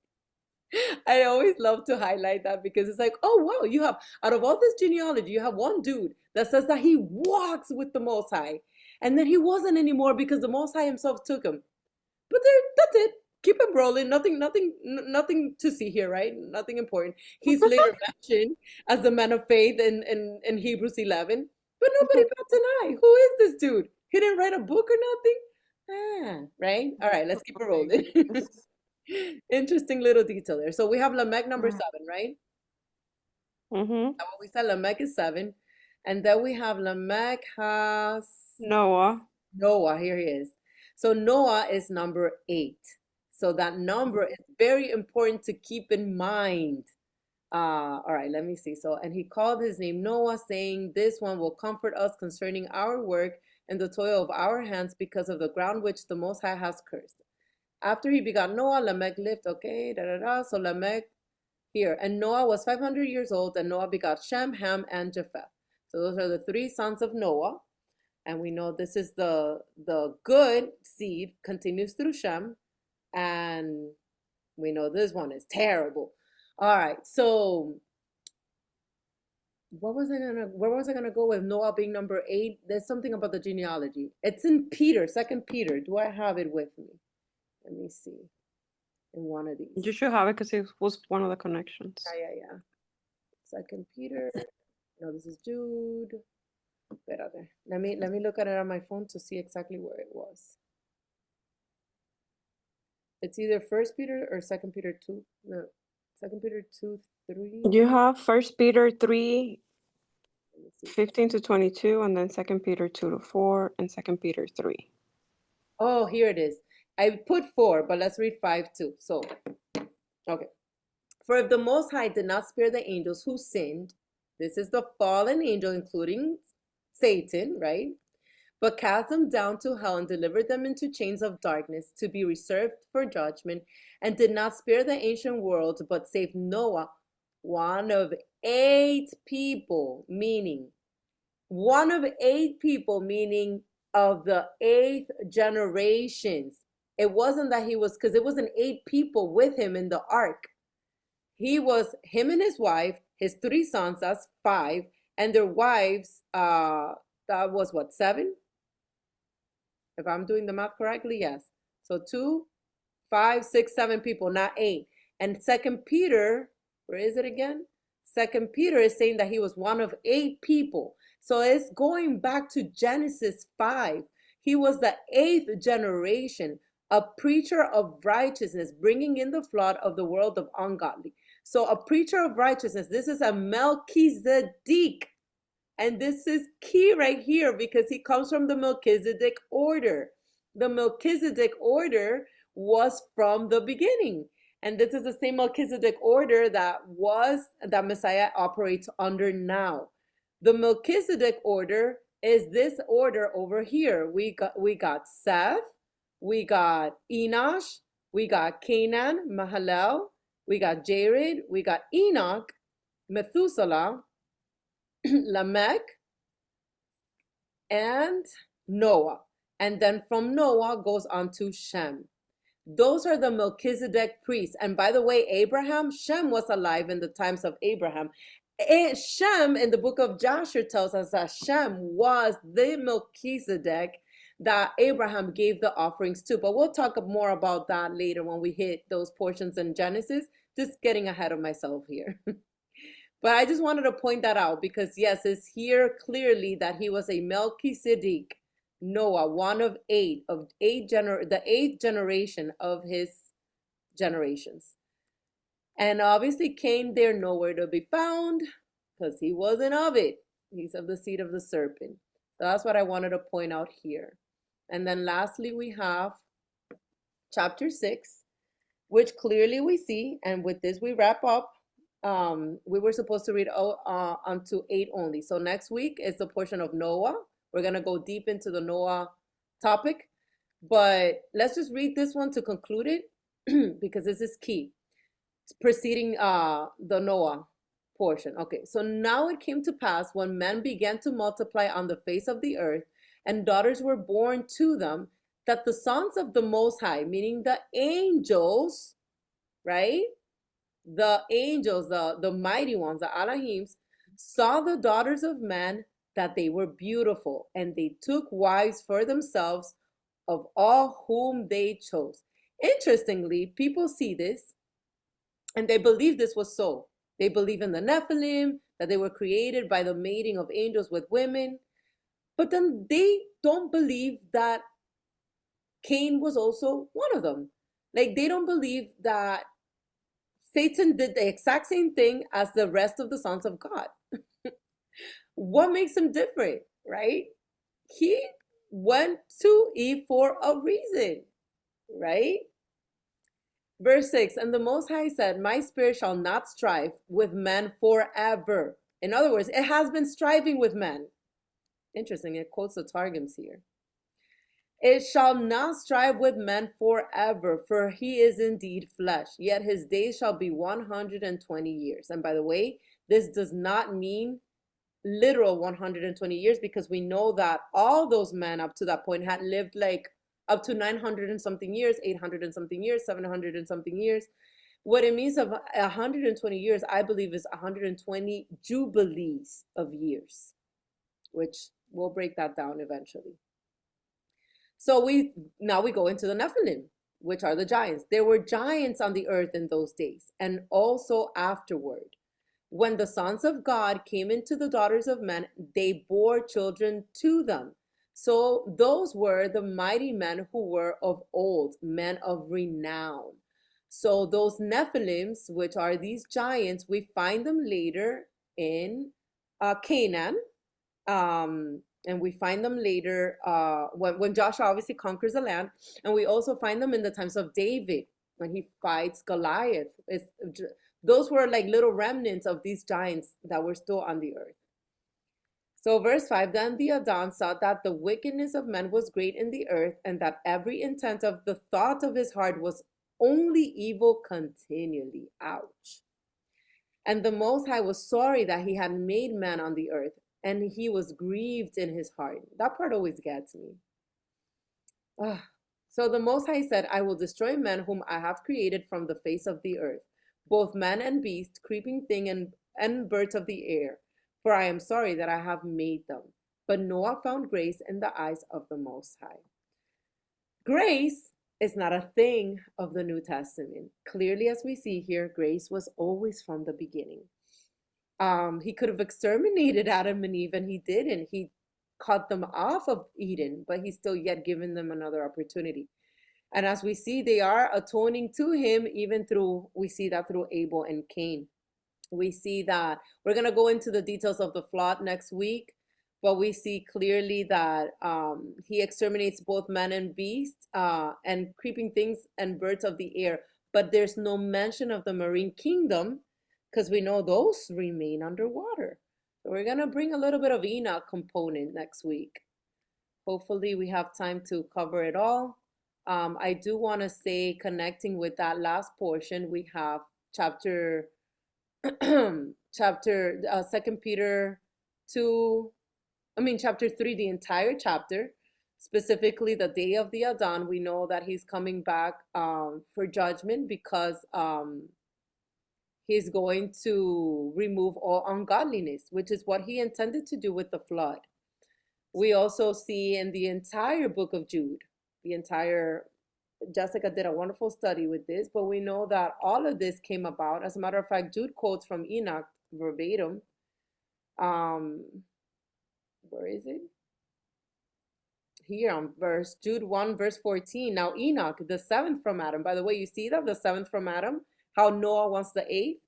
I always love to highlight that because it's like, oh, wow, you have, out of all this genealogy, you have one dude that says that he walks with the Most High. And then he wasn't anymore because the Most High himself took him. But that's it. Keep him rolling. Nothing to see here, right? Nothing important. He's later mentioned as the man of faith in Hebrews 11. But nobody bats an eye. Who is this dude? He didn't write a book or nothing? Right? All right, let's keep it rolling. Interesting little detail there. So we have Lamech number 7, right? Mm-hmm. What we said, Lamech is 7. And then we have Lamech has Noah. Noah, here he is. So Noah is number 8. So that number is very important to keep in mind. All right, let me see. So, and he called his name Noah, saying, this one will comfort us concerning our work and the toil of our hands because of the ground which the Most High has cursed. After he begot Noah, Lamech lived, okay, So Lamech here. And Noah was 500 years old, and Noah begot Shem, Ham, and Japheth. So those are the 3 sons of Noah. And we know this is the good seed continues through Shem. And we know this one is terrible. All right, so where was I gonna go with Noah being number 8? There's something about the genealogy. It's in Peter, 2 Peter. Do I have it with me? Let me see. In one of these. You should have it because it was one of the connections. Yeah. 2 Peter. No, this is Jude. Let me look at it on my phone to see exactly where it was. It's either First Peter or Second Peter 2. No, Second Peter 2, 3. You have 1 Peter 3, Let me see. 15 to 22, and then 2 Peter 2 to 4, and 2 Peter 3. Oh, here it is. I put 4, but let's read 5 too. So, okay. For if the Most High did not spare the angels who sinned, this is the fallen angel, including Satan, right? But cast them down to hell and delivered them into chains of darkness to be reserved for judgment, and did not spare the ancient world, but saved Noah, one of 8 people, meaning one of 8 people, meaning of the 8th generations. It wasn't that he was, because it wasn't 8 people with him in the ark. He was him and his wife, his 3 sons, that's 5, and their wives, that was what, 7? If I'm doing the math correctly, yes. So 2, 5, 6, 7 people, not 8. And Second Peter, where is it again? Second Peter is saying that he was one of 8 people. So it's going back to Genesis 5. He was the 8th generation, a preacher of righteousness, bringing in the flood of the world of ungodly. So a preacher of righteousness, this is a Melchizedek. And this is key right here because he comes from the Melchizedek order. The Melchizedek order was from the beginning. And this is the same Melchizedek order that Messiah operates under now. The Melchizedek order is this order over here. We got Seth, we got Enosh, we got Canaan, Mahalalel, we got Jared, we got Enoch, Methuselah, Lamech, and Noah. And then from Noah goes on to Shem. Those are the Melchizedek priests. And by the way, Shem was alive in the times of Abraham. Shem in the book of Joshua tells us that Shem was the Melchizedek that Abraham gave the offerings to. But we'll talk more about that later when we hit those portions in Genesis. Just getting ahead of myself here. But I just wanted to point that out because, yes, it's here clearly that he was a Melchizedek, Noah, one of 8, the 8th generation of his generations. And obviously Cain there nowhere to be found because he wasn't of it. He's of the seed of the serpent. So that's what I wanted to point out here. And then lastly, we have chapter 6, which clearly we see, and with this we wrap up. We were supposed to read unto 8 only. So next week is the portion of Noah. We're going to go deep into the Noah topic. But let's just read this one to conclude it because this is key. It's preceding the Noah portion. Okay, so now it came to pass when men began to multiply on the face of the earth and daughters were born to them, that the sons of the Most High, meaning the angels, right? The angels, the mighty ones, the Elohims, saw the daughters of men that they were beautiful, and they took wives for themselves of all whom they chose. Interestingly, people see this, and they believe this was so. They believe in the Nephilim, that they were created by the mating of angels with women, but then they don't believe that Cain was also one of them. Like, they don't believe that Satan did the exact same thing as the rest of the sons of God. What makes him different, right? He went to Eve for a reason, right? Verse 6, and the Most High said, my spirit shall not strive with men forever. In other words, it has been striving with men. Interesting, it quotes the Targums here. It shall not strive with men forever, for he is indeed flesh, yet his days shall be 120 years. And by the way, this does not mean literal 120 years, because we know that all those men up to that point had lived like up to 900 and something years, 800 and something years, 700 and something years. What it means of 120 years, I believe, is 120 jubilees of years, which we'll break that down eventually. So now we go into the Nephilim, which are the giants. There were giants on the earth in those days, and also afterward. When the sons of God came into the daughters of men, they bore children to them. So those were the mighty men who were of old, men of renown. So those Nephilims, which are these giants, we find them later in Canaan. And we find them later when Joshua obviously conquers the land. And we also find them in the times of David when he fights Goliath. Those were like little remnants of these giants that were still on the earth. So verse 5, then the Adon saw that the wickedness of men was great in the earth, and that every intent of the thought of his heart was only evil continually. Ouch. And the Most High was sorry that he had made man on the earth, and he was grieved in his heart. That part always gets me. So the Most High said, I will destroy men whom I have created from the face of the earth, both man and beast, creeping thing and birds of the air. For I am sorry that I have made them. But Noah found grace in the eyes of the Most High. Grace is not a thing of the New Testament. Clearly, as we see here, grace was always from the beginning. He could have exterminated Adam and Eve, and he didn't. He cut them off of Eden, but he's still yet given them another opportunity. And as we see, they are atoning to him, we see that through Abel and Cain. We see that we're going to go into the details of the flood next week, but we see clearly that he exterminates both man and beast and creeping things and birds of the air. But there's no mention of the marine kingdom because we know those remain underwater. So we're going to bring a little bit of Enoch component next week. Hopefully we have time to cover it all. I do want to say, connecting with that last portion, we have chapter 2 Peter 2, chapter 3, the entire chapter, specifically the day of the Adon. We know that he's coming back for judgment because he's going to remove all ungodliness, which is what he intended to do with the flood. We also see in the entire book of Jude, Jessica did a wonderful study with this, but we know that all of this came about. As a matter of fact, Jude quotes from Enoch verbatim. Where is it? Here on Jude 1, verse 14. Now Enoch, the seventh from Adam. By the way, you see that the seventh from Adam, how Noah wants the eighth.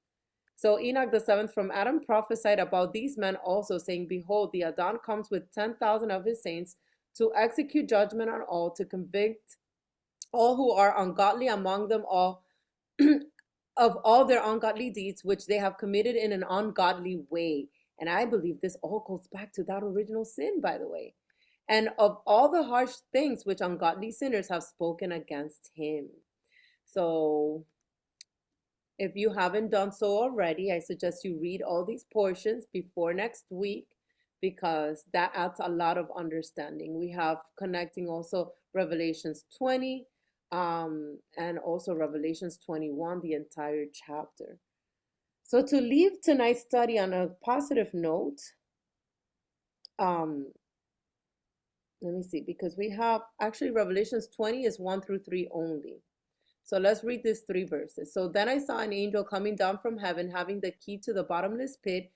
So Enoch, the seventh from Adam, prophesied about these men also, saying, behold, the Adon comes with 10,000 of his saints to execute judgment on all, to convict all who are ungodly among them all of all their ungodly deeds which they have committed in an ungodly way. And I believe this all goes back to that original sin, by the way. And of all the harsh things which ungodly sinners have spoken against him. So if you haven't done so already, I suggest you read all these portions before next week, because that adds a lot of understanding. We have connecting also Revelations 20, and also Revelations 21, the entire chapter. So to leave tonight's study on a positive note, let me see, because we have actually Revelations 20 is 1 through 3 only. So let's read these 3 verses. So then I saw an angel coming down from heaven, having the key to the bottomless pit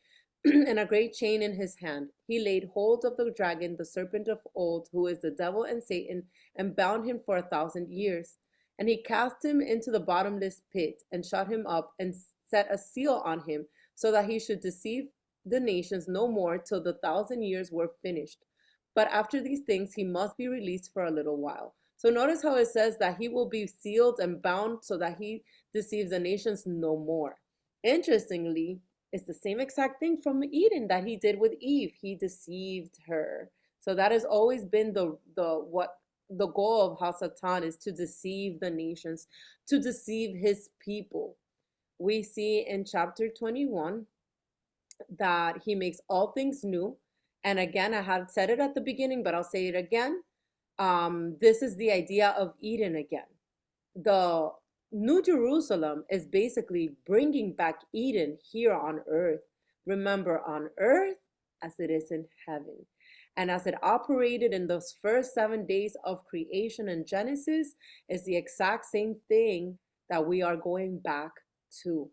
and a great chain in his hand. He laid hold of the dragon, the serpent of old, who is the devil and Satan, and bound him for 1,000 years. And he cast him into the bottomless pit and shut him up and set a seal on him, so that he should deceive the nations no more till the 1,000 years were finished. But after these things, he must be released for a little while. So notice how it says that he will be sealed and bound so that he deceives the nations no more. Interestingly, it's the same exact thing from Eden that he did with Eve. He deceived her. So that has always been the goal of Satan, is to deceive the nations, to deceive his people. We see in chapter 21 that he makes all things new. And again, I had said it at the beginning, but I'll say it again. This is the idea of Eden again. The New Jerusalem is basically bringing back Eden here on earth. Remember, on earth as it is in heaven. And as it operated in those first 7 days of creation in Genesis, is the exact same thing that we are going back to.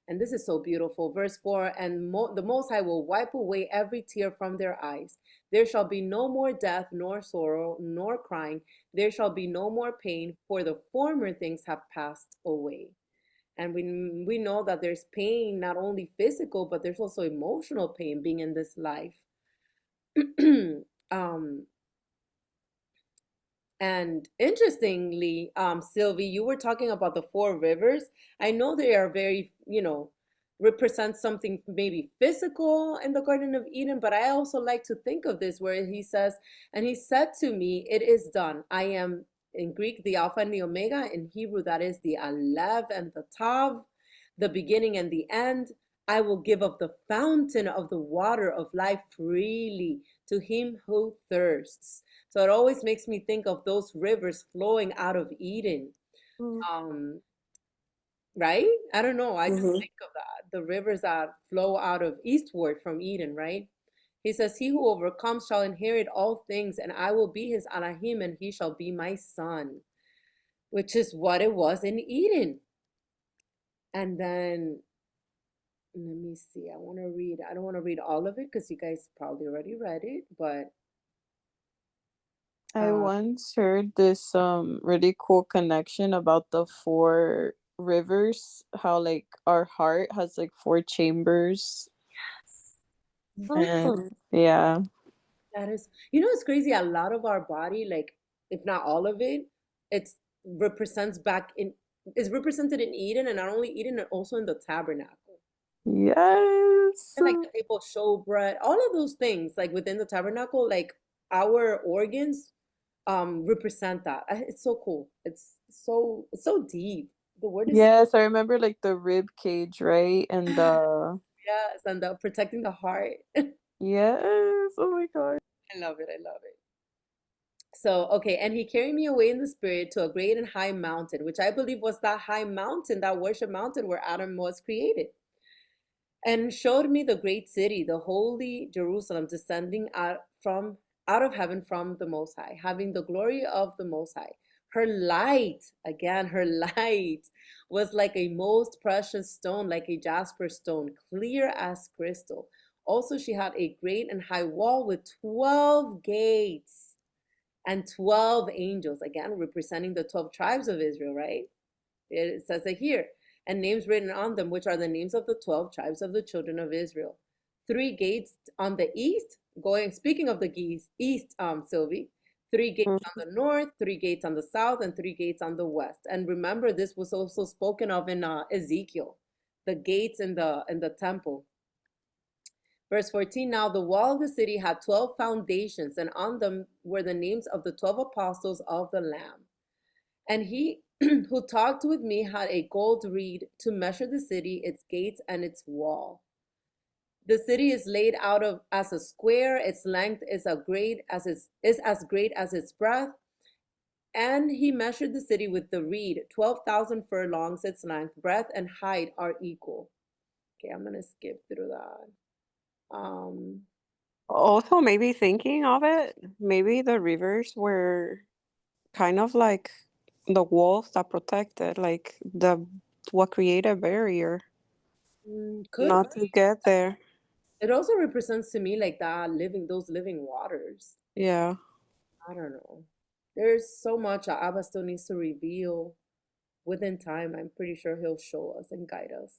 And this is so beautiful. Verse 4, and the Most High will wipe away every tear from their eyes. There shall be no more death, nor sorrow, nor crying. There shall be no more pain, for the former things have passed away. And we know that there's pain, not only physical, but there's also emotional pain being in this life. um, and interestingly, Sylvie, you were talking about the four rivers. I know they are very, represent something maybe physical in the Garden of Eden, but I also like to think of this where he says, and he said to me, it is done. I am, in Greek, the Alpha and the Omega. In Hebrew, that is the Aleph and the Tav, the beginning and the end. I will give of the fountain of the water of life freely to him who thirsts. So it always makes me think of those rivers flowing out of Eden. Right? I don't know. I just think of that. The rivers that flow out of eastward from Eden, right? He says, he who overcomes shall inherit all things, and I will be his Elohim, and he shall be my son, which is what it was in Eden. And then, let me see. I don't want to read all of it because you guys probably already read it, but I once heard this really cool connection about the four rivers, how like our heart has like four chambers. And yeah. that is, it's crazy. A lot of our body, like if not all of it, it's is represented in Eden, and not only Eden, and also in the tabernacle. Yes. And like the table of showbread, all of those things, like within the tabernacle, like our organs represent that. It's so cool. It's so deep. The word is Yes, I remember like the rib cage, right? And the yes, and the protecting the heart. yes, oh my God. I love it. I love it. So, okay, and he carried me away in the spirit to a great and high mountain, which I believe was that high mountain, that worship mountain where Adam was created, and showed me the great city, the holy Jerusalem, descending out of heaven from the Most High, having the glory of the Most High. Her light, again, her light was like a most precious stone, like a jasper stone, clear as crystal. Also, she had a great and high wall with 12 gates and 12 angels, again, representing the 12 tribes of Israel, right? It says it here, and names written on them, which are the names of the 12 tribes of the children of Israel. 3 gates on the east, speaking of the east, Sylvie, 3 gates on the north, 3 gates on the south, and 3 gates on the west. And remember, this was also spoken of in Ezekiel, the gates in the temple. Verse 14, now the wall of the city had 12 foundations, and on them were the names of the 12 apostles of the Lamb. And he who talked with me had a gold reed to measure the city, its gates, and its wall. The city is laid out as a square. Its length is as great as its breadth. And he measured the city with the reed. 12,000 furlongs its length, breadth, and height are equal. Okay, I'm gonna skip through that. Also, maybe thinking of it, maybe the rivers were kind of like the walls that protected, like what created a barrier Could not to get there. it also represents to me like those living waters. Yeah. I don't know. There's so much that Abba still needs to reveal within time. I'm pretty sure he'll show us and guide us.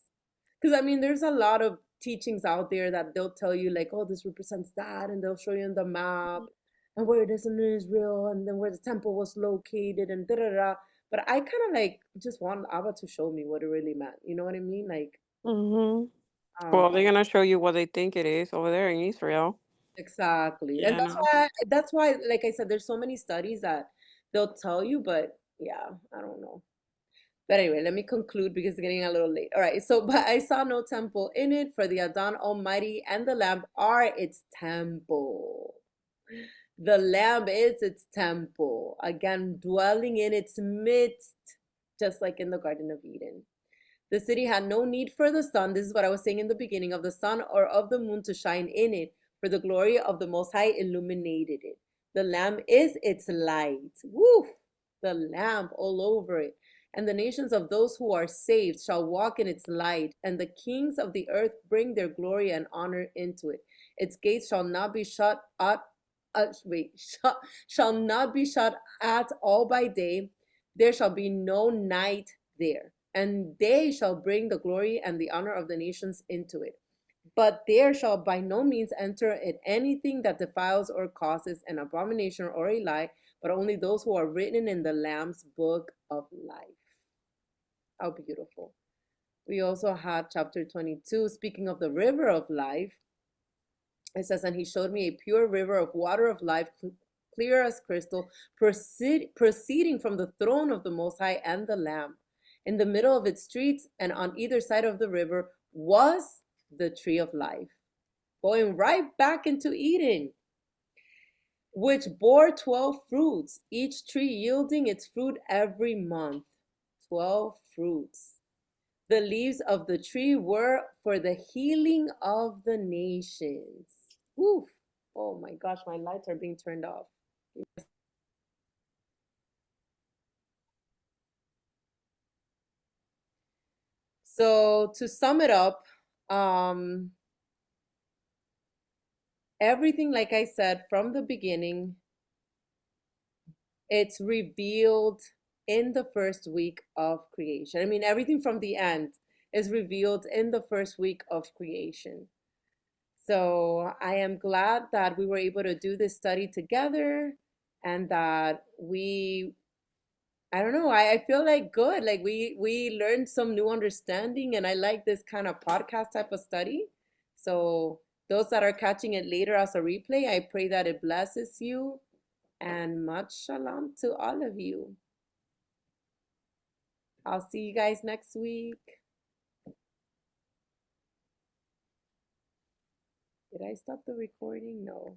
Because I mean, there's a lot of teachings out there that they'll tell you like, oh, this represents that, and they'll show you in the map and where it is in Israel, and then where the temple was located, and da da da. But I kind of like just want Abba to show me what it really meant. You know what I mean? Like, Well, they're gonna show you what they think it is over there in Israel. exactly. Yeah, And that's why, like I said, there's so many studies that they'll tell you, but yeah, I don't know. But anyway, let me conclude because it's getting a little late. All right, so but I saw no temple in it, for the Adon Almighty and the Lamb are its temple. The Lamb is its temple, again, dwelling in its midst, just like in the Garden of Eden. The city had no need for the sun. This is what I was saying in the beginning, of the sun or of the moon to shine in it, for the glory of the Most High illuminated it. The Lamb is its light. Woo! The lamp all over it. And the nations of those who are saved shall walk in its light, and the kings of the earth bring their glory and honor into it. Its gates shall not be shut shall not be shut at all by day. There shall be no night there, and they shall bring the glory and the honor of the nations into it. But there shall by no means enter it anything that defiles or causes an abomination or a lie, but only those who are written in the Lamb's book of life. How beautiful. We also had chapter 22, speaking of the river of life. It says, and he showed me a pure river of water of life, clear as crystal, proceeding from the throne of the Most High and the Lamb. In the middle of its streets and on either side of the river was the tree of life, going right back into Eden, which bore 12 fruits, each tree yielding its fruit every month. 12 fruits. The leaves of the tree were for the healing of the nations. Woof. Oh my gosh, my lights are being turned off. So to sum it up, everything, like I said, from the beginning, it's revealed in the first week of creation. I mean, everything from the end is revealed in the first week of creation. So I am glad that we were able to do this study together, and that I don't know, I feel like good. Like we learned some new understanding, and I like this kind of podcast type of study. So those that are catching it later as a replay, I pray that it blesses you, and much shalom to all of you. I'll see you guys next week. Did I stop the recording? No.